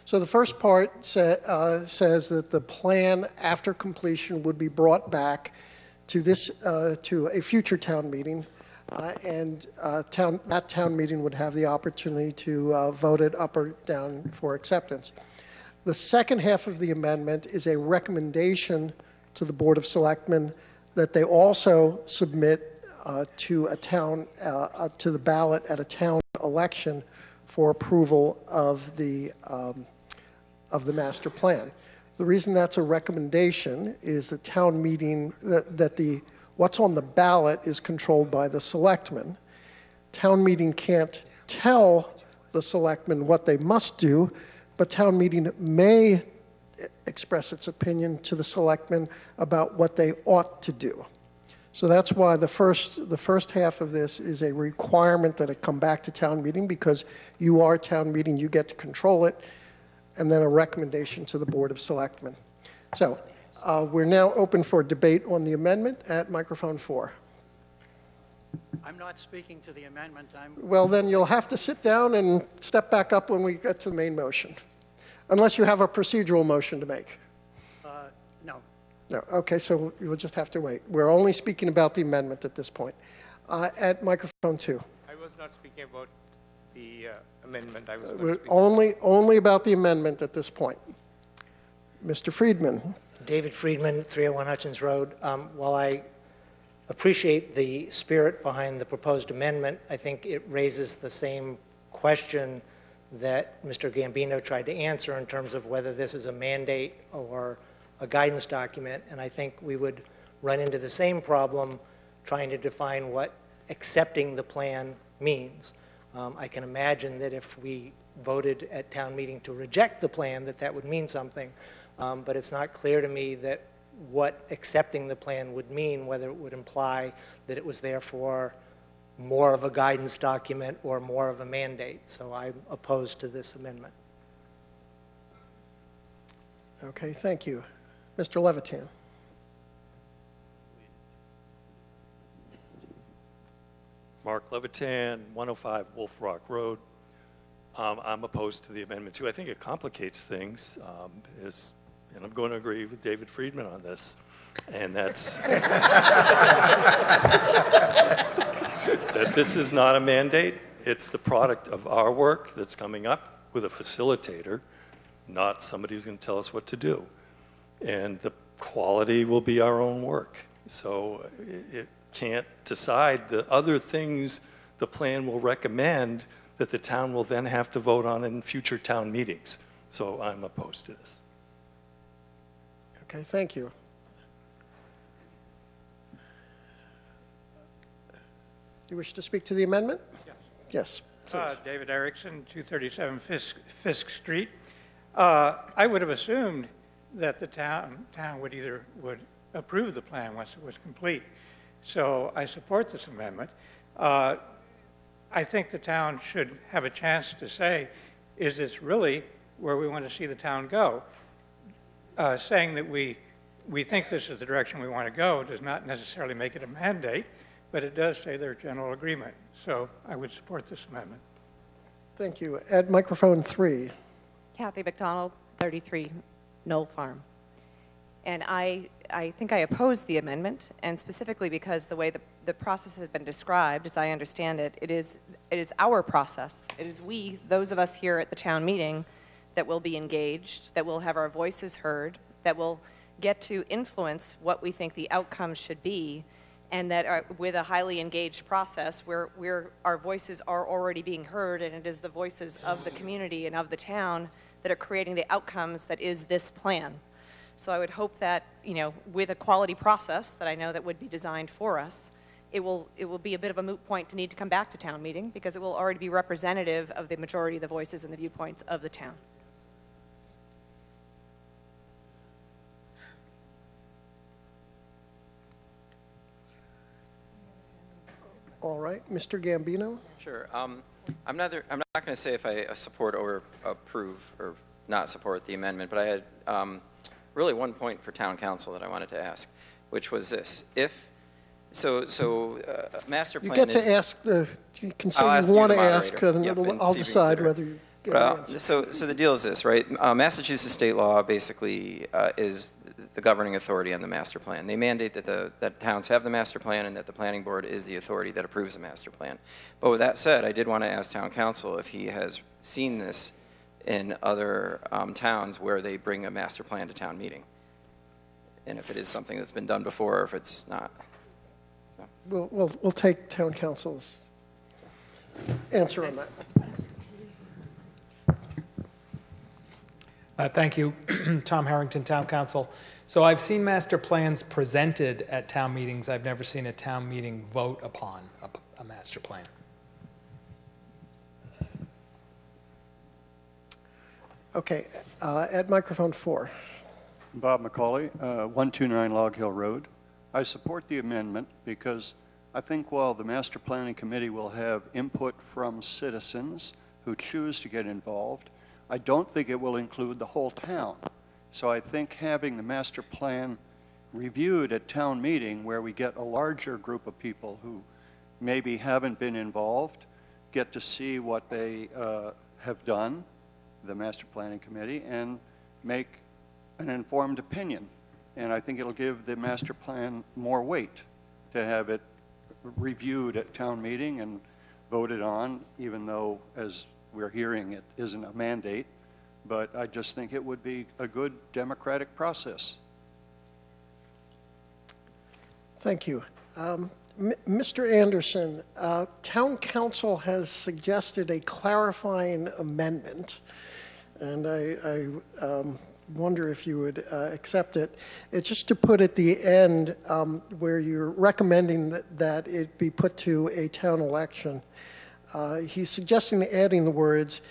So the first part says that the plan after completion would be brought back to to a future town meeting, and that town meeting would have the opportunity to vote it up or down for acceptance. The second half of the amendment is a recommendation to the Board of Selectmen that they also submit to the ballot at a town election for approval of the master plan. The reason that's a recommendation is the town meeting, what's on the ballot is controlled by the selectmen. Town meeting can't tell the selectmen what they must do, but town meeting may express its opinion to the selectmen about what they ought to do. So that's why the first half of this is a requirement that it come back to town meeting, because you are town meeting, you get to control it, and then a recommendation to the Board of Selectmen. So we're now open for debate on the amendment at microphone 4. I'm not speaking to the amendment. Well, then you'll have to sit down and step back up when we get to the main motion, unless you have a procedural motion to make. No. No, okay, so you'll just have to wait. We're only speaking about the amendment at this point. At microphone 2. I was not speaking about the amendment. I was We're speaking only about the amendment at this point. Mr. Friedman. David Friedman, 301 Hutchins Road. While I appreciate the spirit behind the proposed amendment, I think it raises the same question that Mr. Gambino tried to answer in terms of whether this is a mandate or a guidance document, and I think we would run into the same problem trying to define what accepting the plan means. I can imagine that if we voted at town meeting to reject the plan, that would mean something, but it's not clear to me that what accepting the plan would mean, whether it would imply that it was therefore more of a guidance document or more of a mandate. So I'm opposed to this amendment. Okay, thank you. Mr. Levitan. Mark Levitan, 105 Wolf Rock Road. I'm opposed to the amendment too. I think it complicates things, and I'm going to agree with David Friedman on this. And that's that this is not a mandate. It's the product of our work that's coming up with a facilitator, not somebody who's going to tell us what to do. And the quality will be our own work. So it can't decide the other things the plan will recommend that the town will then have to vote on in future town meetings. So I'm opposed to this. Okay, thank you. Do you wish to speak to the amendment? Yes. Yes. David Erickson, 237 Fisk Street. I would have assumed that the town would approve the plan once it was complete. So I support this amendment. I think the town should have a chance to say, is this really where we want to see the town go? Saying that we think this is the direction we want to go does not necessarily make it a mandate, but it does say their general agreement. So I would support this amendment. Thank you. At microphone 3. Kathy McDonald, 33 Knoll Farm. And I think I oppose the amendment, and specifically because the way the process has been described, as I understand it, it is our process. It is we, those of us here at the town meeting, that will be engaged, that will have our voices heard, that will get to influence what we think the outcomes should be, and that are, with a highly engaged process where our voices are already being heard, and it is the voices of the community and of the town that are creating the outcomes that is this plan. So I would hope that, you know, with a quality process that I know that would be designed for us, it will be a bit of a moot point to need to come back to town meeting, because it will already be representative of the majority of the voices and the viewpoints of the town. All right, Mr. Gambino? Sure. I'm not going to say if I support or approve or not support the amendment, but I had really one point for town council that I wanted to ask, which was this. If Master You plan get is... to ask the, you can say I'll ask you you, want the to ask, moderator. and Yep, and I'll see if we decide consider it. whether you get an But, answer. so the deal is this, right? Massachusetts state law basically is the governing authority on the master plan. They mandate that towns have the master plan and that the planning board is the authority that approves the master plan. But with that said, I did want to ask town council if he has seen this in other towns where they bring a master plan to town meeting, and if it is something that's been done before or if it's not. We'll take town council's answer on that. Thank you. Tom Harrington, Town Council. So I've seen master plans presented at town meetings. I've never seen a town meeting vote upon a master plan. Okay, at microphone 4. Bob McCauley, 129 Log Hill Road. I support the amendment because I think while the Master Planning Committee will have input from citizens who choose to get involved, I don't think it will include the whole town. So I think having the master plan reviewed at town meeting where we get a larger group of people who maybe haven't been involved, get to see what they have done, the Master Planning Committee, and make an informed opinion. And I think it'll give the master plan more weight to have it reviewed at town meeting and voted on, even though, as we're hearing, it isn't a mandate. But I just think it would be a good democratic process. Thank you. Mr. Anderson, town council has suggested a clarifying amendment, and I wonder if you would accept it. It's just to put at the end where you're recommending that it be put to a town election. He's suggesting adding the words,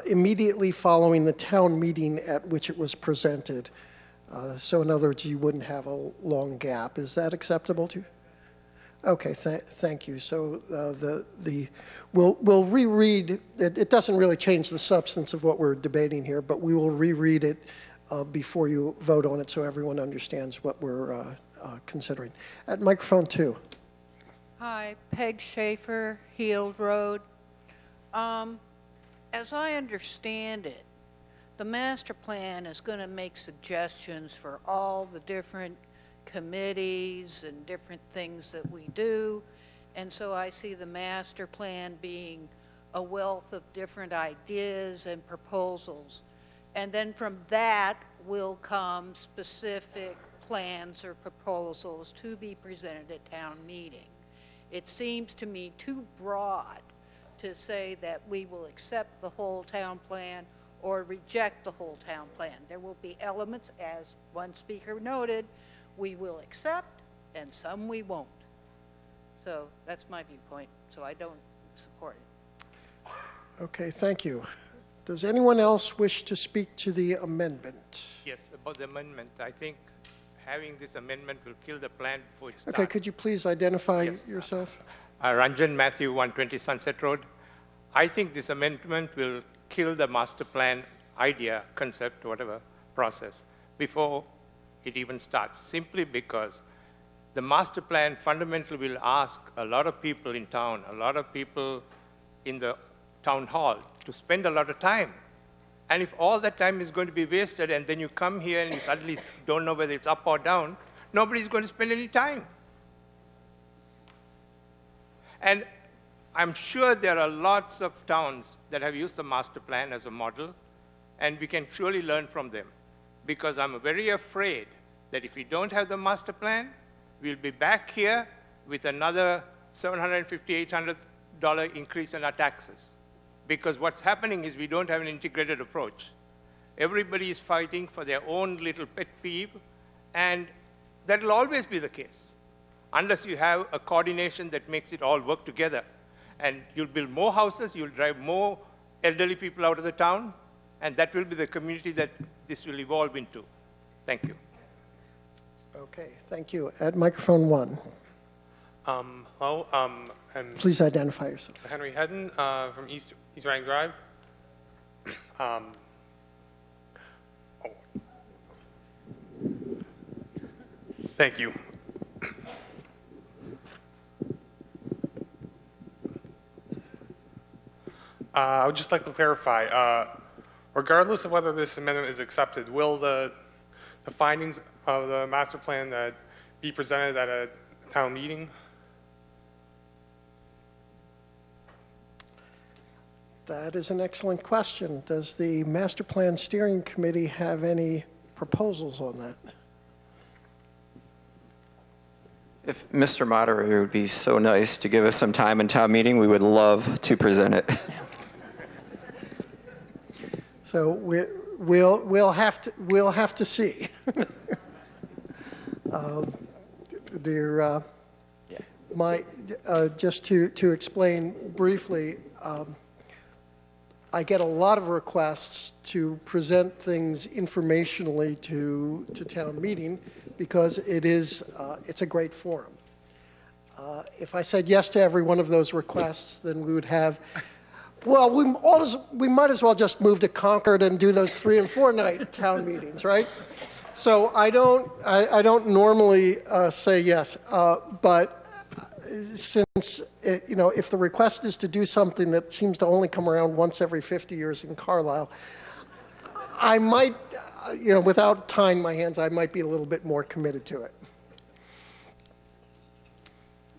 immediately following the town meeting at which it was presented. So in other words, you wouldn't have a long gap. Is that acceptable to you? Okay, thank you. So we'll reread, it doesn't really change the substance of what we're debating here, but we will reread it before you vote on it so everyone understands what we're considering. At microphone 2. Hi, Peg Schaefer, Heald Road. As I understand it, the master plan is going to make suggestions for all the different committees and different things that we do. And so I see the master plan being a wealth of different ideas and proposals. And then from that will come specific plans or proposals to be presented at town meeting. It seems to me too broad to say that we will accept the whole town plan or reject the whole town plan. There will be elements, as one speaker noted, we will accept and some we won't. So that's my viewpoint, so I don't support it. Okay, thank you. Does anyone else wish to speak to the amendment? Yes, about the amendment, I think having this amendment will kill the plan before it starts. Okay, could you please identify yourself? Ranjan Matthew, 120 Sunset Road. I think this amendment will kill the master plan idea, concept, whatever, process before it even starts, simply because the master plan fundamentally will ask a lot of people in town, a lot of people in the town hall to spend a lot of time. And if all that time is going to be wasted and then you come here and you suddenly don't know whether it's up or down, nobody's going to spend any time. And I'm sure there are lots of towns that have used the master plan as a model, and we can surely learn from them. Because I'm very afraid that if we don't have the master plan, we'll be back here with another $750, $800 increase in our taxes. Because what's happening is we don't have an integrated approach. Everybody is fighting for their own little pet peeve, and that'll always be the case, unless you have a coordination that makes it all work together. And you'll build more houses, you'll drive more elderly people out of the town, and that will be the community that this will evolve into. Thank you. Okay, thank you. At microphone 1. Hello, I'm Please identify yourself. Henry Hedden from East Rang Drive. Thank you. I would just like to clarify, regardless of whether this amendment is accepted, will the findings of the master plan be presented at a town meeting? That is an excellent question. Does the Master Plan Steering Committee have any proposals on that? If Mr. Moderator would be so nice to give us some time in town meeting, we would love to present it. So we'll have to see. Just to explain briefly, I get a lot of requests to present things informationally to town meeting because it's a great forum. If I said yes to every one of those requests, then we would have, well, we might as well just move to Concord and do those 3- and 4-night town meetings, right? So I don't normally say yes, but since if the request is to do something that seems to only come around once every 50 years in Carlisle, I might, without tying my hands, I might be a little bit more committed to it.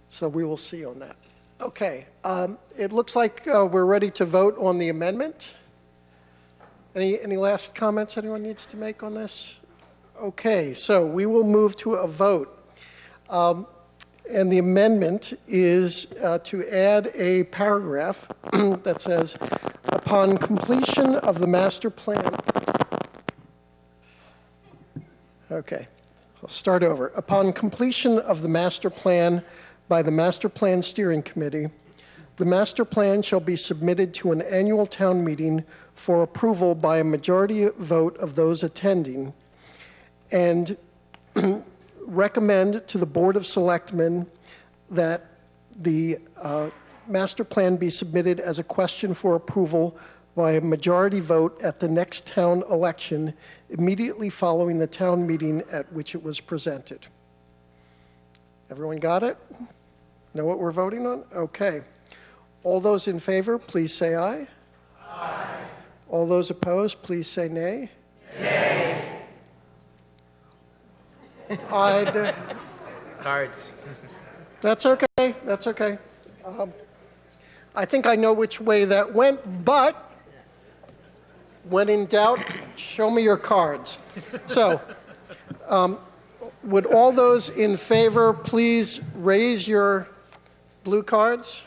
So we will see on that. Okay, it looks like we're ready to vote on the amendment. Any last comments anyone needs to make on this? Okay, so we will move to a vote. And the amendment is to add a paragraph that says, upon completion of the master plan. Okay, I'll start over. Upon completion of the master plan by the Master Plan Steering Committee, the master plan shall be submitted to an annual town meeting for approval by a majority vote of those attending, and recommend to the Board of Selectmen that the master plan be submitted as a question for approval by a majority vote at the next town election immediately following the town meeting at which it was presented. Everyone got it? Know what we're voting on? Okay. All those in favor, please say aye. Aye. All those opposed, please say nay. Nay. Cards. That's okay. That's okay. I think I know which way that went, but when in doubt, show me your cards. So, would all those in favor please raise your blue cards?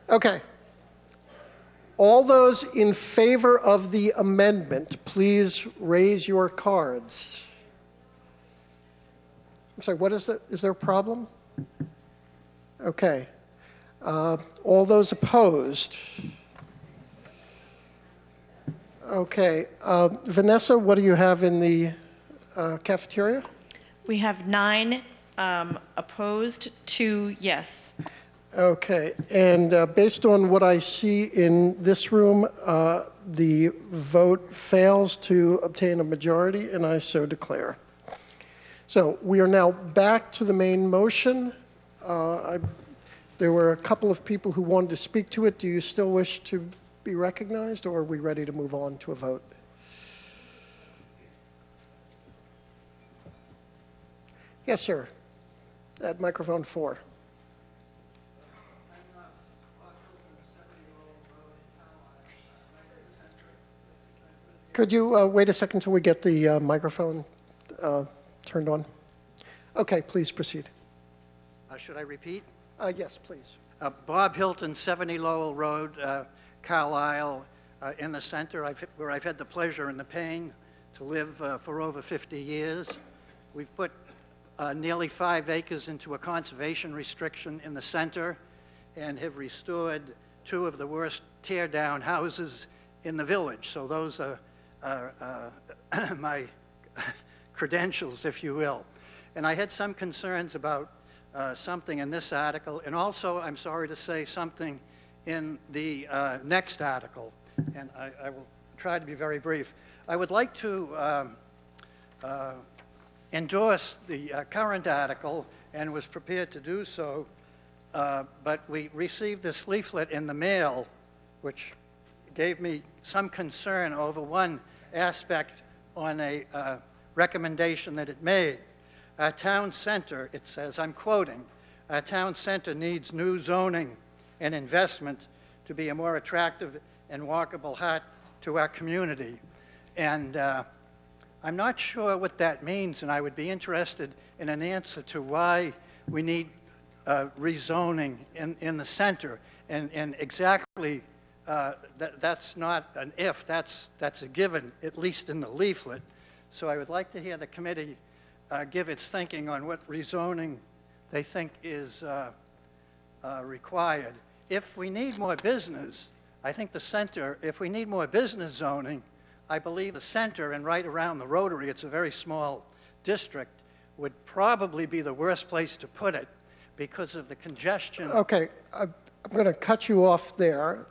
Okay. All those in favor of the amendment, please raise your cards. I'm sorry, what is that? Is there a problem? Okay. All those opposed? Okay. Vanessa, what do you have in the cafeteria? We have 9 opposed, 2 yes. Okay, and based on what I see in this room, the vote fails to obtain a majority, and I so declare. So we are now back to the main motion. There were a couple of people who wanted to speak to it. Do you still wish to be recognized, or are we ready to move on to a vote? Yes, sir. At microphone 4. Could you wait a second till we get the microphone turned on? Okay, please proceed. Should I repeat? Yes, please. Bob Hilton, 70 Lowell Road, Carlisle, in the center, where I've had the pleasure and the pain to live for over 50 years. We've put nearly 5 acres into a conservation restriction in the center and have restored 2 of the worst tear-down houses in the village. So those are my credentials, if you will. And I had some concerns about something in this article, and also, I'm sorry to say, something in the next article, and I will try to be very brief. I would like to endorse the current article, and was prepared to do so but we received this leaflet in the mail, which gave me some concern over one aspect on a recommendation that it made. Our town center, it says, I'm quoting, our town center needs new zoning and investment to be a more attractive and walkable heart to our community. And I'm not sure what that means, and I would be interested in an answer to why we need rezoning in the center. And exactly, that's not an if, that's a given, at least in the leaflet. So I would like to hear the committee give its thinking on what rezoning they think is required. If we need more business, I think the center, if we need more business zoning, I believe the center and right around the Rotary, it's a very small district, would probably be the worst place to put it because of the congestion. Okay, I'm going to cut you off there,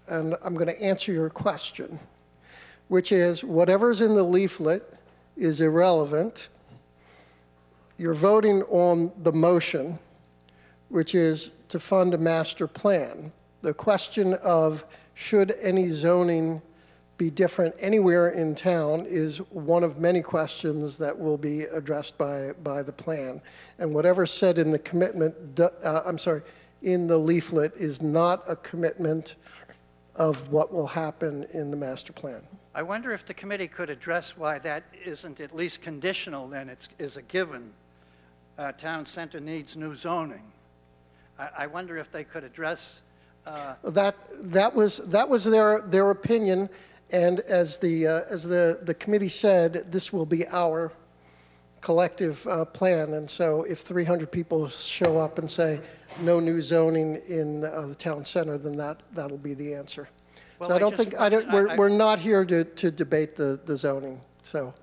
and I'm going to answer your question, which is whatever's in the leaflet is irrelevant. You're voting on the motion, which is to fund a master plan. The question of should any zoning be different anywhere in town is one of many questions that will be addressed by the plan. And whatever's said in the commitment, in the leaflet is not a commitment of what will happen in the master plan. I wonder if the committee could address why that isn't at least conditional, then it is a given. Town center needs new zoning. I wonder if they could address that was their opinion, and as the committee said, this will be our collective plan. And so, if 300 people show up and say no new zoning in the town center, then that'll be the answer. Well, so we're not here to debate the zoning. So.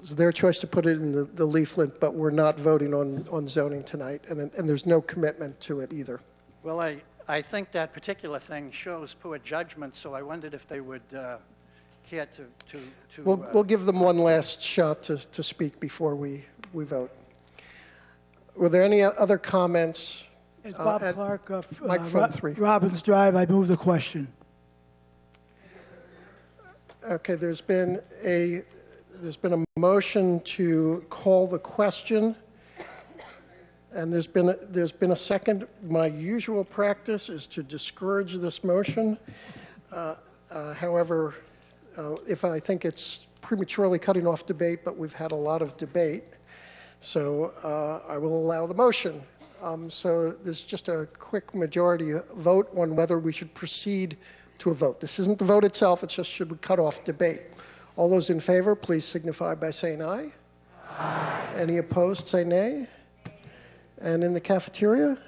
It's their choice to put it in the leaflet, but we're not voting on zoning tonight, and there's no commitment to it either. Well, I think that particular thing shows poor judgment, so I wondered if they would care to We'll give them one last shot to speak before we vote. Were there any other comments? It's Bob Clark of microphone 3. Robbins Drive. I move the question. Okay, there's been a motion to call the question, and there's been a second. My usual practice is to discourage this motion. However, if I think it's prematurely cutting off debate, but we've had a lot of debate, so I will allow the motion. So there's just a quick majority vote on whether we should proceed to a vote. This isn't the vote itself, it's just should we cut off debate. All those in favor, please signify by saying aye. Aye. Any opposed, say nay. And in the cafeteria?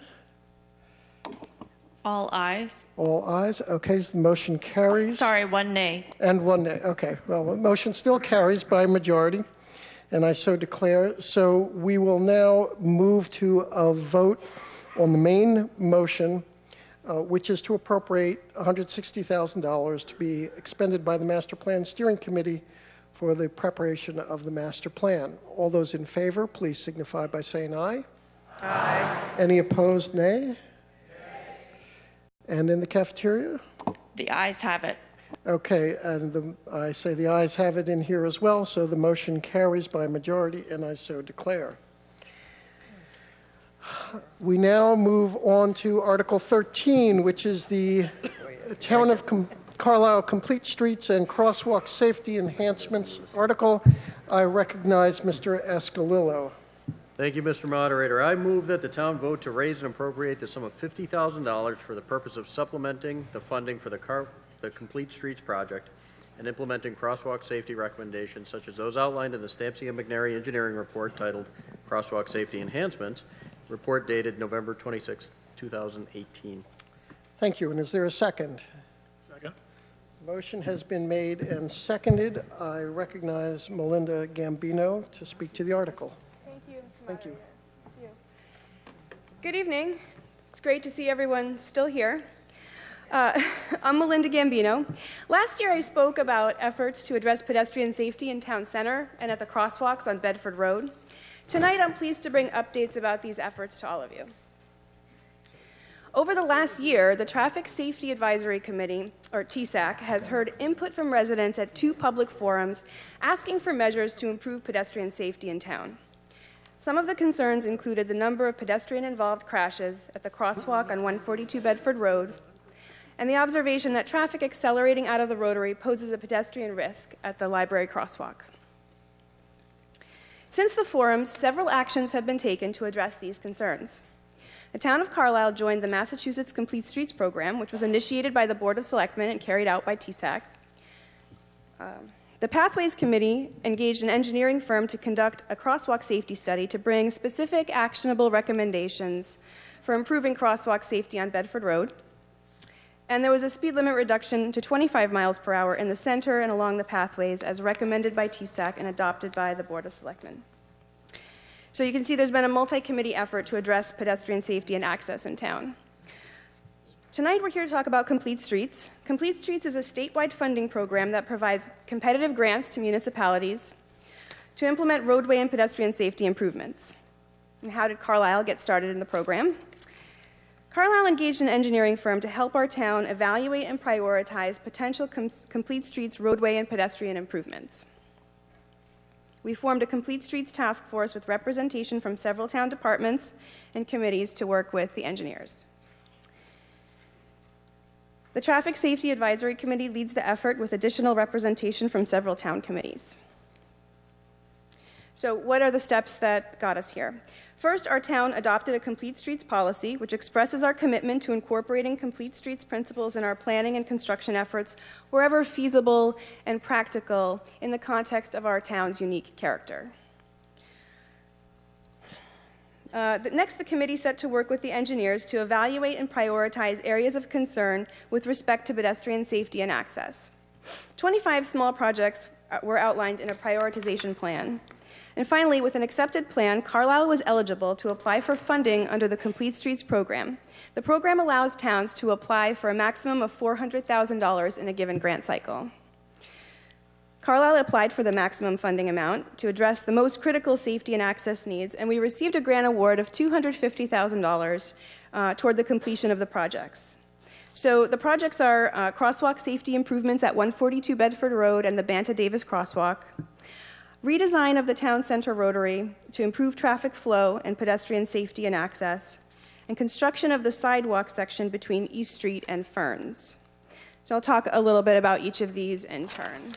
All ayes. All ayes. Okay, so the motion carries. Sorry, one nay. And one nay. Okay, well, the motion still carries by majority, and I so declare. So we will now move to a vote on the main motion, which is to appropriate $160,000 to be expended by the Master Plan Steering Committee for the preparation of the master plan. All those in favor, please signify by saying aye. Aye. Any opposed, nay? And in the cafeteria? The ayes have it. Okay, and I say the ayes have it in here as well, so the motion carries by majority, and I so declare. We now move on to Article 13, which is the Town of Carlisle Complete Streets and Crosswalk Safety Enhancements article. I recognize Mr. Ascolillo. Thank you, Mr. Moderator. I move that the town vote to raise and appropriate the sum of $50,000 for the purpose of supplementing the funding for the Complete Streets project and implementing crosswalk safety recommendations such as those outlined in the Stampsey and McNary engineering report titled Crosswalk Safety Enhancements, report dated November 26, 2018. Thank you. And is there a second? Second. Motion has been made and seconded. I recognize Melinda Gambino to speak to the article. Thank you, Mr. Thank you. Thank you. Good evening. It's great to see everyone still here. I'm Melinda Gambino. Last year I spoke about efforts to address pedestrian safety in town center and at the crosswalks on Bedford Road. Tonight, I'm pleased to bring updates about these efforts to all of you. Over the last year, the Traffic Safety Advisory Committee, or TSAC, has heard input from residents at 2 public forums asking for measures to improve pedestrian safety in town. Some of the concerns included the number of pedestrian-involved crashes at the crosswalk on 142 Bedford Road, and the observation that traffic accelerating out of the rotary poses a pedestrian risk at the library crosswalk. Since the forums, several actions have been taken to address these concerns. The town of Carlisle joined the Massachusetts Complete Streets program, which was initiated by the Board of Selectmen and carried out by TSAC. The Pathways Committee engaged an engineering firm to conduct a crosswalk safety study to bring specific actionable recommendations for improving crosswalk safety on Bedford Road. And there was a speed limit reduction to 25 miles per hour in the center and along the pathways as recommended by TSAC and adopted by the Board of Selectmen. So you can see there's been a multi-committee effort to address pedestrian safety and access in town. Tonight we're here to talk about Complete Streets. Complete Streets is a statewide funding program that provides competitive grants to municipalities to implement roadway and pedestrian safety improvements. And how did Carlisle get started in the program? Carlisle engaged an engineering firm to help our town evaluate and prioritize potential Complete Streets roadway and pedestrian improvements. We formed a Complete Streets task force with representation from several town departments and committees to work with the engineers. The Traffic Safety Advisory Committee leads the effort with additional representation from several town committees. So what are the steps that got us here? First, our town adopted a Complete Streets policy, which expresses our commitment to incorporating Complete Streets principles in our planning and construction efforts wherever feasible and practical in the context of our town's unique character. Next, the committee set to work with the engineers to evaluate and prioritize areas of concern with respect to pedestrian safety and access. 25 small projects were outlined in a prioritization plan. And finally, with an accepted plan, Carlisle was eligible to apply for funding under the Complete Streets program. The program allows towns to apply for a maximum of $400,000 in a given grant cycle. Carlisle applied for the maximum funding amount to address the most critical safety and access needs, and we received a grant award of $250,000 toward the completion of the projects. So the projects are crosswalk safety improvements at 142 Bedford Road and the Banta Davis crosswalk, redesign of the town center rotary to improve traffic flow and pedestrian safety and access, and construction of the sidewalk section between East Street and Ferns. So I'll talk a little bit about each of these in turn.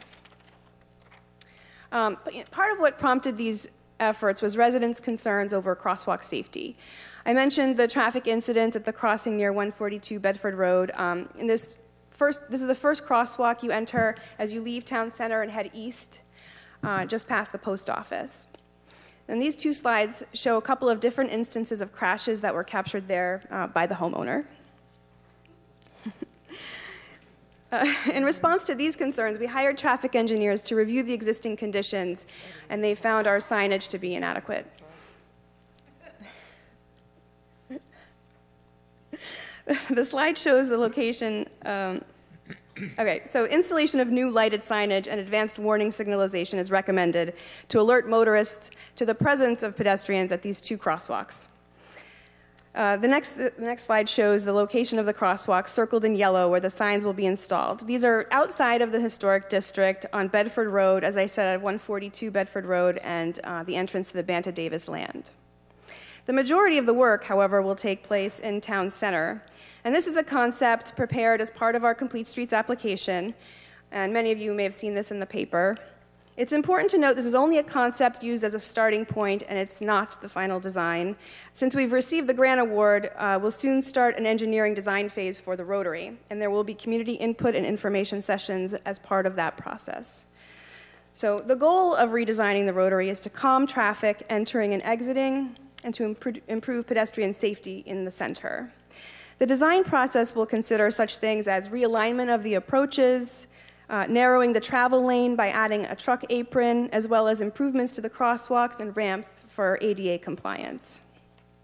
Part of what prompted these efforts was residents' concerns over crosswalk safety. I mentioned the traffic incidents at the crossing near 142 Bedford Road. This is the first crosswalk you enter as you leave town center and head east, just past the post office. And these 2 slides show a couple of different instances of crashes that were captured there by the homeowner. In response to these concerns, we hired traffic engineers to review the existing conditions, and they found our signage to be inadequate. The slide shows the location. Okay, so installation of new lighted signage and advanced warning signalization is recommended to alert motorists to the presence of pedestrians at these 2 crosswalks. The next slide shows the location of the crosswalk circled in yellow where the signs will be installed. These are outside of the historic district on Bedford Road, as I said, at 142 Bedford Road and the entrance to the Banta Davis land. The majority of the work, however, will take place in town center. And this is a concept prepared as part of our Complete Streets application, and many of you may have seen this in the paper. It's important to note this is only a concept used as a starting point, and it's not the final design. Since we've received the grant award, we'll soon start an engineering design phase for the rotary, and there will be community input and information sessions as part of that process. So the goal of redesigning the rotary is to calm traffic entering and exiting, and to improve pedestrian safety in the center. The design process will consider such things as realignment of the approaches, narrowing the travel lane by adding a truck apron, as well as improvements to the crosswalks and ramps for ADA compliance.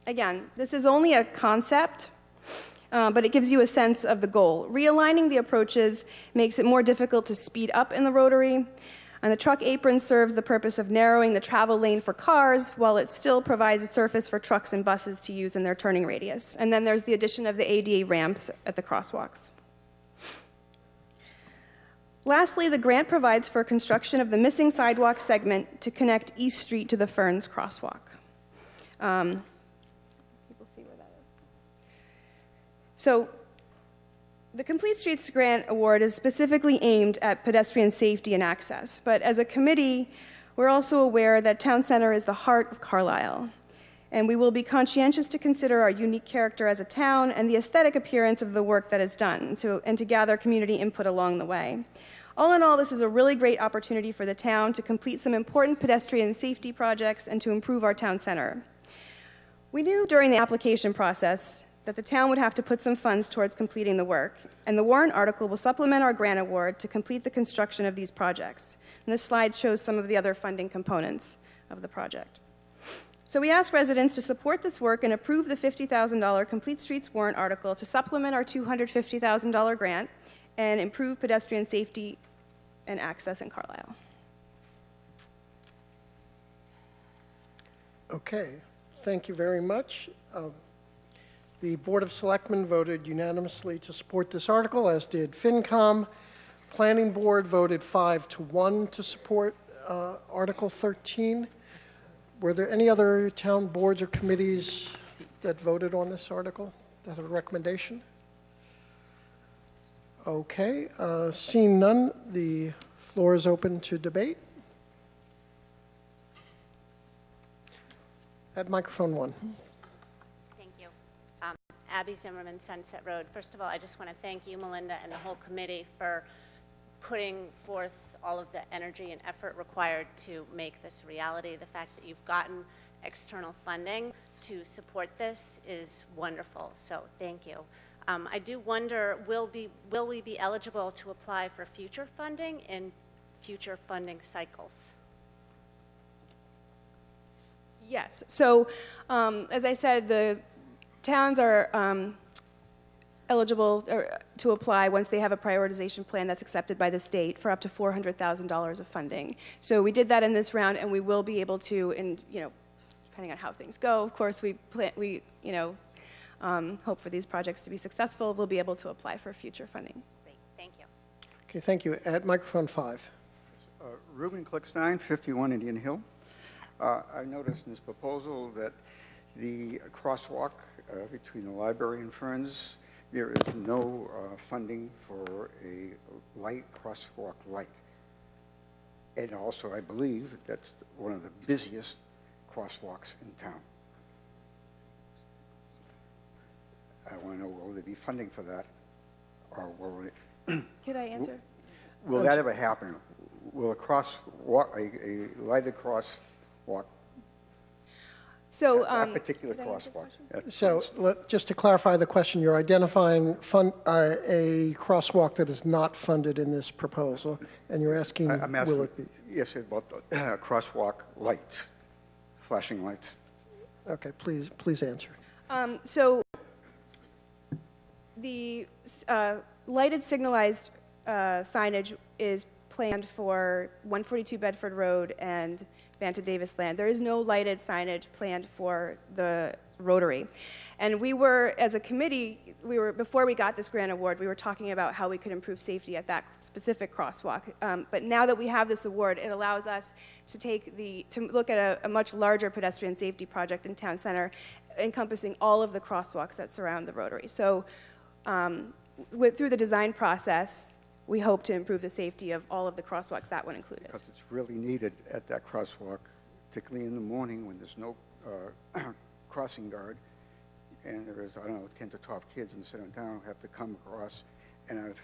Again, this is only a concept, but it gives you a sense of the goal. Realigning the approaches makes it more difficult to speed up in the rotary, And the truck apron serves the purpose of narrowing the travel lane for cars while it still provides a surface for trucks and buses to use in their turning radius. And then there's the addition of the ADA ramps at the crosswalks. Lastly, the grant provides for construction of the missing sidewalk segment to connect East Street to the Ferns crosswalk. People see where that is. So, the Complete Streets Grant Award is specifically aimed at pedestrian safety and access, but as a committee, we're also aware that Town Center is the heart of Carlisle, and we will be conscientious to consider our unique character as a town and the aesthetic appearance of the work that is done, and to gather community input along the way. All in all, this is a really great opportunity for the town to complete some important pedestrian safety projects and to improve our town center. We knew during the application process that the town would have to put some funds towards completing the work, and the warrant article will supplement our grant award to complete the construction of these projects. And this slide shows some of the other funding components of the project. So we ask residents to support this work and approve the $50,000 Complete Streets warrant article to supplement our $250,000 grant and improve pedestrian safety and access in Carlisle. Okay, thank you very much. The Board of Selectmen voted unanimously to support this article, as did FinCom. Planning Board voted 5-1 to support Article 13. Were there any other town boards or committees that voted on this article that have a recommendation? Okay, seeing none, the floor is open to debate. At microphone 1. Thank you. Abby Zimmerman, Sunset Road. First of all, I just want to thank you, Melinda, and the whole committee for putting forth all of the energy and effort required to make this reality. The fact that you've gotten external funding to support this is wonderful, so thank you. I do wonder, will we be eligible to apply for future funding in future funding cycles? Yes. So, as I said, the towns are eligible to apply once they have a prioritization plan that's accepted by the state for up to $400,000 of funding. So we did that in this round, and we will be able to, and depending on how things go, of course, hope for these projects to be successful. We'll be able to apply for future funding. Great. Thank you. Okay, thank you. At microphone 5. Reuben Klickstein, 51 Indian Hill. I noticed in this proposal that the crosswalk between the library and Ferns, there is no funding for a light crosswalk light. And also, I believe that's one of the busiest crosswalks in town. I want to know, will there be funding for that, or will it? Could I answer? Will that ever happen? Will a lighted crosswalk? So, that particular crosswalk. So, just to clarify the question, you're identifying a crosswalk that is not funded in this proposal, and you're asking, will it be? Yes, about crosswalk lights, flashing lights. Okay, please answer. So, the lighted signalized signage is planned for 142 Bedford Road and Banta Davis Land. There is no lighted signage planned for the Rotary. And we were, as a committee, before we got this grant award, we were talking about how we could improve safety at that specific crosswalk. But now that we have this award, it allows us to look at a much larger pedestrian safety project in Town Center, encompassing all of the crosswalks that surround the Rotary. So through the design process, we hope to improve the safety of all of the crosswalks, that one included. Because it's really needed at that crosswalk, particularly in the morning when there's no crossing guard, and there is, I don't know, 10 to 12 kids in the center of town who have to come across, and I've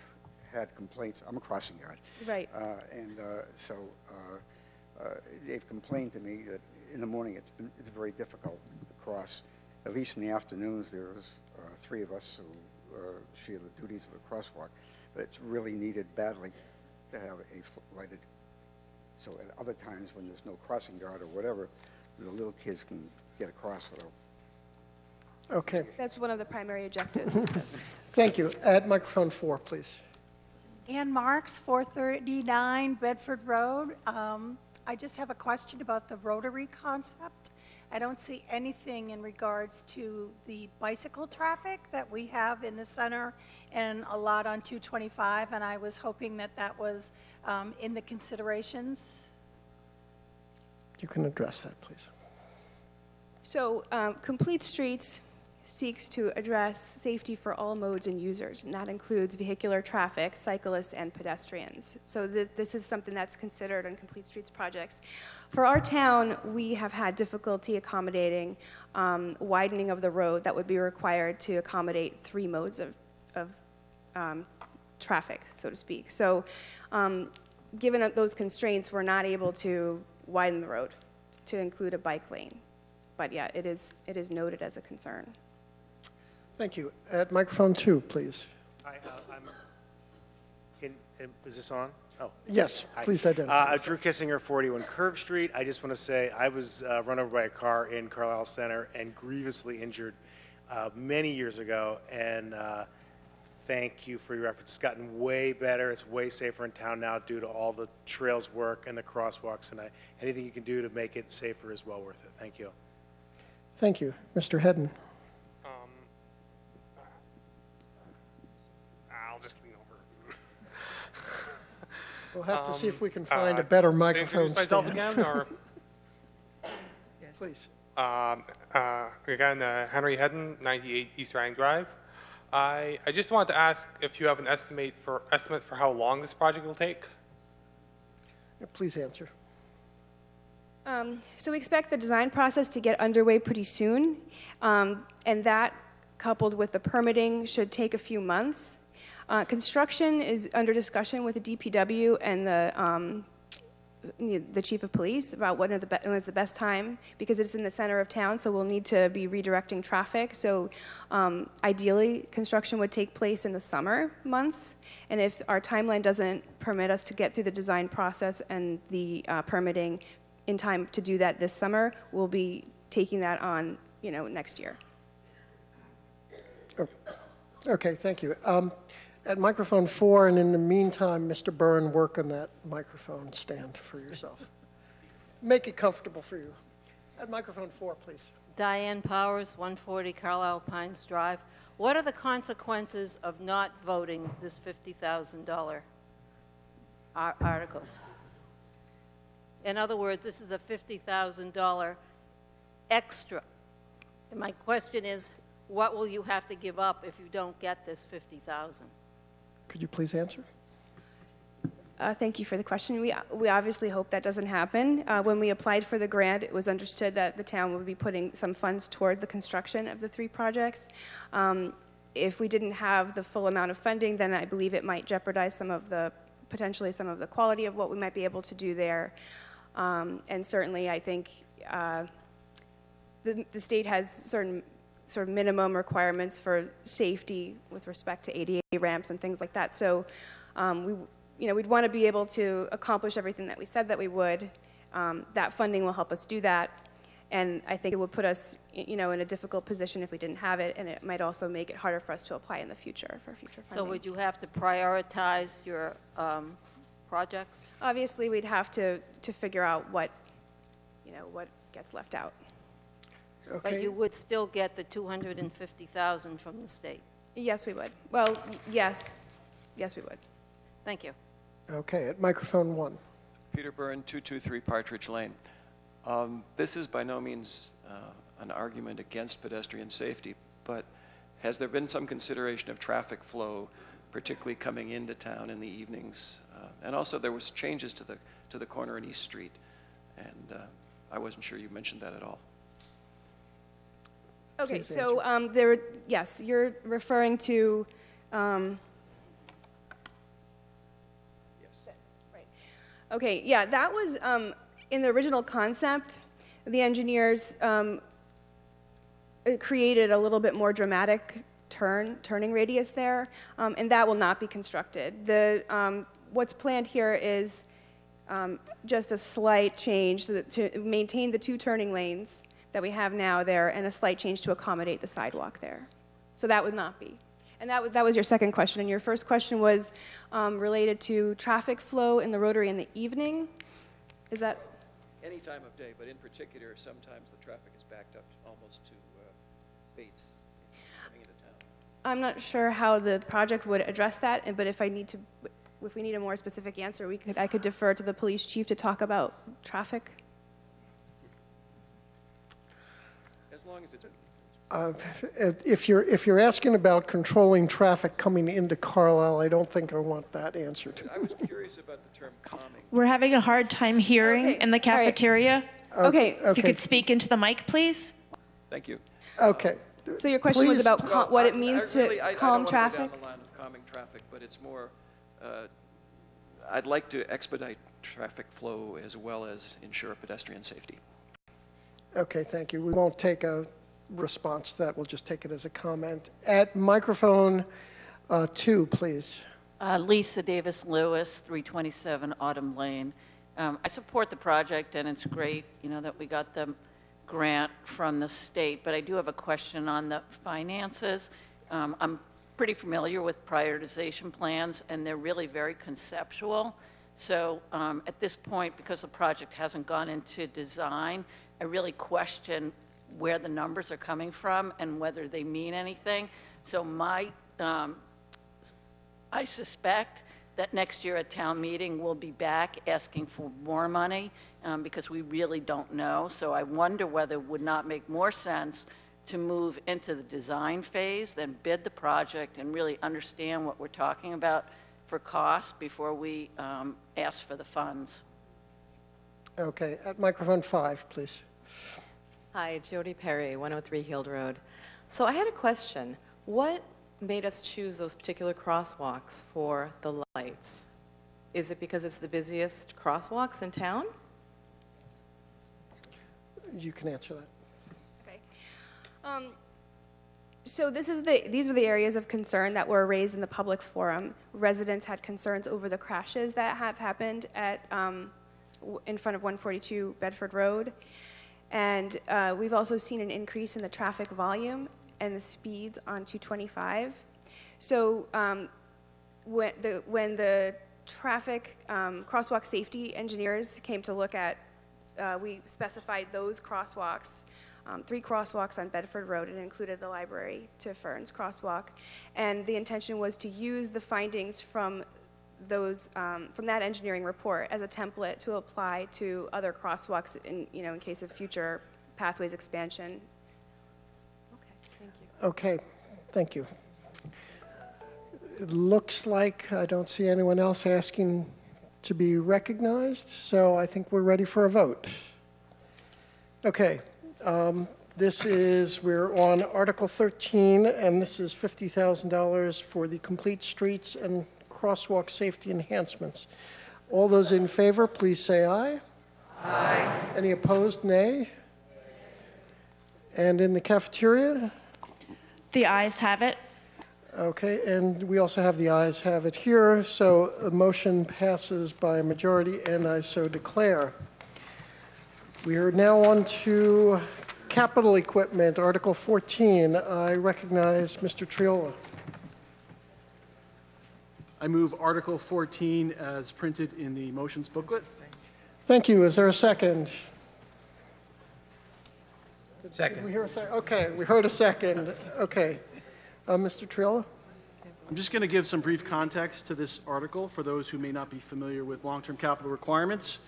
had complaints. I'm a crossing guard. Right. So they've complained to me that in the morning it's very difficult to cross. At least in the afternoons, there's 3 of us who share the duties of the crosswalk. But it's really needed badly to have a lighted. So at other times when there's no crossing guard or whatever, the little kids can get across without. Okay. That's one of the primary objectives. Thank you. At microphone 4, please. Ann Marks, 439 Bedford Road. I just have a question about the rotary concept. I don't see anything in regards to the bicycle traffic that we have in the center and a lot on 225, and I was hoping that that was in the considerations. You can address that, please. So, Complete Streets seeks to address safety for all modes and users, and that includes vehicular traffic, cyclists, and pedestrians. So this is something that's considered on Complete Streets projects. For our town, we have had difficulty accommodating widening of the road that would be required to accommodate 3 modes of traffic, so to speak. So given those constraints, we're not able to widen the road to include a bike lane. But yeah, it is noted as a concern. Thank you. At microphone 2, please. Hi, is this on? Oh. Yes, Hi. please identify. Drew Kissinger, 41 Curve Street. I just want to say I was run over by a car in Carlisle Center and grievously injured many years ago, and thank you for your efforts. It's gotten way better. It's way safer in town now due to all the trails work and the crosswalks, and anything you can do to make it safer is well worth it. Thank you. Thank you. Mr. Hedden. I'll just lean over. We'll have to see if we can find a better microphone introduce myself stand. again, or? Yes. Please. Again, Henry Hedden, 98 East Ryan Drive. I just wanted to ask if you have an estimate for how long this project will take. Yeah, please answer. So we expect the design process to get underway pretty soon, and that, coupled with the permitting, should take a few months. Construction is under discussion with the DPW and the chief of police about when is the best time, because it's in the center of town, so we'll need to be redirecting traffic. So ideally, construction would take place in the summer months, and if our timeline doesn't permit us to get through the design process and the permitting in time to do that this summer, we'll be taking that on, next year. Oh. Okay, thank you. At microphone 4, and in the meantime, Mr. Byrne, work on that microphone stand for yourself. Make it comfortable for you. At microphone 4, please. Diane Powers, 140 Carlisle Pines Drive. What are the consequences of not voting this $50,000 article? In other words, this is a $50,000 extra. And my question is, what will you have to give up if you don't get this $50,000? Could you please answer? Thank you for the question. We obviously hope that doesn't happen. When we applied for the grant, it was understood that the town would be putting some funds toward the construction of the 3 projects. If we didn't have the full amount of funding, then I believe it might jeopardize potentially some of the quality of what we might be able to do there. And certainly, I think the state has certain sort of minimum requirements for safety with respect to ADA ramps and things like that. So we'd want to be able to accomplish everything that we said that we would. That funding will help us do that. And I think it would put us, in a difficult position if we didn't have it, and it might also make it harder for us to apply in the future for future funding. So would you have to prioritize your projects? Obviously, we'd have to figure out what gets left out. Okay. But you would still get the $250,000 from the state? Yes, we would. Well, yes. Yes, we would. Thank you. Okay, at microphone 1. Peter Byrne, 223 Partridge Lane. This is by no means an argument against pedestrian safety, but has there been some consideration of traffic flow, particularly coming into town in the evenings? And also there was changes to the corner in East Street, and I wasn't sure you mentioned that at all. Okay, so yes, you're referring to yes. Right. Okay, yeah, that was in the original concept. The engineers created a little bit more dramatic turning radius there, and that will not be constructed. What's planned here is just a slight change to maintain the 2 turning lanes that we have now there, and a slight change to accommodate the sidewalk there. So that would not be. And that was your second question. And your first question was related to traffic flow in the Rotary in the evening. Is that? Any time of day, but in particular, sometimes the traffic is backed up almost to Bates coming into town. I'm not sure how the project would address that, but if we need a more specific answer, I could defer to the police chief to talk about traffic. As long as it's if you're asking about controlling traffic coming into Carlisle, I don't think I want that answer to. I was curious about the term calming. We're having a hard time hearing in the cafeteria. Okay. If you could speak into the mic, please. Thank you. Okay. So your question was about what it means to calm traffic? I don't want to go down the line of calming traffic, but it's more, I'd like to expedite traffic flow as well as ensure pedestrian safety. Okay, thank you. We won't take a response to that. We'll just take it as a comment. At microphone 2, please. Lisa Davis Lewis, 327 Autumn Lane. I support the project, and it's great, that we got the grant from the state, but I do have a question on the finances. I'm pretty familiar with prioritization plans, and they're really very conceptual. So at this point, because the project hasn't gone into design, I really question where the numbers are coming from and whether they mean anything. So I suspect that next year at town meeting we'll be back asking for more money because we really don't know. So I wonder whether it would not make more sense to move into the design phase than bid the project and really understand what we're talking about for cost before we ask for the funds. Okay, at microphone 5, please. Hi, Jody Perry, 103 Hill Road. So I had a question. What made us choose those particular crosswalks for the lights? Is it because it's the busiest crosswalks in town? You can answer that. Okay. So these were the areas of concern that were raised in the public forum. Residents had concerns over the crashes that have happened at in front of 142 Bedford Road. And we've also seen an increase in the traffic volume and the speeds on 225. So when the traffic crosswalk safety engineers came to look at, we specified those crosswalks, 3 crosswalks on Bedford Road, and included the library to Ferns crosswalk. And the intention was to use the findings from those from that engineering report as a template to apply to other crosswalks in case of future pathways expansion. Okay, thank you. It looks like I don't see anyone else asking to be recognized, so I think we're ready for a vote. Okay, we're on Article 13, and this is $50,000 for the complete streets and crosswalk safety enhancements. All those in favor, please say aye. Aye. Any opposed, nay? And in the cafeteria? The ayes have it. Okay, and we also have the ayes have it here, so the motion passes by a majority, and I so declare. We are now on to capital equipment, Article 14. I recognize Mr. Triola. I move Article 14 as printed in the motions booklet. Thank you. Is there a second? Second. Did we hear a second? Okay, we heard a second. Okay. Mr. Triola? I'm just going to give some brief context to this article for those who may not be familiar with long-term capital requirements.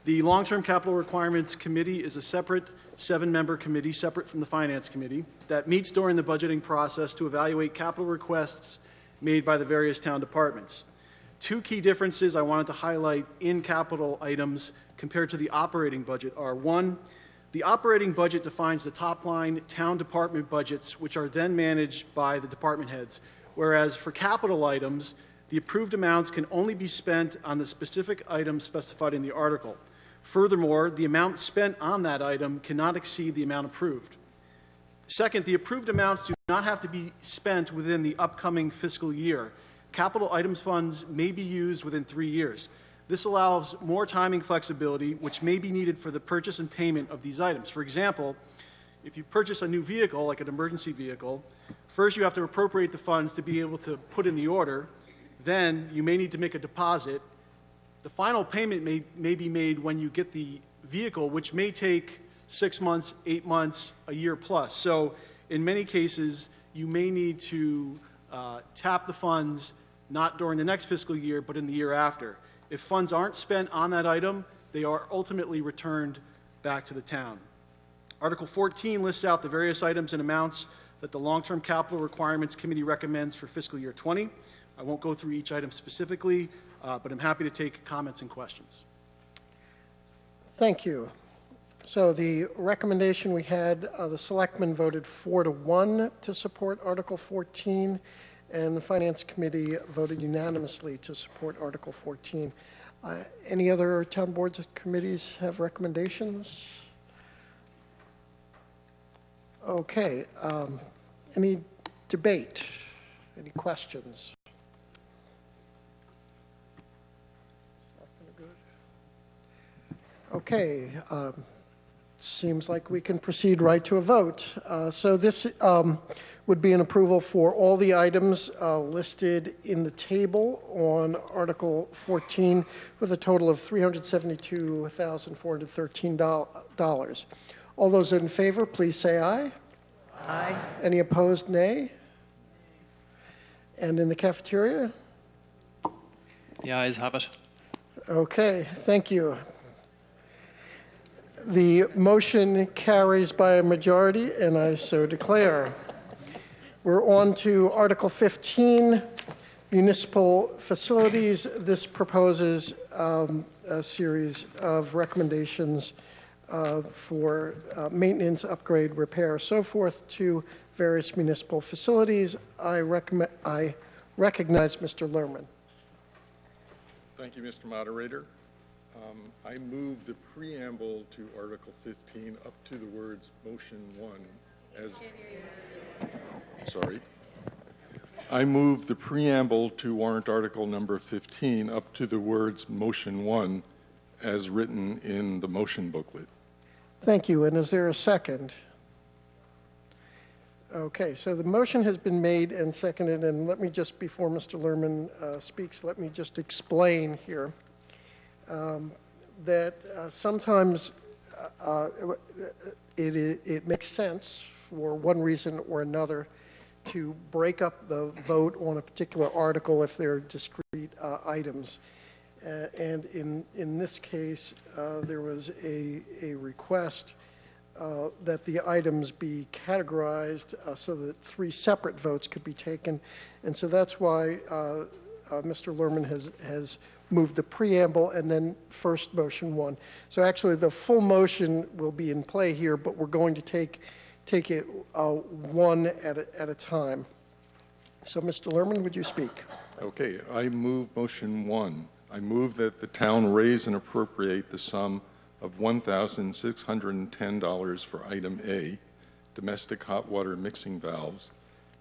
The Long-Term Capital Requirements Committee is a separate 7-member committee, separate from the Finance Committee, that meets during the budgeting process to evaluate capital requests made by the various town departments. 2 key differences I wanted to highlight in capital items compared to the operating budget are: 1, the operating budget defines the top-line town department budgets, which are then managed by the department heads, whereas for capital items, the approved amounts can only be spent on the specific item specified in the article. Furthermore, the amount spent on that item cannot exceed the amount approved. Second, the approved amounts do not have to be spent within the upcoming fiscal year. Capital items funds may be used within 3 years. This allows more timing flexibility, which may be needed for the purchase and payment of these items. For example, if you purchase a new vehicle, like an emergency vehicle, first you have to appropriate the funds to be able to put in the order. Then you may need to make a deposit. The final payment may be made when you get the vehicle, which may take 6 months, 8 months, a year plus. So in many cases, you may need to tap the funds not during the next fiscal year, but in the year after. If funds aren't spent on that item, they are ultimately returned back to the town. Article 14 lists out the various items and amounts that the Long-Term Capital Requirements Committee recommends for fiscal year 20. I won't go through each item specifically, but I'm happy to take comments and questions. Thank you. So the recommendation we had, the selectmen voted 4-1 to support Article 14, and the Finance Committee voted unanimously to support Article 14. Any other town boards and committees have recommendations? Okay. Any debate? Any questions? Okay. Seems like we can proceed right to a vote. So this would be an approval for all the items listed in the table on Article 14 with a total of $372,413. All those in favor, please say aye. Aye. Any opposed, nay? And in the cafeteria? The ayes have it. Okay, thank you. The motion carries by a majority, and I so declare. We're on to Article 15, Municipal Facilities. This proposes a series of recommendations for maintenance, upgrade, repair, so forth to various municipal facilities. I recognize Mr. Lerman. Thank you, Mr. Moderator. I move the preamble to Article 15 up to the words Motion 1 as... Sorry. I move the preamble to warrant Article number 15 up to the words Motion 1 as written in the motion booklet. Thank you. And is there a second? Okay, so the motion has been made and seconded, and let me just, before Mr. Lerman speaks, let me just explain here. That sometimes it makes sense for one reason or another to break up the vote on a particular article if they're discrete items. And in this case, there was a request that the items be categorized so that 3 separate votes could be taken. And so that's why Mr. Lerman has moved the preamble and then first motion 1. So actually the full motion will be in play here, but we're going to take it one at a time. So Mr. Lerman, would you speak? Okay, I move Motion 1. I move that the town raise and appropriate the sum of $1,610 for item A, domestic hot water mixing valves,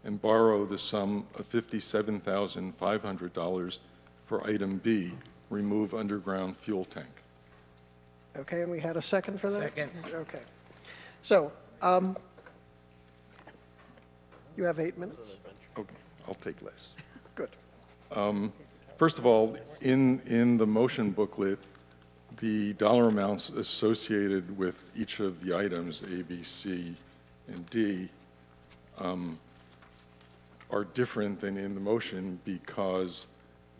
and borrow the sum of $57,500 for item B, remove underground fuel tank. Okay, and we had a second for that? Second. Okay. So, you have 8 minutes. Okay, I'll take less. Good. First of all, in the motion booklet, the dollar amounts associated with each of the items, A, B, C, and D, are different than in the motion because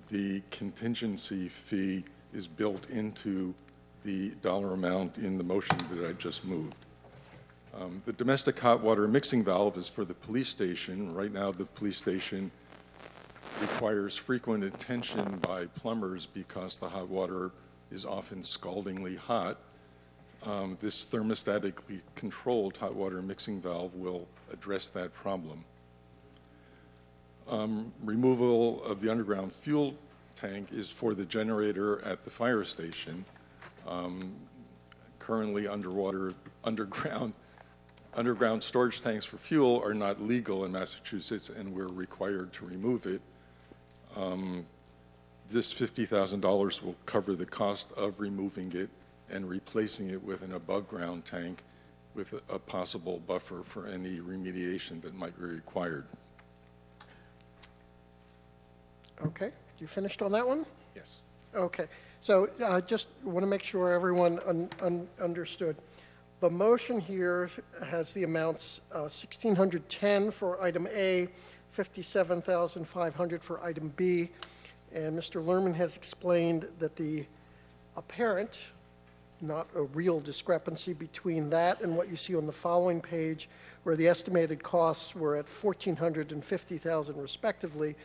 the contingency fee is built into the dollar amount in the motion that I just moved. The domestic hot water mixing valve is for the police station. Right now, the police station requires frequent attention by plumbers because the hot water is often scaldingly hot. This thermostatically controlled hot water mixing valve will address that problem. Removal of the underground fuel tank is for the generator at the fire station. Currently underground storage tanks for fuel are not legal in Massachusetts, and we're required to remove it. This $50,000 will cover the cost of removing it and replacing it with an above-ground tank, with a possible buffer for any remediation that might be required. Okay, you finished on that one? Yes. Okay, so just want to make sure everyone understood. The motion here has the amounts $1,610 for item A, $57,500 for item B, and Mr. Lerman has explained that the apparent, not a real discrepancy between that and what you see on the following page, where the estimated costs were at $1,400 and $50,000 respectively.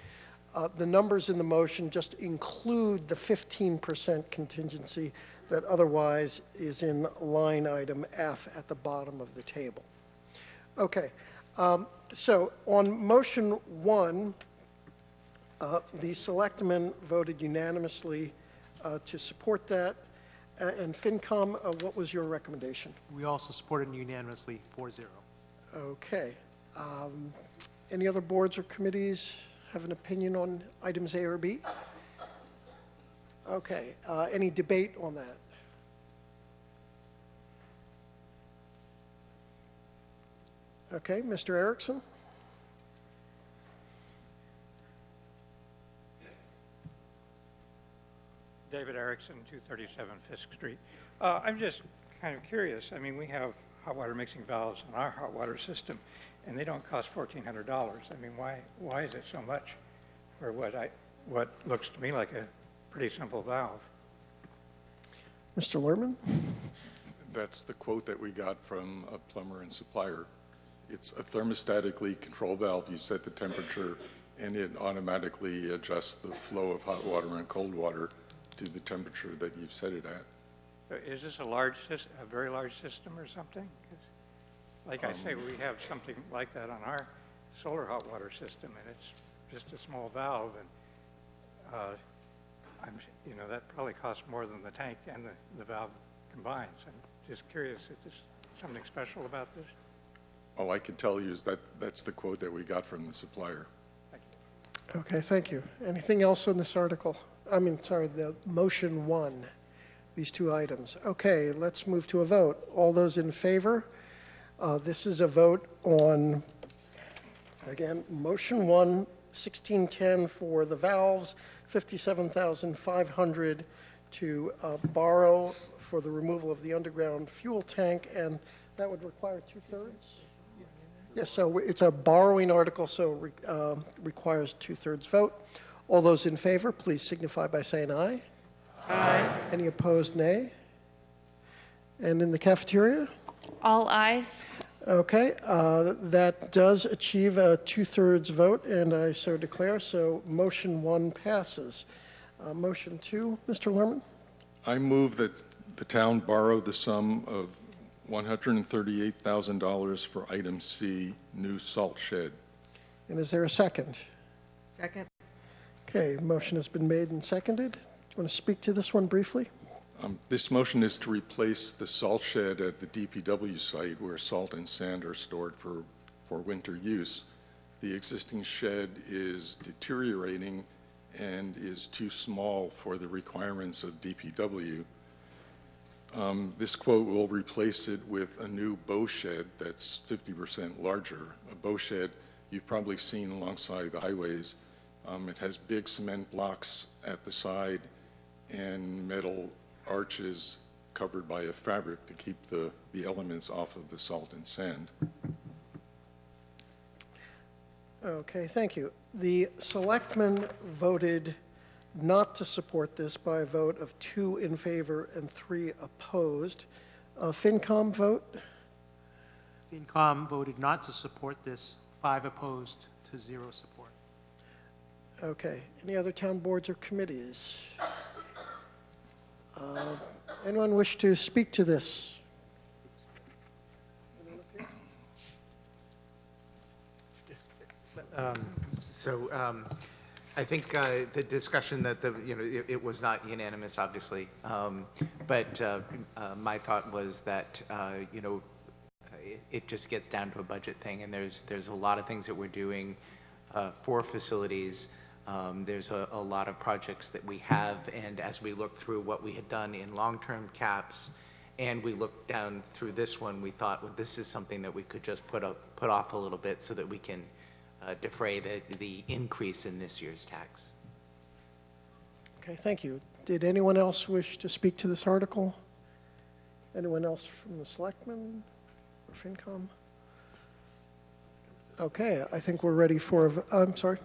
The numbers in the motion just include the 15% contingency that otherwise is in line item F at the bottom of the table. Okay, so on motion 1, the selectmen voted unanimously to support that. And FinCom, what was your recommendation? We also supported unanimously 4-0. Okay. Any other boards or committees have an opinion on items A or B? Okay. Any debate on that? Okay. Mr. Erickson? David Erickson, 237 Fisk Street. I'm just kind of curious. I mean, we have hot water mixing valves in our hot water system, and they don't cost $1,400. I mean, why is it so much for what looks to me like a pretty simple valve? Mr. Lerman? That's the quote that we got from a plumber and supplier. It's a thermostatically controlled valve. You set the temperature, and it automatically adjusts the flow of hot water and cold water to the temperature that you've set it at. Is this a very large system or something? 'Cause like I say, we have something like that on our solar hot water system, and it's just a small valve, and that probably costs more than the tank and the valve combined. So I'm just curious, is there something special about this? All I can tell you is that that's the quote that we got from the supplier. Okay, thank you. Anything else on this article? The motion 1, these two items. Okay, let's move to a vote. All those in favor? This is a vote on, again, motion 1, 1610 for the valves, $57,500 to borrow for the removal of the underground fuel tank, and that would require 2/3? Yes, so it's a borrowing article, so requires 2/3 vote. All those in favor, please signify by saying aye. Aye. Any opposed, nay? And in the cafeteria? All ayes. Okay, that does achieve a 2/3 vote, and I so declare. So motion 1 passes. Motion 2, Mr. Lerman? I move that the town borrow the sum of $138,000 for item C, new salt shed. And is there a second? Second. Okay, motion has been made and seconded. Do you want to speak to this one briefly? This motion is to replace the salt shed at the DPW site where salt and sand are stored for winter use. The existing shed is deteriorating and is too small for the requirements of DPW. This quote will replace it with a new bow shed that's 50% larger. A bow shed you've probably seen alongside the highways. It has big cement blocks at the side and metal arches covered by a fabric to keep the elements off of the salt and sand. Okay, thank you. The selectmen voted not to support this by a vote of 2 in favor and 3 opposed. FinCom vote? FinCom voted not to support this, 5 opposed to 0 support. Okay. Any other town boards or committees? Anyone wish to speak to this? I think the discussion that it was not unanimous, obviously, but my thought was that it just gets down to a budget thing, and there's a lot of things that we're doing for facilities. There's a lot of projects that we have, and as we look through what we had done in long-term caps and we looked down through this one, we thought, well, this is something that we could just put off a little bit so that we can defray the increase in this year's tax. Okay, thank you. Did anyone else wish to speak to this article? Anyone else from the Selectmen or FinCom? Okay, I think we're ready for, I'm sorry,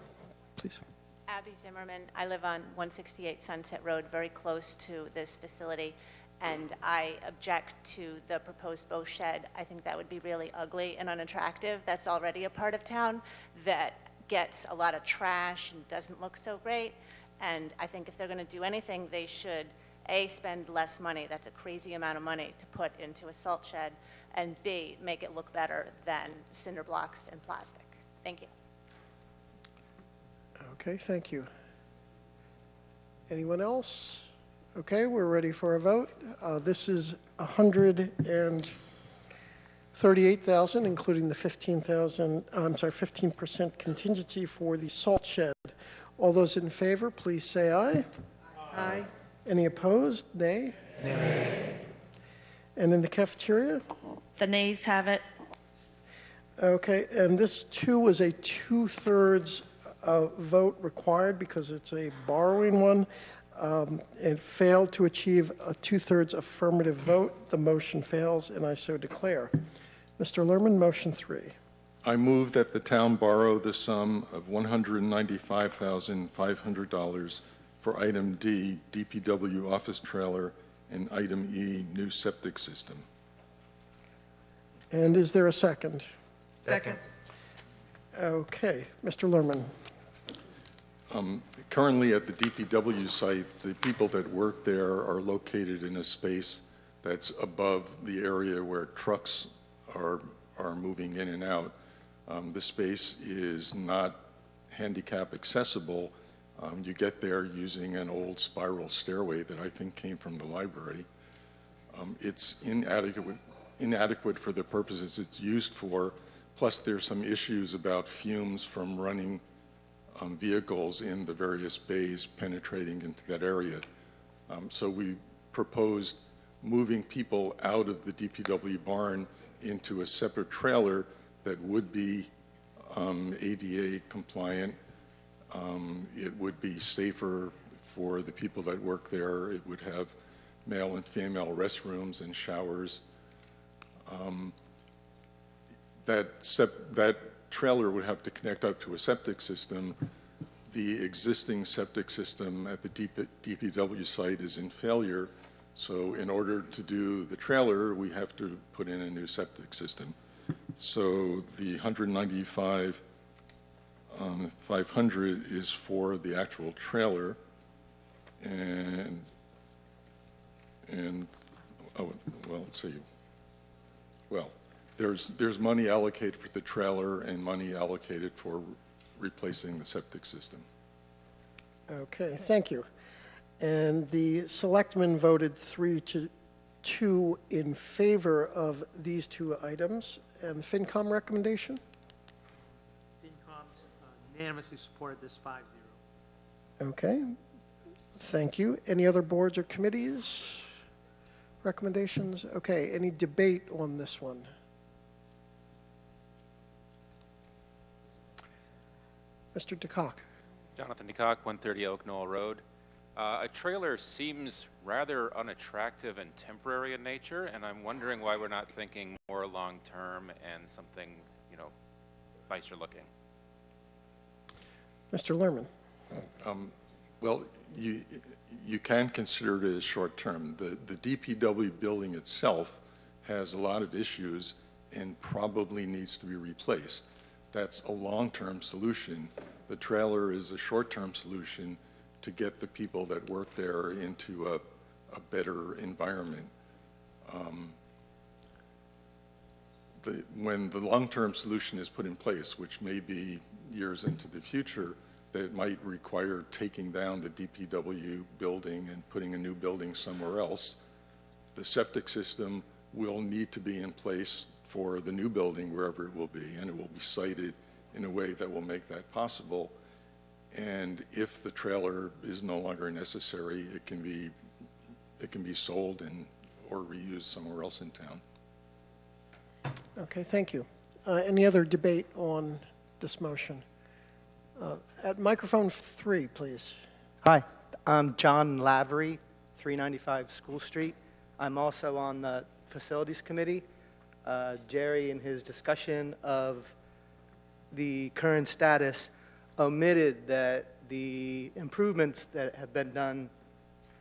please. Abby Zimmerman. I live on 168 Sunset Road, very close to this facility, and I object to the proposed boat shed. I think that would be really ugly and unattractive. That's already a part of town that gets a lot of trash and doesn't look so great. And I think if they're going to do anything, they should, A, spend less money. That's a crazy amount of money to put into a salt shed, and B, make it look better than cinder blocks and plastic. Thank you. Okay, thank you. Anyone else? Okay, we're ready for a vote. This is $138,000, including the 15% contingency for the salt shed. All those in favor, please say aye. Aye. Any opposed? Nay? Nay. And in the cafeteria? The nays have it. Okay, and this too was a 2/3 vote required because it's a borrowing one. It failed to achieve a 2/3 affirmative vote. The motion fails, and I so declare. Mr. Lerman, motion 3. I move that the town borrow the sum of $195,500 for item D, DPW office trailer, and item E, new septic system. And is there a second? Second. Okay, Mr. Lerman. Currently at the DPW site, the people that work there are located in a space that's above the area where trucks are moving in and out. The space is not handicap accessible. You get there using an old spiral stairway that I think came from the library. It's inadequate for the purposes it's used for, plus there's some issues about fumes from running vehicles in the various bays penetrating into that area. So we proposed moving people out of the DPW barn into a separate trailer that would be ADA compliant. It would be safer for the people that work there. It would have male and female restrooms and showers. That trailer would have to connect up to a septic system. The existing septic system at the DPW site is in failure, so in order to do the trailer, we have to put in a new septic system. So the $195,500 is for the actual trailer, and oh, well, let's see. Well, there's money allocated for the trailer and money allocated for replacing the septic system. Okay, thank you. And the selectmen voted 3-2 in favor of these two items. And the FinCom recommendation? FinCom's unanimously supported this 5-0. Okay, thank you. Any other boards or committees? Recommendations? Okay, any debate on this one? Mr. DeCock. Jonathan DeCock, 130 Oak Knoll Road. A trailer seems rather unattractive and temporary in nature, and I'm wondering why we're not thinking more long-term and something, nicer looking. Mr. Lerman. Well, you can consider it as short-term. The DPW building itself has a lot of issues and probably needs to be replaced. That's a long-term solution. The trailer is a short-term solution to get the people that work there into a better environment. When the long-term solution is put in place, which may be years into the future, that might require taking down the DPW building and putting a new building somewhere else, the septic system will need to be in place for the new building wherever it will be, and it will be sited in a way that will make that possible. And if the trailer is no longer necessary, it can be sold and or reused somewhere else in town. Okay, thank you. Any other debate on this motion? At microphone 3, please. Hi, I'm John Lavery, 395 School Street. I'm also on the Facilities Committee. Jerry, in his discussion of the current status, omitted that the improvements that have been done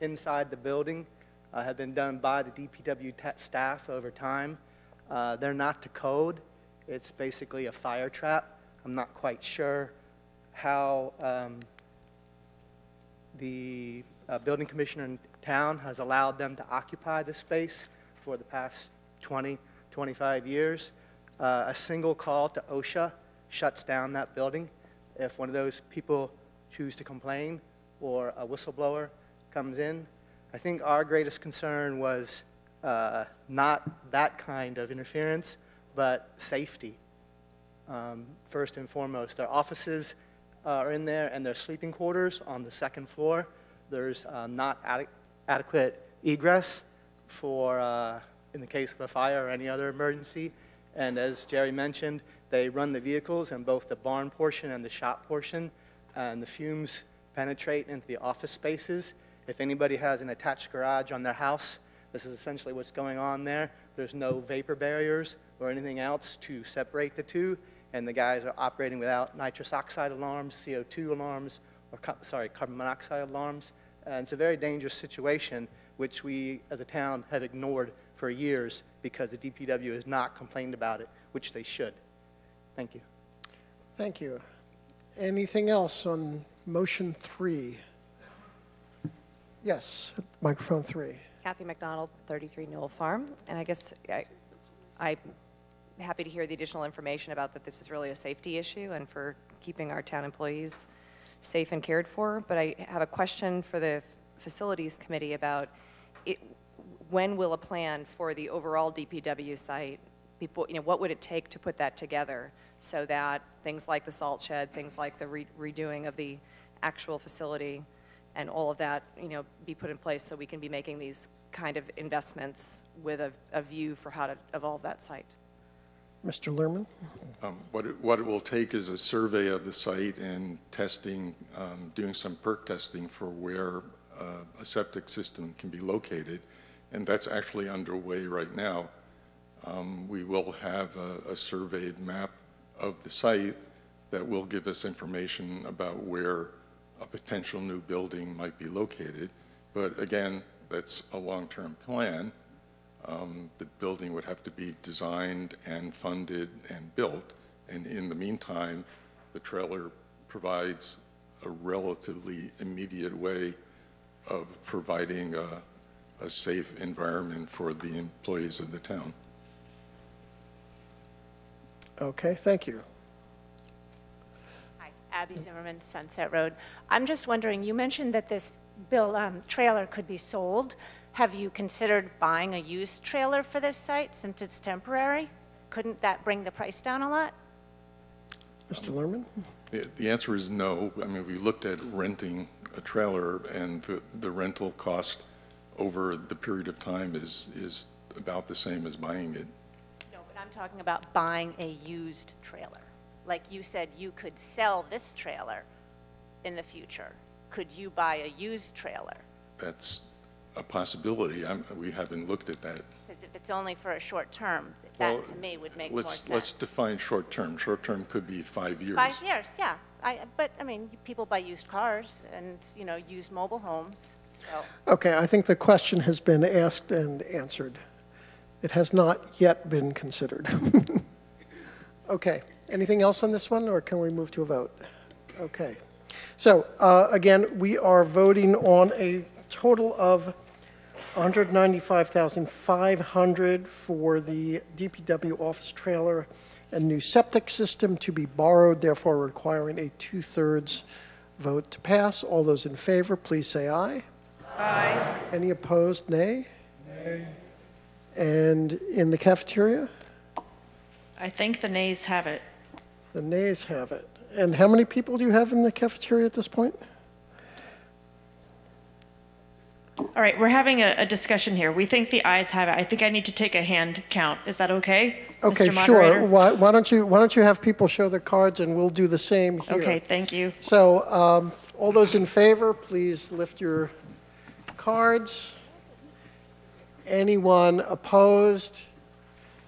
inside the building have been done by the DPW staff over time. They're not to code. It's basically a fire trap. I'm not quite sure how the building commissioner in town has allowed them to occupy the space for the past 20, 25 years. A single call to OSHA shuts down that building. If one of those people choose to complain or a whistleblower comes in, I think our greatest concern was not that kind of interference, but safety. First and foremost, their offices are in there and their sleeping quarters on the second floor. There's not adequate egress for, in the case of a fire or any other emergency. And as Jerry mentioned, they run the vehicles in both the barn portion and the shop portion, and the fumes penetrate into the office spaces. If anybody has an attached garage on their house, this is essentially what's going on there. There's no vapor barriers or anything else to separate the two, and the guys are operating without nitrous oxide alarms, CO2 alarms, or carbon monoxide alarms. And it's a very dangerous situation, which we as a town have ignored for years because the DPW has not complained about it, which they should. Thank you. Thank you. Anything else on motion 3? Yes, microphone 3. Kathy McDonald, 33 Newell Farm. And I guess I'm happy to hear the additional information about that this is really a safety issue and for keeping our town employees safe and cared for. But I have a question for the Facilities Committee about it. When will a plan for the overall DPW site, what would it take to put that together so that things like the salt shed, things like the redoing of the actual facility and all of that, be put in place so we can be making these kind of investments with a view for how to evolve that site? Mr. Lerman? What it will take is a survey of the site and testing, doing some perk testing for where a septic system can be located, and that's actually underway right now. We will have a surveyed map of the site that will give us information about where a potential new building might be located. But again, that's a long-term plan. The building would have to be designed and funded and built. And in the meantime, the trailer provides a relatively immediate way of providing a safe environment for the employees of the town. Okay, thank you. Hi, Abby Zimmerman, Sunset Road. I'm just wondering, you mentioned that this trailer could be sold. Have you considered buying a used trailer for this site since it's temporary? Couldn't that bring the price down a lot? Mr. Lerman? The answer is no. I mean, we looked at renting a trailer, and the rental cost over the period of time is about the same as buying it. No, but I'm talking about buying a used trailer. Like you said, you could sell this trailer in the future. Could you buy a used trailer? That's a possibility. We haven't looked at that. Because if it's only for a short term, that to me would make more sense. Let's define short term. Short term could be 5 years. 5 years, yeah. But I mean, people buy used cars and used mobile homes. So. Okay, I think the question has been asked and answered. It has not yet been considered. Okay, anything else on this one, or can we move to a vote? Okay. So again, we are voting on a total of $195,500 for the DPW office trailer and new septic system to be borrowed, therefore requiring a 2/3 vote to pass. All those in favor, please say aye. Aye. Any opposed, nay? Nay. And in the cafeteria? I think the nays have it. The nays have it. And how many people do you have in the cafeteria at this point? All right, we're having a discussion here. We think the ayes have it. I think I need to take a hand count. Is that okay, Okay, Mr. Moderator? sure. Why don't you have people show their cards, and we'll do the same here. Okay, thank you. So, all those in favor, please lift your cards. Anyone opposed?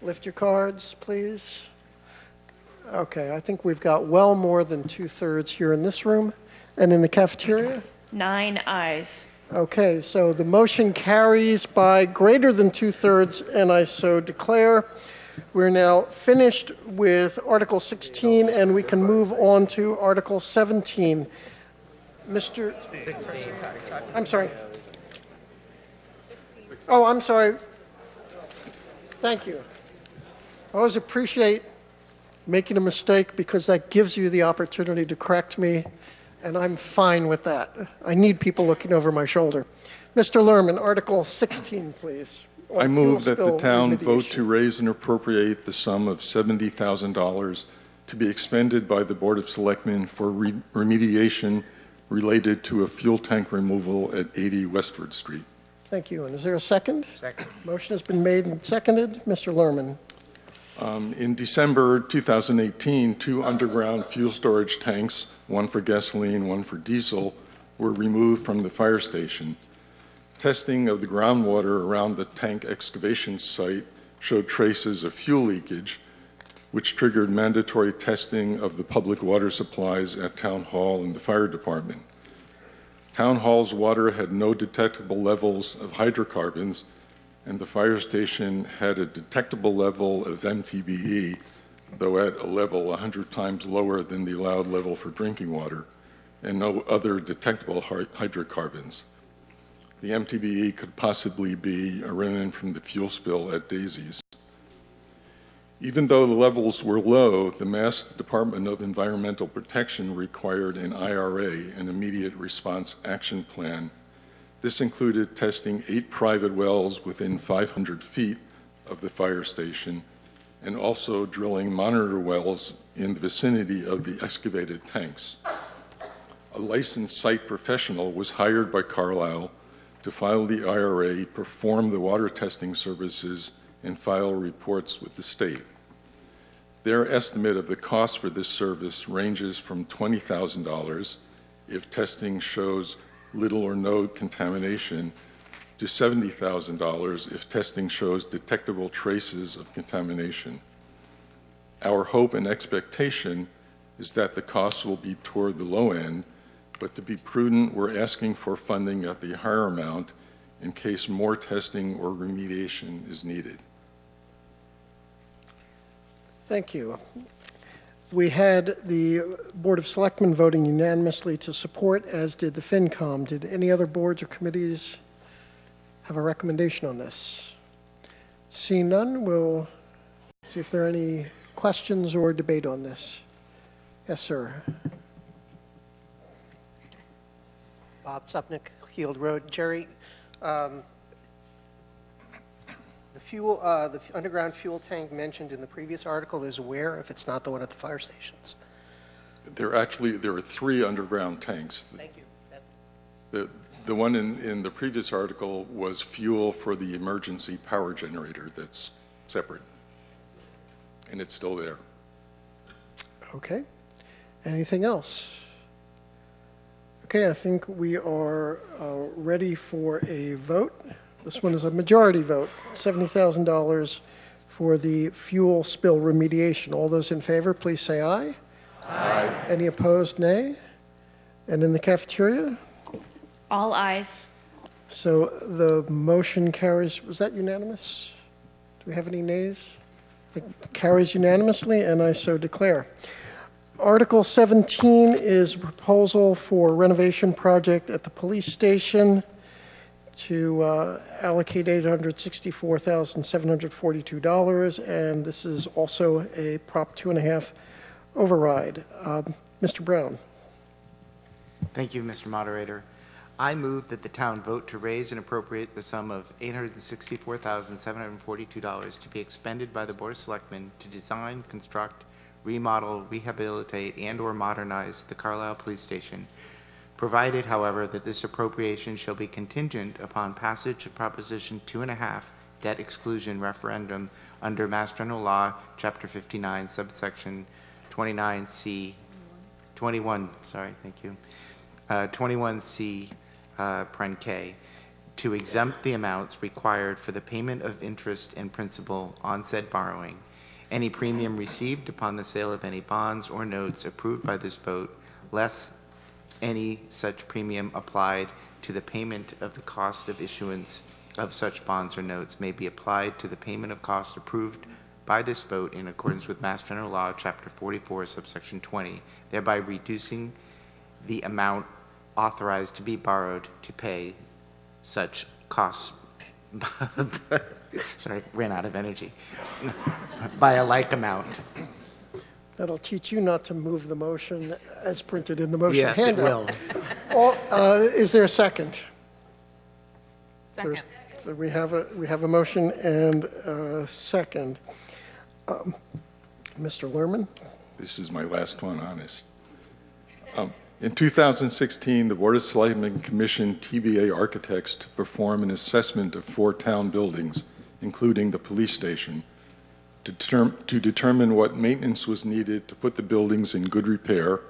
Lift your cards, please. Okay, I think we've got well more than 2/3 here in this room. And in the cafeteria? 9 ayes. Okay, so the motion carries by greater than 2/3, and I so declare. We're now finished with Article 16, and we can move on to Article 17. Mr. I'm sorry. Oh, I'm sorry. Thank you. I always appreciate making a mistake because that gives you the opportunity to correct me, and I'm fine with that. I need people looking over my shoulder. Mr. Lerman, Article 16, please. I move that the town vote remediation. to raise and appropriate the sum of $70,000 to be expended by the Board of Selectmen for remediation related to a fuel tank removal at 80 Westford Street. Thank you. And is there a second? Second. Motion has been made and seconded. Mr. Lerman. In December 2018, 2 underground fuel storage tanks, one for gasoline, one for diesel, were removed from the fire station. Testing of the groundwater around the tank excavation site showed traces of fuel leakage, which triggered mandatory testing of the public water supplies at Town Hall and the fire department. Town Hall's water had no detectable levels of hydrocarbons, and the fire station had a detectable level of MTBE, though at a level 100 times lower than the allowed level for drinking water, and no other detectable hydrocarbons. The MTBE could possibly be a remnant from the fuel spill at Daisy's. Even though the levels were low, the Mass Department of Environmental Protection required an IRA, an immediate response action plan. This included testing 8 private wells within 500 feet of the fire station and also drilling monitor wells in the vicinity of the excavated tanks. A licensed site professional was hired by Carlisle to file the IRA, perform the water testing services, and file reports with the state. Their estimate of the cost for this service ranges from $20,000 if testing shows little or no contamination to $70,000 if testing shows detectable traces of contamination. Our hope and expectation is that the costs will be toward the low end, but to be prudent, we're asking for funding at the higher amount in case more testing or remediation is needed. Thank you. We had the Board of Selectmen voting unanimously to support, as did the FinCom. Did any other boards or committees have a recommendation on this? Seeing none, we'll see if there are any questions or debate on this. Yes, sir. Bob Supnick, Heald Road. Jerry, the underground fuel tank mentioned in the previous article is where, if it's not the one at the fire stations? There are 3 underground tanks. Thank you. The one in the previous article was fuel for the emergency power generator. That's separate, and it's still there. Okay. Anything else? Okay, I think we are ready for a vote. This one is a majority vote, $70,000 for the fuel spill remediation. All those in favor, please say aye. Aye. Any opposed, nay? And in the cafeteria? All ayes. So the motion carries, was that unanimous? Do we have any nays? It carries unanimously, and I so declare. Article 17 is a proposal for renovation project at the police station to allocate $864,742, and this is also a Prop 2.5 override. Mr. Brown. Thank you, Mr. Moderator. I move that the town vote to raise and appropriate the sum of $864,742 to be expended by the Board of Selectmen to design, construct, remodel, rehabilitate, and/or modernize the Carlisle Police Station provided, however, that this appropriation shall be contingent upon passage of Proposition 2.5 debt exclusion referendum under Mass General Law, Chapter 59, subsection 29C, 21, sorry, thank you, 21C, paren K, to exempt the amounts required for the payment of interest and principal on said borrowing, any premium received upon the sale of any bonds or notes approved by this vote, less any such premium applied to the payment of the cost of issuance of such bonds or notes may be applied to the payment of cost approved by this vote in accordance with Mass General Law, Chapter 44, subsection 20, thereby reducing the amount authorized to be borrowed to pay such costs. Sorry, ran out of energy. By a like amount. That'll teach you not to move the motion as printed in the motion Yes, it handout. Will. Is there a second? Second. So we have a motion and a second. Mr. Lerman? This is my last one, honest. In 2016, the Board of Selectmen commissioned TBA architects to perform an assessment of 4 town buildings, including the police station, to determine what maintenance was needed to put the buildings in good repair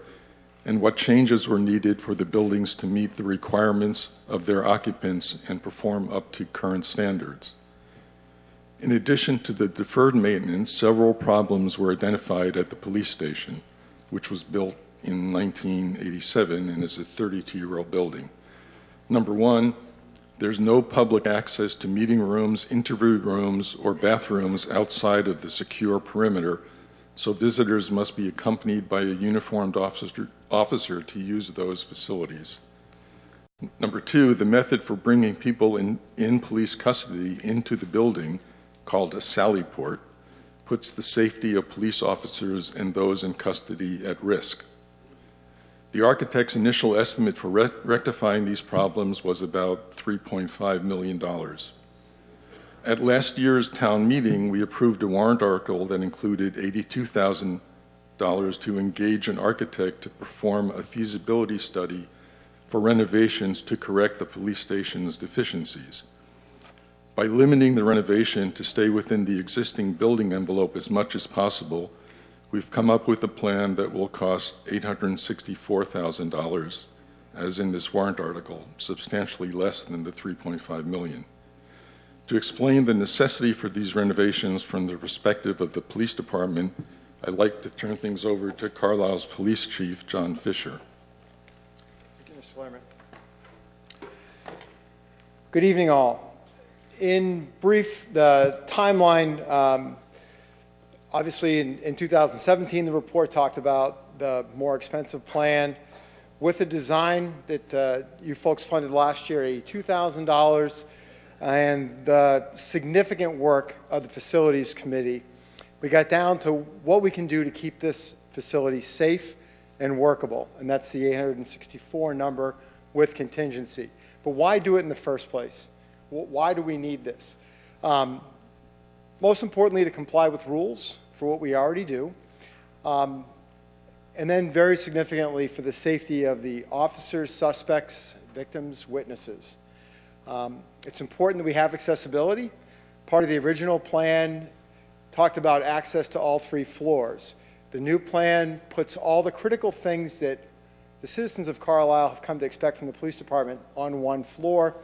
and what changes were needed for the buildings to meet the requirements of their occupants and perform up to current standards. In addition to the deferred maintenance, several problems were identified at the police station, which was built in 1987 and is a 32-year-old building. Number one, there's no public access to meeting rooms, interview rooms, or bathrooms outside of the secure perimeter, so visitors must be accompanied by a uniformed officer to use those facilities. Number two, the method for bringing people in police custody into the building, called a sally port, puts the safety of police officers and those in custody at risk. The architect's initial estimate for rectifying these problems was about $3.5 million. At last year's town meeting, we approved a warrant article that included $82,000 to engage an architect to perform a feasibility study for renovations to correct the police station's deficiencies. By limiting the renovation to stay within the existing building envelope as much as possible, we've come up with a plan that will cost $864,000, as in this warrant article, substantially less than the $3.5 million. To explain the necessity for these renovations from the perspective of the police department, I'd like to turn things over to Carlisle's police chief, John Fisher. Thank you, Mr. Lerman. Good evening, all. In brief, the timeline, obviously in 2017, the report talked about the more expensive plan with a design that you folks funded last year, $82,000, and the significant work of the facilities committee. We got down to what we can do to keep this facility safe and workable, and that's the 864 number with contingency. But why do it in the first place? Why do we need this? Most importantly, to comply with rules for what we already do, and then very significantly for the safety of the officers, suspects, victims, witnesses. It's important that we have accessibility. Part of the original plan talked about access to all 3 floors. The new plan puts all the critical things that the citizens of Carlisle have come to expect from the police department on 1 floor,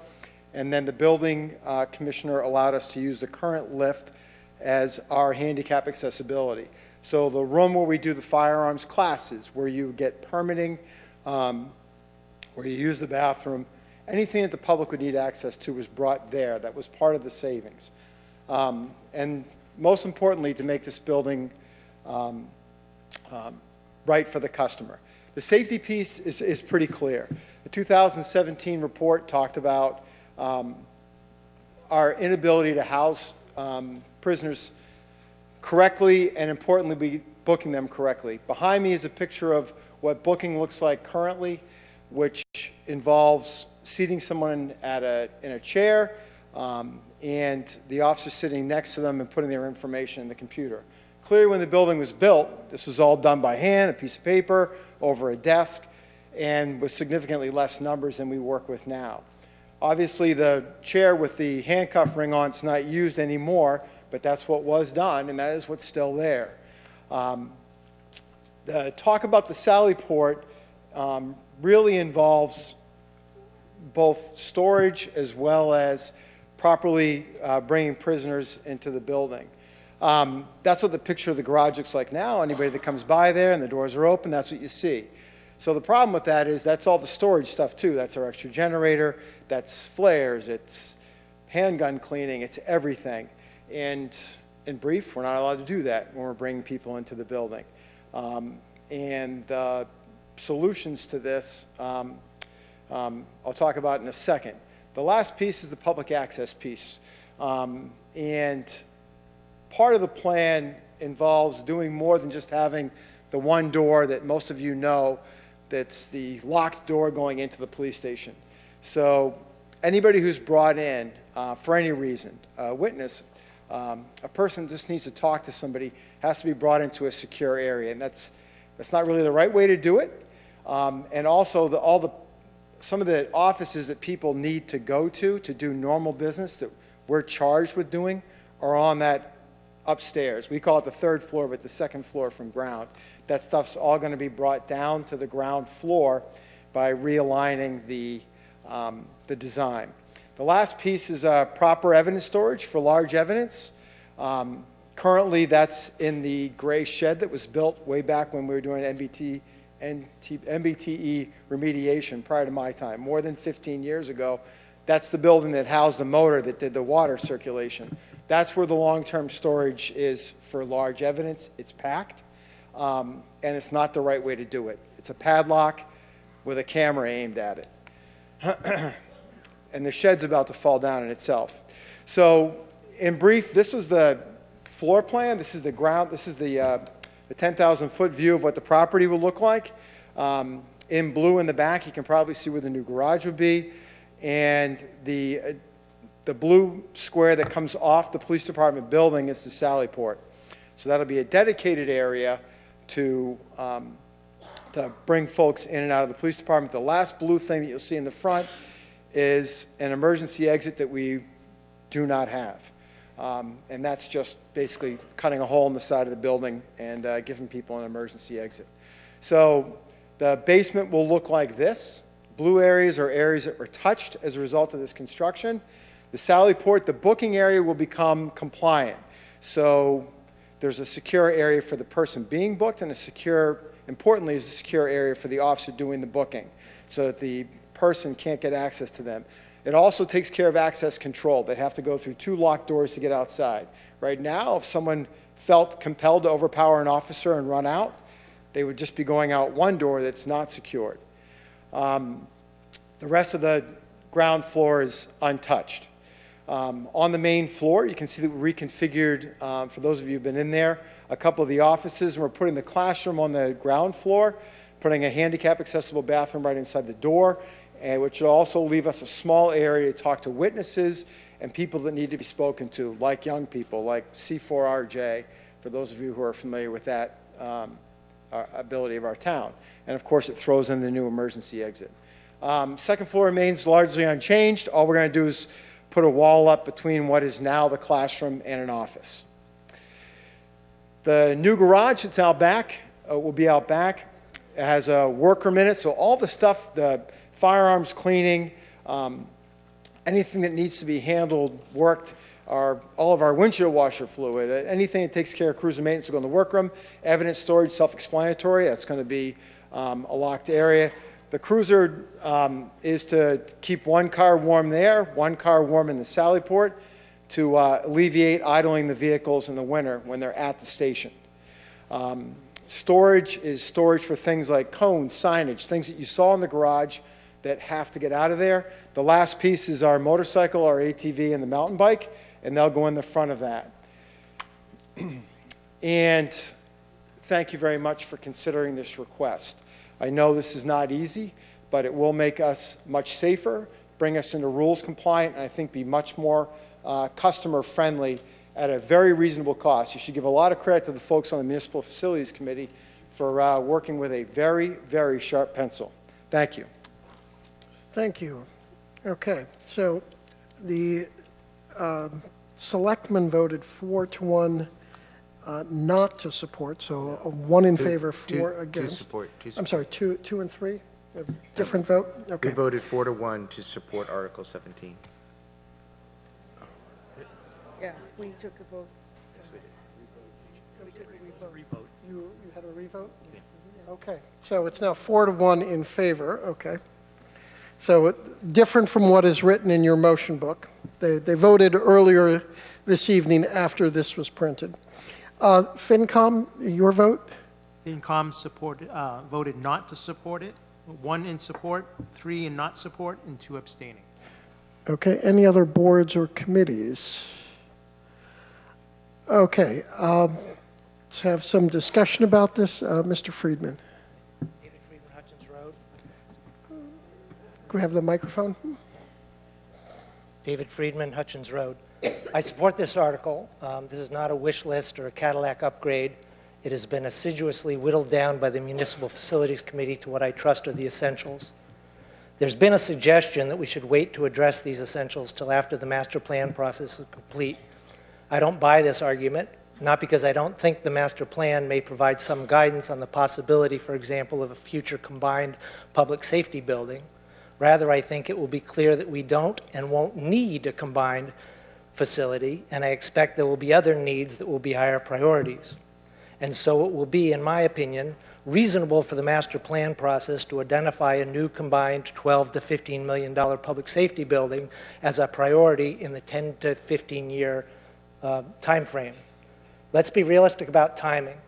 and then the building commissioner allowed us to use the current lift as our handicap accessibility. So the room where we do the firearms classes, where you get permitting, where you use the bathroom, anything that the public would need access to was brought there. That was part of the savings. And most importantly, to make this building right for the customer. The safety piece is pretty clear. The 2017 report talked about our inability to house prisoners correctly, and importantly, be booking them correctly. Behind me is a picture of what booking looks like currently, which involves seating someone in a chair and the officer sitting next to them and putting their information in the computer. Clearly, when the building was built, this was all done by hand, a piece of paper, over a desk, and with significantly less numbers than we work with now. Obviously, the chair with the handcuff ring on is not used anymore, but that's what was done, and that is what's still there. The talk about the Sallyport really involves both storage as well as properly bringing prisoners into the building. That's what the picture of the garage looks like now. Anybody that comes by there and the doors are open, that's what you see. So the problem with that is that's all the storage stuff too. That's our extra generator, that's flares, it's handgun cleaning, it's everything. And in brief, we're not allowed to do that when we're bringing people into the building. And the solutions to this, I'll talk about in a second. The last piece is the public access piece. And part of the plan involves doing more than just having the one door that most of you know, that's the locked door going into the police station. So anybody who's brought in for any reason, a witness, a person just needs to talk to somebody, has to be brought into a secure area, and that's not really the right way to do it. And also some of the offices that people need to go to do normal business that we're charged with doing are on that upstairs. We call it the third floor, but the second floor from ground. That stuff's all going to be brought down to the ground floor by realigning the design. The last piece is proper evidence storage for large evidence. Currently, that's in the gray shed that was built way back when we were doing MBTE remediation prior to my time, more than 15 years ago. That's the building that housed the motor that did the water circulation. That's where the long-term storage is for large evidence. It's packed, and it's not the right way to do it. It's a padlock with a camera aimed at it. And the shed's about to fall down in itself. So in brief, this was the floor plan. This is the ground. This is the 10,000-foot view of what the property will look like. In blue in the back, you can probably see where the new garage would be. And the blue square that comes off the police department building is the Sallyport. So that'll be a dedicated area to bring folks in and out of the police department. The last blue thing that you'll see in the front is an emergency exit that we do not have. And that's just basically cutting a hole in the side of the building and giving people an emergency exit. So the basement will look like this. Blue areas are areas that were touched as a result of this construction. The Sallyport, the booking area will become compliant. So there's a secure area for the person being booked, and importantly, is a secure area for the officer doing the booking so that the person can't get access to them. It also takes care of access control. They'd have to go through 2 locked doors to get outside. Right now, if someone felt compelled to overpower an officer and run out, they would just be going out one door that's not secured. The rest of the ground floor is untouched. On the main floor, you can see that we reconfigured, for those of you who've been in there, a couple of the offices, and we're putting the classroom on the ground floor, putting a handicap accessible bathroom right inside the door, and which will also leave us a small area to talk to witnesses and people that need to be spoken to, like young people, like C4RJ, for those of you who are familiar with that ability of our town. And of course, it throws in the new emergency exit. Second floor remains largely unchanged. All we're going to do is put a wall up between what is now the classroom and an office. The new garage that's out back will be out back. It has a workroom in it, so all the stuff, the firearms cleaning, anything that needs to be handled, worked, all of our windshield washer fluid, anything that takes care of cruiser maintenance will go in the workroom. Evidence storage, self-explanatory, that's going to be a locked area. The cruiser is to keep one car warm there, one car warm in the Sallyport, to alleviate idling the vehicles in the winter when they're at the station. Storage is storage for things like cones, signage, things that you saw in the garage that have to get out of there. The last piece is our motorcycle, our ATV, and the mountain bike, and they'll go in the front of that. And thank you very much for considering this request. I know this is not easy, but it will make us much safer, bring us into rules compliant, and I think be much more customer friendly at a very reasonable cost. You should give a lot of credit to the folks on the Municipal Facilities Committee for working with a very, very sharp pencil. Thank you. Thank you. Okay, so the selectmen voted 4-1 not to support, so 1 in favor, 4 against. To support. I'm sorry, 2 and 3? A different vote? Okay. We voted 4-1 to support Article 17. Yeah, we took a vote. You had a revote? Okay, so it's now 4-1 in favor, okay. So different from what is written in your motion book. They voted earlier this evening after this was printed. FinCom, your vote? FinCom voted not to support it, 1 in support, 3 in not support, and 2 abstaining. Okay, any other boards or committees? Okay, let's have some discussion about this. Mr. Friedman. David Friedman, Hutchins Road. Can we have the microphone? David Friedman, Hutchins Road. I support this article. This is not a wish list or a Cadillac upgrade. It has been assiduously whittled down by the Municipal Facilities Committee to what I trust are the essentials. There's been a suggestion that we should wait to address these essentials till after the master plan process is complete. I don't buy this argument, not because I don't think the master plan may provide some guidance on the possibility, for example, of a future combined public safety building. Rather, I think it will be clear that we don't and won't need a combined facility, and I expect there will be other needs that will be higher priorities. And so it will be, in my opinion, reasonable for the master plan process to identify a new combined $12 to $15 million public safety building as a priority in the 10 to 15 year time frame. Let's be realistic about timing.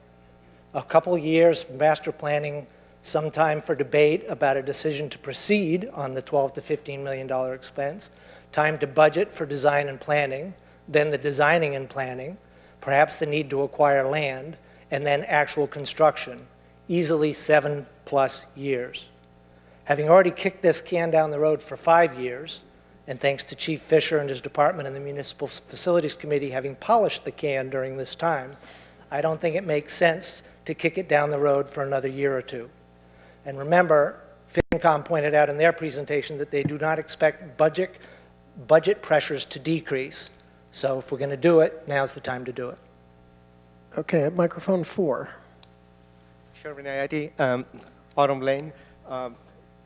A couple of years for master planning, some time for debate about a decision to proceed on the $12 to $15 million expense, time to budget for design and planning, then the designing and planning, perhaps the need to acquire land, and then actual construction, easily 7+ years. Having already kicked this can down the road for 5 years, and thanks to Chief Fisher and his department and the Municipal Facilities Committee having polished the can during this time, I don't think it makes sense to kick it down the road for another year or two. And remember, FinCom pointed out in their presentation that they do not expect budget pressures to decrease. So if we're going to do it, now's the time to do it. Okay, at microphone 4. Sherwin Ayati, Autumn Lane.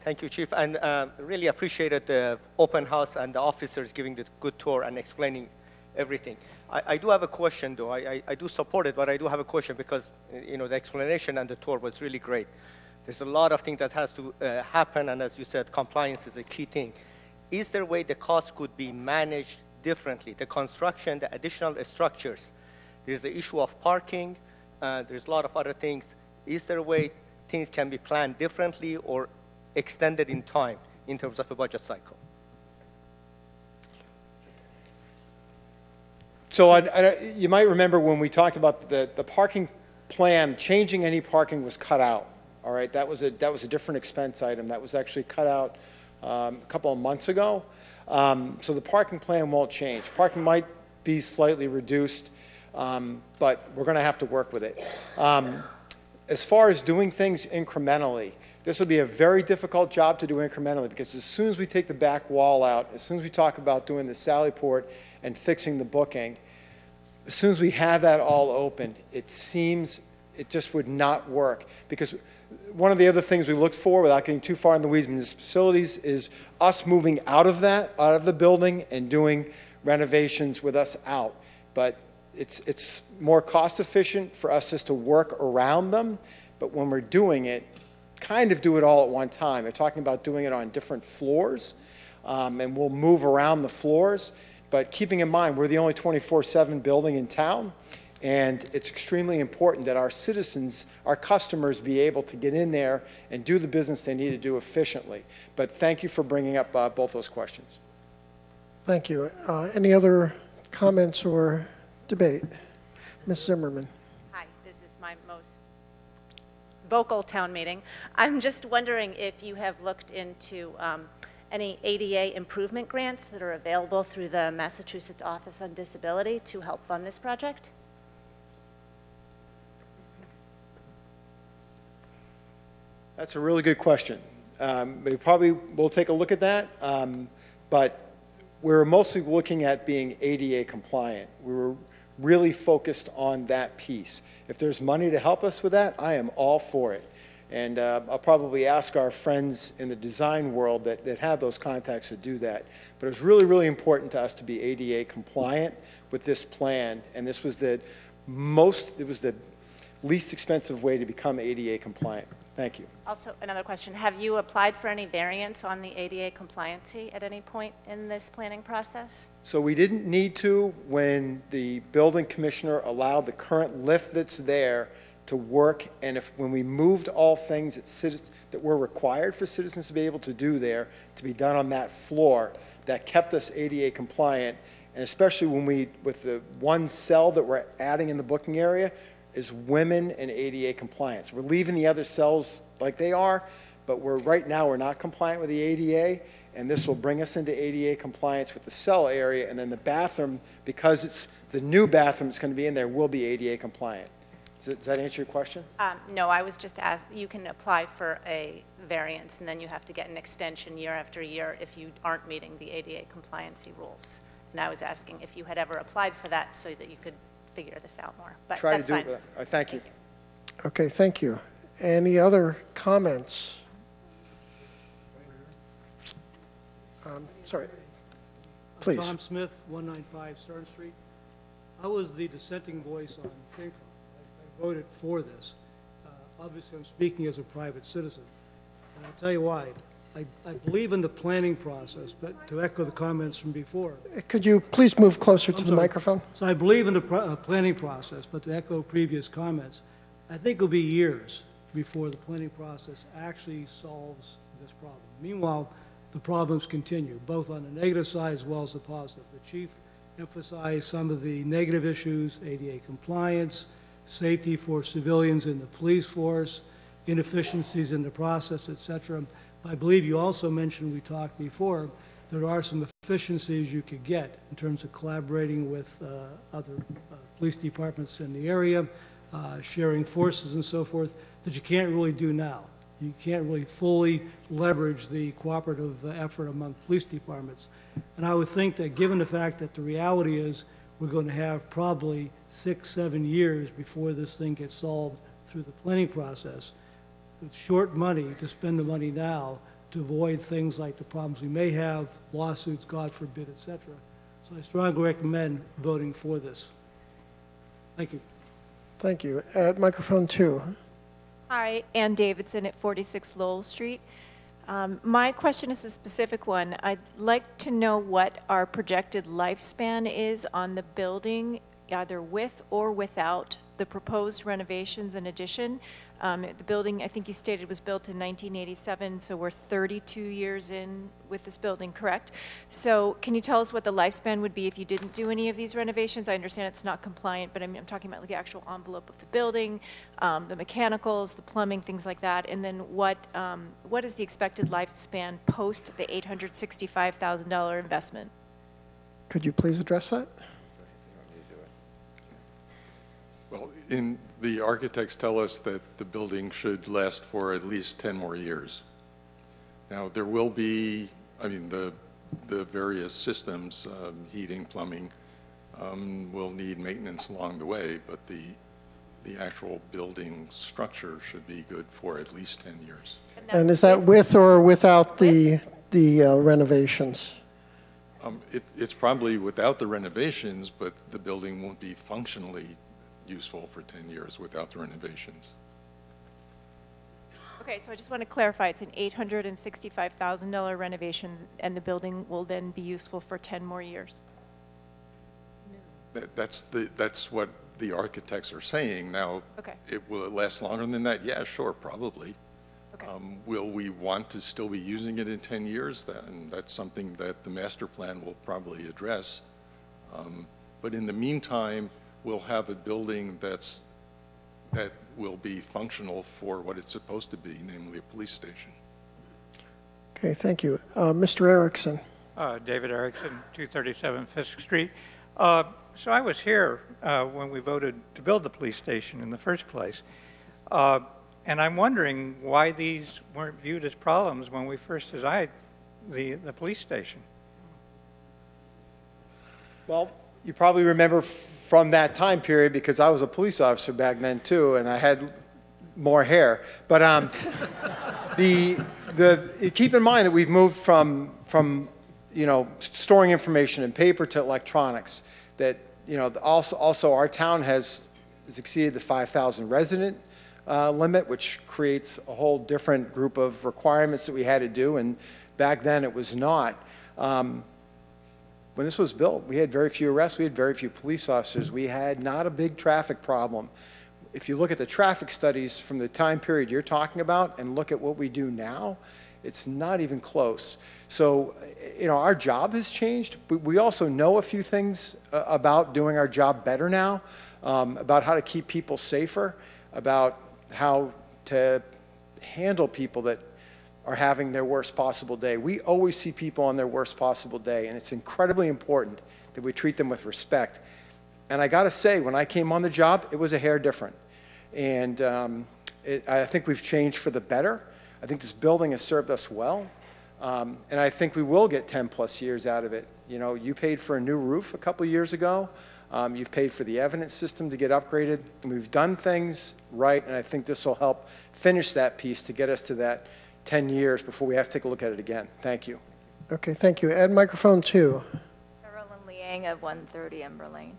Thank you, Chief, and really appreciated the open house and the officers giving the good tour and explaining everything. I do have a question, though. I do support it, but I do have a question because, you know, the explanation and the tour was really great. There's a lot of things that has to happen, and as you said, compliance is a key thing. Is there a way the cost could be managed differently? The construction, the additional structures. There's the issue of parking. There's a lot of other things. Is there a way things can be planned differently or extended in time in terms of a budget cycle? So you might remember when we talked about the parking plan, changing any parking was cut out. All right, that was a different expense item that was actually cut out a couple of months ago. So the parking plan won't change. Parking might be slightly reduced, but we're going to have to work with it. As far as doing things incrementally, this will be a very difficult job to do incrementally because as soon as we take the back wall out, as soon as we talk about doing the Sallyport and fixing the booking, as soon as we have that all open, it seems it just would not work. Because one of the other things we looked for, without getting too far in the weeds, municipal facilities, is us moving out of the building and doing renovations with us out. But it's more cost efficient for us just to work around them. But when we're doing it, kind of do it all at one time. They're talking about doing it on different floors, and we'll move around the floors. But keeping in mind, we're the only 24/7 building in town, and it's extremely important that our citizens, our customers, be able to get in there and do the business they need to do efficiently. But thank you for bringing up both those questions. Thank you. Any other comments or debate? Ms. Zimmerman. Hi, this is my most vocal town meeting. I'm just wondering if you have looked into any ADA improvement grants that are available through the Massachusetts Office on Disability to help fund this project? That's a really good question. We probably will take a look at that, but we're mostly looking at being ADA compliant. We were really focused on that piece. If there's money to help us with that, I am all for it. And I'll probably ask our friends in the design world that have those contacts to do that. But it was really, really important to us to be ADA compliant with this plan. And this was the least expensive way to become ADA compliant. Thank you. Also, another question. Have you applied for any variance on the ADA compliancy at any point in this planning process? So we didn't need to when the building commissioner allowed the current lift that's there to work, and when we moved all things that were required for citizens to be able to do there, to be done on that floor, that kept us ADA compliant, and especially with the one cell that we're adding in the booking area, is women and ADA compliance. We're leaving the other cells like they are, but right now we're not compliant with the ADA, and this will bring us into ADA compliance with the cell area, and then the bathroom, because it's the new bathroom that's going to be in there, will be ADA compliant. Does that answer your question? No, I was just asking, you can apply for a variance, and then you have to get an extension year after year if you aren't meeting the ADA compliancy rules. And I was asking if you had ever applied for that so that you could figure this out more. But Try that's to do fine. it. All right, thank you. Okay, thank you. Any other comments? Sorry. Please. Tom Smith, 195 Stern Street. I was the dissenting voice on FinCom. I voted for this. Obviously, I'm speaking as a private citizen. And I'll tell you why. I believe in the planning process, but to echo the comments from before. Could you please move closer to the microphone? So I believe in the planning process, but to echo previous comments, I think it'll be years before the planning process actually solves this problem. Meanwhile, the problems continue, both on the negative side as well as the positive. The chief emphasized some of the negative issues, ADA compliance, safety for civilians in the police force, inefficiencies in the process, et cetera. I believe you also mentioned, we talked before, there are some efficiencies you could get in terms of collaborating with other police departments in the area, sharing forces and so forth, that you can't really do now. You can't really fully leverage the cooperative effort among police departments. And I would think that given the fact that the reality is we're going to have probably 6-7 years before this thing gets solved through the planning process, with short money to spend the money now to avoid things like the problems we may have, lawsuits, God forbid, et cetera. So I strongly recommend voting for this. Thank you. Thank you. At microphone 2. Hi, Ann Davidson at 46 Lowell Street. My question is a specific one. I'd like to know what our projected lifespan is on the building, either with or without the proposed renovations and addition. The building, I think you stated, was built in 1987, so we're 32 years in with this building, correct? So can you tell us what the lifespan would be if you didn't do any of these renovations? I understand it's not compliant, but I'm talking about like the actual envelope of the building, the mechanicals, the plumbing, things like that. And then what is the expected lifespan post the $865,000 investment? Could you please address that? Well, the architects tell us that the building should last for at least 10 more years. Now, there will be, the various systems, heating, plumbing, will need maintenance along the way, but the actual building structure should be good for at least 10 years. And is that with or without the renovations? It's probably without the renovations, but the building won't be functionally useful for 10 years without the renovations. Okay, so I just want to clarify, it's an $865,000 renovation, and the building will then be useful for 10 more years? That's what the architects are saying. Now, okay. Will it last longer than that? Yeah, sure, probably. Okay. Will we want to still be using it in 10 years? That's something that the master plan will probably address. But in the meantime, we'll have a building that will be functional for what it's supposed to be, namely a police station. Okay, thank you. Mr. Erickson. David Erickson, 237 Fisk Street. So I was here when we voted to build the police station in the first place. And I'm wondering why these weren't viewed as problems when we first designed the police station. Well, you probably remember from that time period, because I was a police officer back then too, and I had more hair. But keep in mind that we've moved from storing information in paper to electronics. That also our town has exceeded the 5,000 resident limit, which creates a whole different group of requirements that we had to do, and back then it was not. When this was built, we had very few arrests, we had very few police officers, we had not a big traffic problem. If you look at the traffic studies from the time period you're talking about and look at what we do now, it's not even close. So, our job has changed, but we also know a few things about doing our job better now, about how to keep people safer, about how to handle people that are having their worst possible day. We always see people on their worst possible day, and it's incredibly important that we treat them with respect. And I got to say, when I came on the job, it was a hair different. And I think we've changed for the better. I think this building has served us well. And I think we will get 10 plus years out of it. You paid for a new roof a couple years ago. You've paid for the evidence system to get upgraded. And we've done things right, and I think this will help finish that piece to get us to that 10 years before we have to take a look at it again. Thank you. Okay, thank you. Add microphone 2. Carolyn Liang of 130 Ember Lane.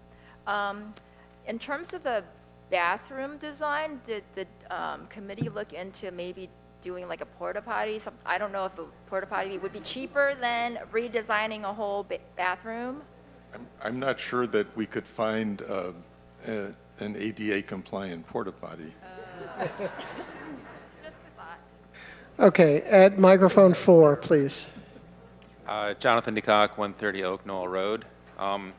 In terms of the bathroom design, did the committee look into maybe doing like a porta potty? I don't know if a porta potty would be cheaper than redesigning a whole bathroom. I'm not sure that we could find an ADA compliant porta potty. Okay, at microphone 4, please. Jonathan DeCock, 130 Oak Knoll Road. I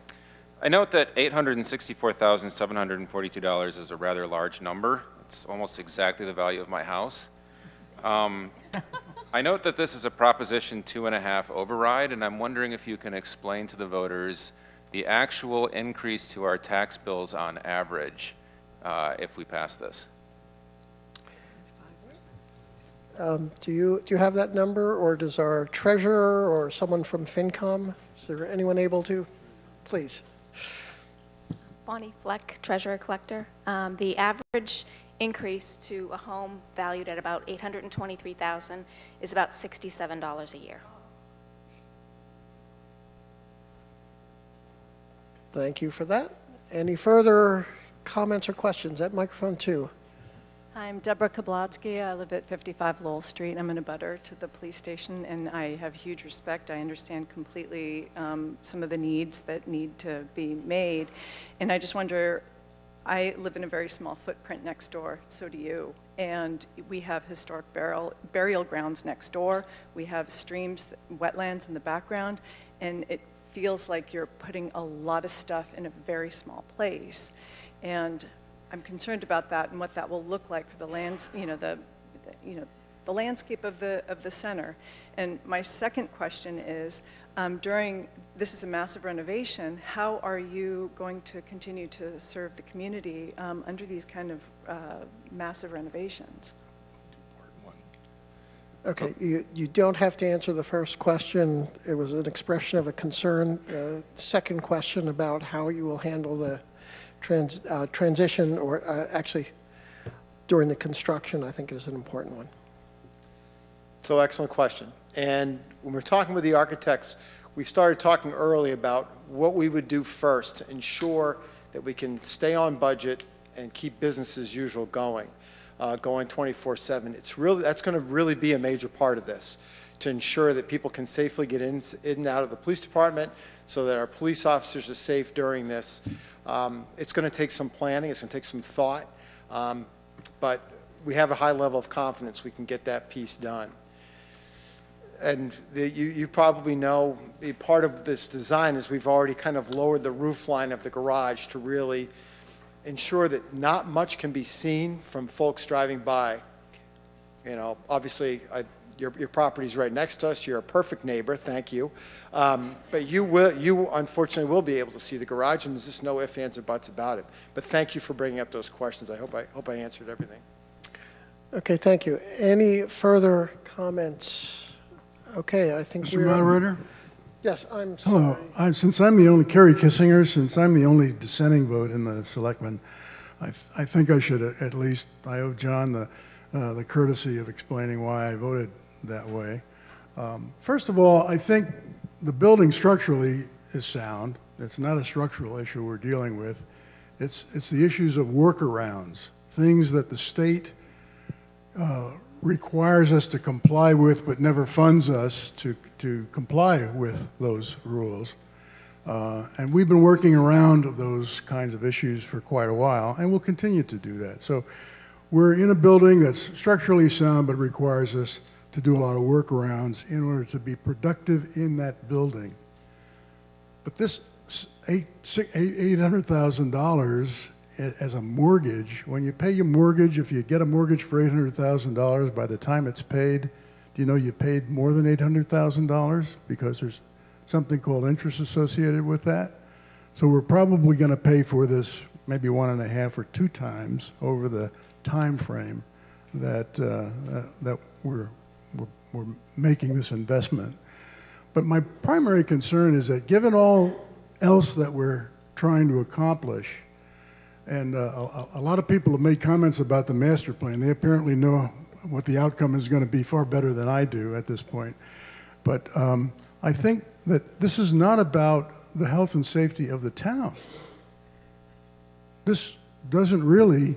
note that $864,742 is a rather large number. It's almost exactly the value of my house. I note that this is a Proposition 2.5 override, and I'm wondering if you can explain to the voters the actual increase to our tax bills on average if we pass this. Do you have that number, or does our treasurer or someone from FinCom? Is there anyone able to? Please. Bonnie Fleck, treasurer collector. The average increase to a home valued at about $823,000 is about $67 a year. Thank you for that. Any further comments or questions? At microphone 2. I'm Deborah Kablotsky. I live at 55 Lowell Street. I'm an abutter to the police station, and I have huge respect. I understand completely some of the needs that need to be made. And I just wonder, I live in a very small footprint next door, so do you. And we have historic burial grounds next door. We have streams, wetlands in the background, and it feels like you're putting a lot of stuff in a very small place. And I'm concerned about that and what that will look like for the lands, the landscape of the center. And my second question is, this is a massive renovation. How are you going to continue to serve the community under these kind of massive renovations? Okay, you don't have to answer the first question. It was an expression of a concern. Second question about how you will handle the transition, or actually during the construction, I think is an important one. So excellent question. And when we're talking with the architects, we started talking early about what we would do first to ensure that we can stay on budget and keep business as usual going 24/7. That's going to really be a major part of this, to ensure that people can safely get in and out of the police department, so that our police officers are safe during this. It's going to take some planning, it's going to take some thought, but we have a high level of confidence we can get that piece done. And you probably know, part of this design is we've already kind of lowered the roof line of the garage to really ensure that not much can be seen from folks driving by. Obviously, your property's right next to us. You're a perfect neighbor. Thank you. But you unfortunately will be able to see the garage, and there's just no ifs, ands, or buts about it. But thank you for bringing up those questions. I hope I answered everything. Okay, thank you. Any further comments? Okay, I think Mr. we're... Moderator? Yes, I'm sorry. Hello. Since I'm the only, Kerry Kissinger, since I'm the only dissenting vote in the selectmen, I think I should at least, I owe John the courtesy of explaining why I voted that way. First of all, I think the building structurally is sound. It's not a structural issue we're dealing with. It's the issues of workarounds, things that the state requires us to comply with but never funds us to comply with those rules. And we've been working around those kinds of issues for quite a while, and we'll continue to do that. So we're in a building that's structurally sound but requires us to do a lot of workarounds in order to be productive in that building. But this $800,000 as a mortgage, when you pay your mortgage, if you get a mortgage for $800,000, by the time it's paid, do you know you paid more than $800,000 because there's something called interest associated with that? So we're probably going to pay for this maybe 1.5 or 2 times over the time frame that that we're making this investment. But my primary concern is that given all else that we're trying to accomplish, and a lot of people have made comments about the master plan. They apparently know what the outcome is going to be far better than I do at this point. But I think that this is not about the health and safety of the town. This doesn't really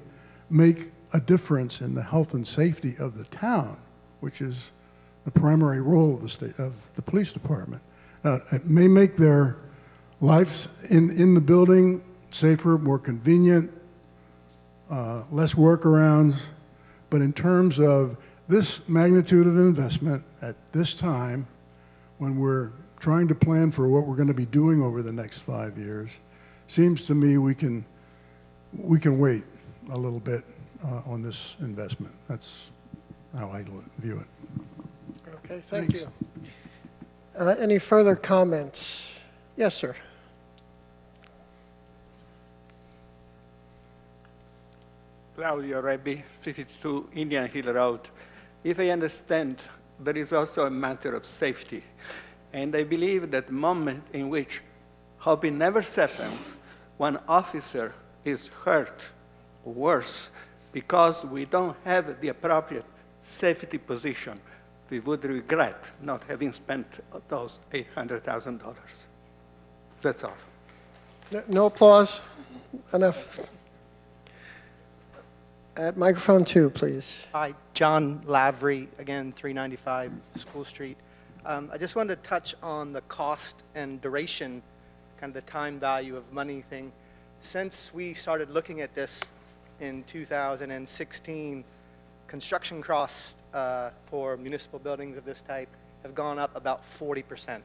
make a difference in the health and safety of the town, which is the primary role of the state, of the police department. Now, it may make their lives in the building safer, more convenient, less workarounds, but in terms of this magnitude of investment at this time, when we're trying to plan for what we're going to be doing over the next 5 years, seems to me we can wait a little bit on this investment. That's how I view it. Okay, thank you. Any further comments? Yes, sir. Claudio Rebbi, 52 Indian Hill Road. If I understand, there is also a matter of safety. And I believe that the moment in which hoping never happens, one officer is hurt, or worse, because we don't have the appropriate safety position, we would regret not having spent those $800,000. That's all. No applause? Enough. At microphone 2, please. Hi, John Lavery, again, 395 School Street. I just wanted to touch on the cost and duration, kind of the time value of money thing. Since we started looking at this in 2016, construction costs for municipal buildings of this type have gone up about 40%.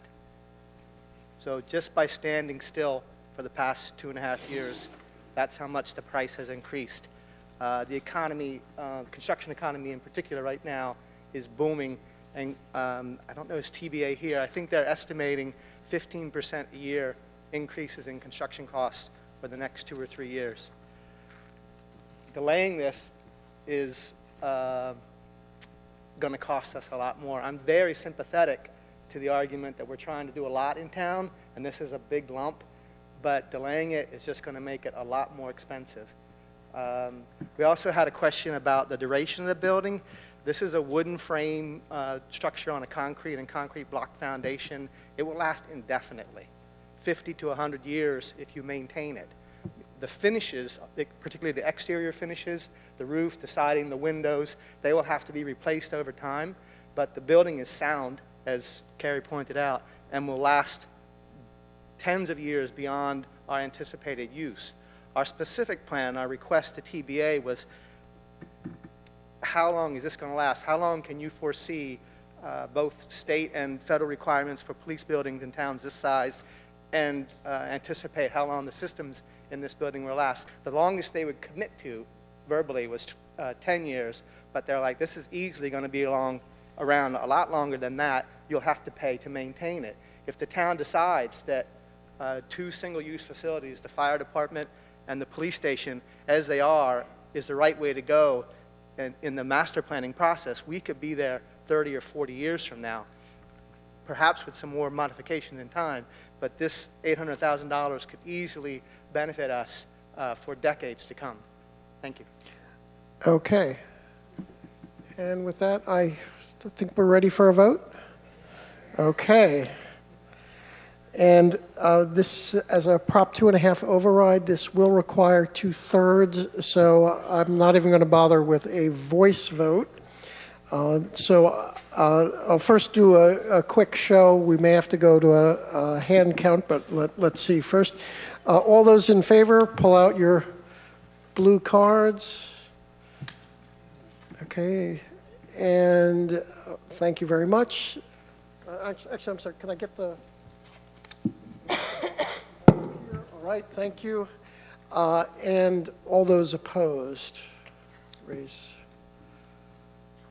So just by standing still for the past 2.5 years, that's how much the price has increased. The economy, construction economy in particular right now, is booming. And I don't know his TBA here. I think they're estimating 15% a year increases in construction costs for the next 2 or 3 years. Delaying this is going to cost us a lot more. I'm very sympathetic to the argument that we're trying to do a lot in town, and this is a big lump, but delaying it is just going to make it a lot more expensive. We also had a question about the duration of the building. This is a wooden frame structure on a concrete and concrete block foundation. It will last indefinitely, 50 to 100 years if you maintain it. The finishes, particularly the exterior finishes, the roof, the siding, the windows, they will have to be replaced over time, but the building is sound, as Carrie pointed out, and will last tens of years beyond our anticipated use. Our specific plan, our request to TBA was, how long is this going to last? How long can you foresee both state and federal requirements for police buildings in towns this size, and anticipate how long the systems in this building will last? The longest they would commit to verbally was 10 years, but they're like, this is easily going to be around a lot longer than that. You'll have to pay to maintain it. If the town decides that 2 single-use facilities, the fire department and the police station, as they are, is the right way to go, in the master planning process, we could be there 30 or 40 years from now, perhaps with some more modification in time, but this $800,000 could easily benefit us for decades to come. Thank you. Okay. And with that, I think we're ready for a vote. Okay. And this, as a Prop 2.5 override, this will require 2/3, so I'm not even going to bother with a voice vote. I'll first do a quick show. We may have to go to a hand count, but let's see. First, all those in favor, pull out your blue cards. Okay, and thank you very much. Actually, I'm sorry, can I get the... All right, thank you. And all those opposed, raise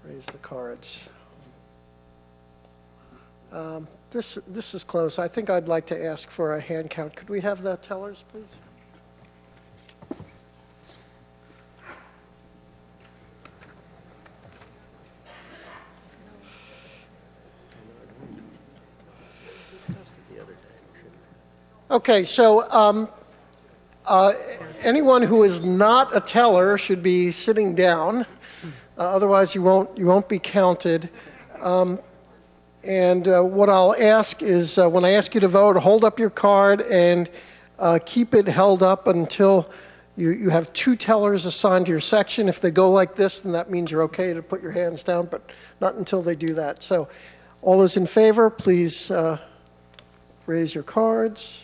the cards. This is close. I think I'd like to ask for a hand count. Could we have the tellers, please? Okay, so anyone who is not a teller should be sitting down. Otherwise, you won't be counted. And what I'll ask is, when I ask you to vote, hold up your card and keep it held up until you have 2 tellers assigned to your section. If they go like this, then that means you're okay to put your hands down, but not until they do that. So all those in favor, please raise your cards.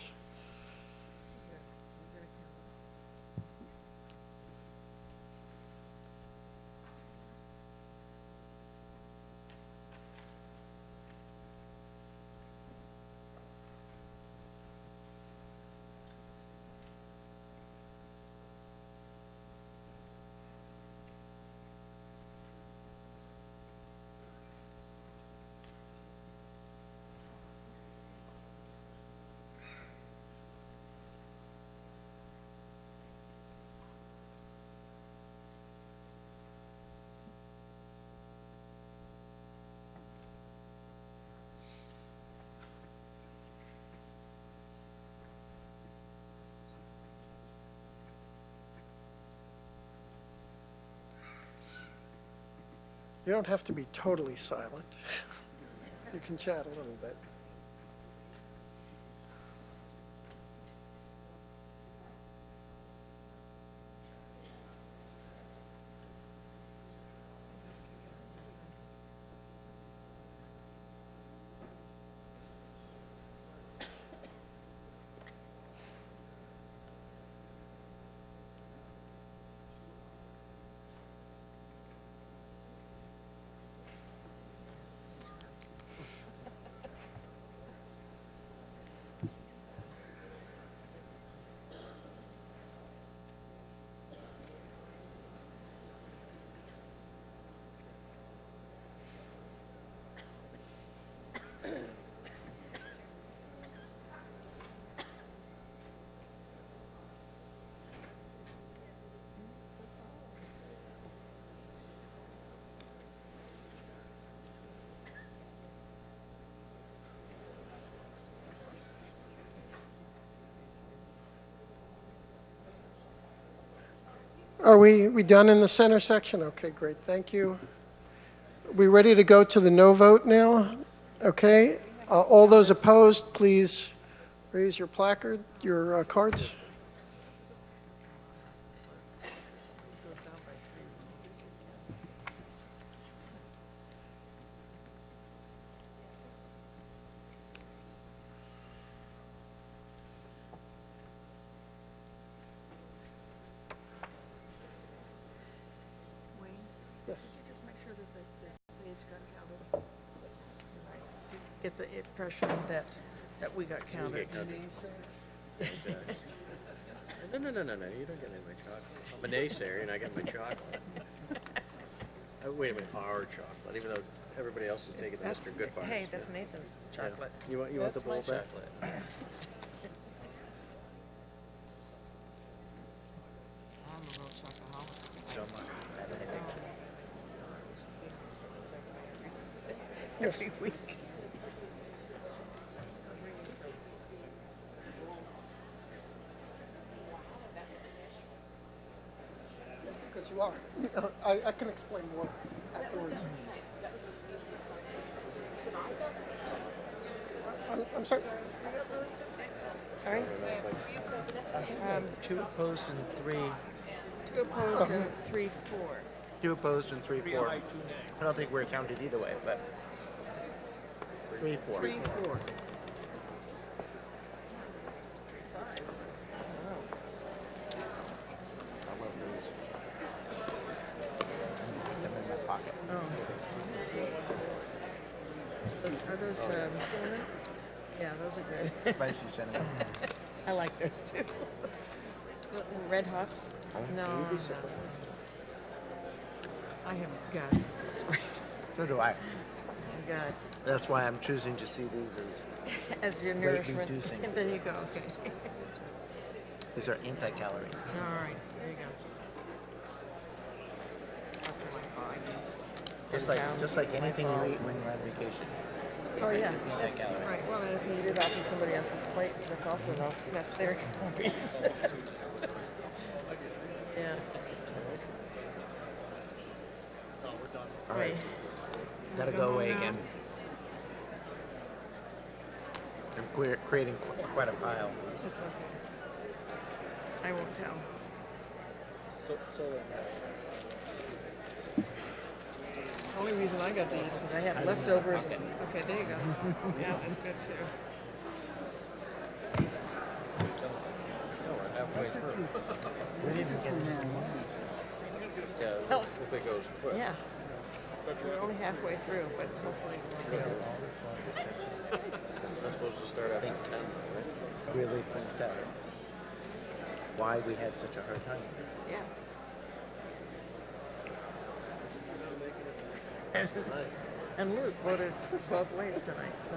You don't have to be totally silent. You can chat a little bit. Are we done in the center section? Okay, great. Thank you. We ready to go to the no vote now? Okay. All those opposed, please raise your placard, your cards. Get the impression that we got counted. No, you don't get any of my chocolate. I'm a naysayer and I get my chocolate. Wait a minute, our chocolate, even though everybody else is taking Mr. Goodbar's. Hey, that's Nathan's chocolate. Yeah. You want the bowl back? I'm a real chocoholic. So much. every week. Because you are. I can explain more afterwards. I'm sorry. Sorry? 2 opposed and 3. 2 opposed and 3 for. 2 opposed and 3 for. I don't think we're counted either way, but 3 for. 3 for. Are those cinnamon? Yeah, those are good. Spicy cinnamon. I like those too. Red Hots? No, no. I have God. So do I. God. That's why I'm choosing to see these As your weight nourishment. reducing. And then you go, okay. These are anti-calorie. All right, there you go. Just like anything you eat when you're on vacation. Oh, yeah. It's anti-calorie. Right, well, and if you eat it off of somebody else's plate, that's also no, that's their calories. Yeah. All right. Gotta go away again. I'm creating quite a pile. It's okay. I won't tell. The only reason I got these is because I had leftovers. Okay, there you go. Yeah, that's good too. No, we're halfway through. We didn't get Yeah, if it goes quick. Yeah. We're only halfway through, but hopefully we'll We're supposed to start after 10, right? really points out why we had such a hard time with this. Yeah. And Luke voted both ways tonight, so.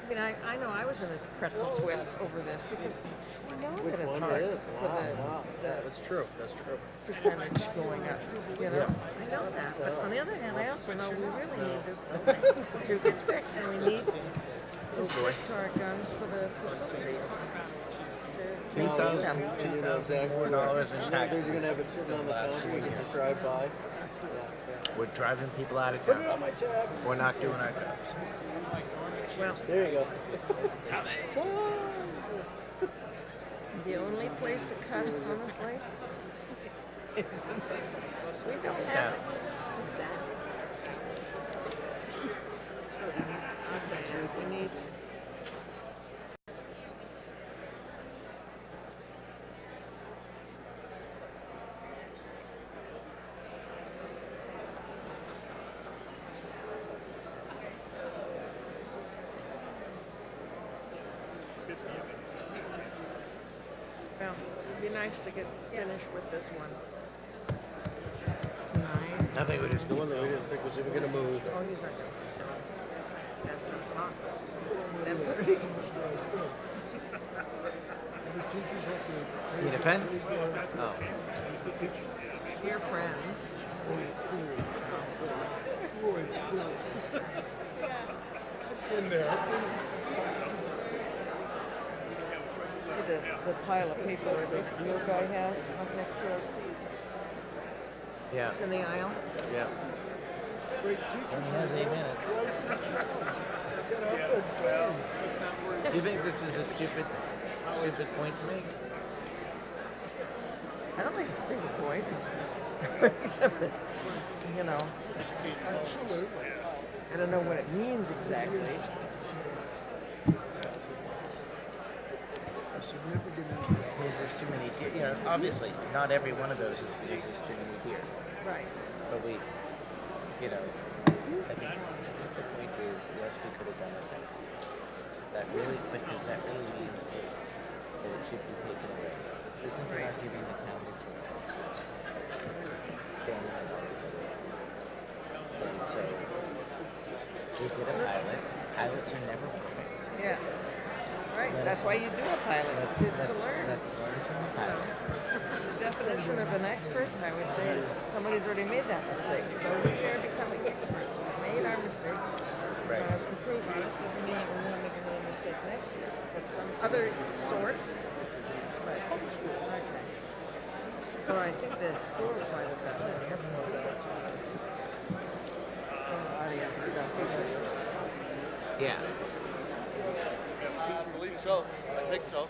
I mean, I know I was in a pretzel twist over this because I know that it's hard for the That's true. That's true. percentage going up, you know? I know that, but on the other hand, I also know we really need this building to get fixed, and we need to stick to our guns for the facilities. To maintain them. $2,000 in taxes. You're going to have it sitting on the counter, you can just drive by. We're driving people out of town. We're not doing our jobs. Well, there you go. The only place to cut, honestly, is in this. We don't have the staff. I'll tell you, we need. Well, it'd be nice to get finished with this one tonight. I think we just The one that we didn't think was even going to move. Oh, he's not going to. It's past 10 o'clock. 10:30. Need a pen? Oh. Dear friends. In there. See the pile of paper that the deal guy has up next to our seat? Yeah. It's in the aisle. Yeah. Great teachers. He has 8 minutes. Do you think this is a stupid point to make? I don't think it's a stupid point. Except that, you know, Absolutely. I don't know what it means exactly. A significant Means there's too many, obviously, not every one of those is because there's too many here. Right. But we, I think the point is, yes, we could have done it better. Does that really mean that it should be taken away? This isn't about giving the town a choice. And so, we did a pilot. Pilots are never perfect. Yeah. Right. That's why you do a pilot, to learn. Let's learn from the pilot. The definition of an expert, I would say, is somebody's already made that mistake. So we are becoming experts. We've made our mistakes. project next year of some other sort. But, okay. Oh, I think the schools might have gotten it. Audience about teachers. Yeah. I believe so. I think so.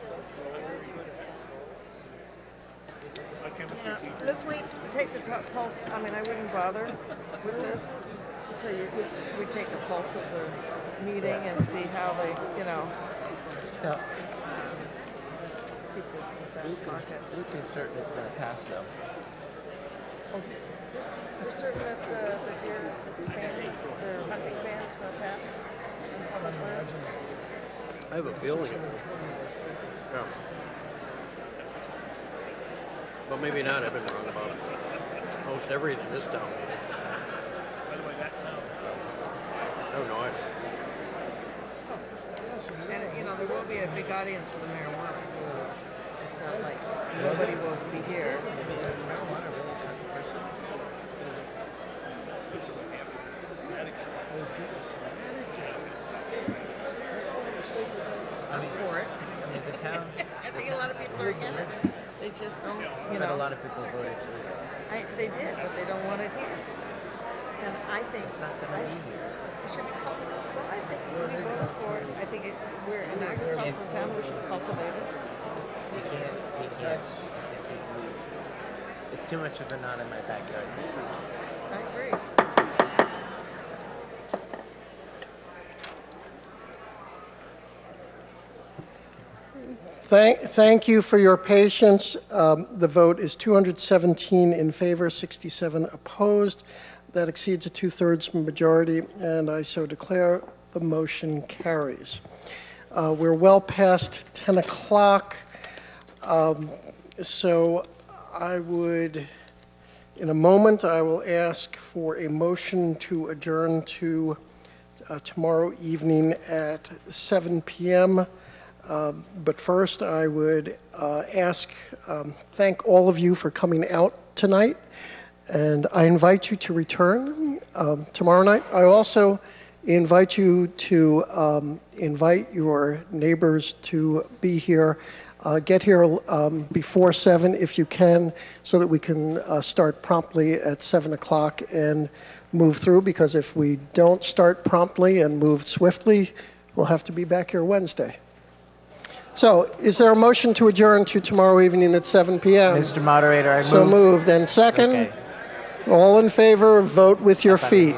Yeah, let's wait, take the pulse. I mean, I wouldn't bother with this until we take the pulse of the meeting and see how they, Yeah. keep this in the back pocket. We can certain it's going to pass, though. We're certain that the deer ban, the hunting ban is going to pass in public lands. I have a feeling. Yeah. Well, maybe not. I've been wrong about most everything this town. By the way, that town. I don't know it. And, there will be a big audience for the marijuana, so it's not like nobody will be here. I'm for it. The town. I think a lot of people are against it. They just don't, But a lot of people voted to leave it. They did, but they don't want it here. And I think It's not going to be here. it should be cultivated. Well, I think we voted for it. I think we're an agricultural town. We should cultivate it. You can't. It's too much of a not in my backyard. I agree. Thank you for your patience. The vote is 217 in favor, 67 opposed. That exceeds a two-thirds majority, and I so declare the motion carries. We're well past 10 o'clock, so I would, in a moment, I will ask for a motion to adjourn to tomorrow evening at 7 p.m. But first, I would thank all of you for coming out tonight, and I invite you to return tomorrow night. I also invite you to invite your neighbors to be here. Get here before 7 if you can, so that we can start promptly at 7 o'clock and move through, because if we don't start promptly and move swiftly, we'll have to be back here Wednesday. So, is there a motion to adjourn to tomorrow evening at 7 p.m.? Mr. Moderator, I move. So moved. And second? Okay. All in favor, vote with your feet.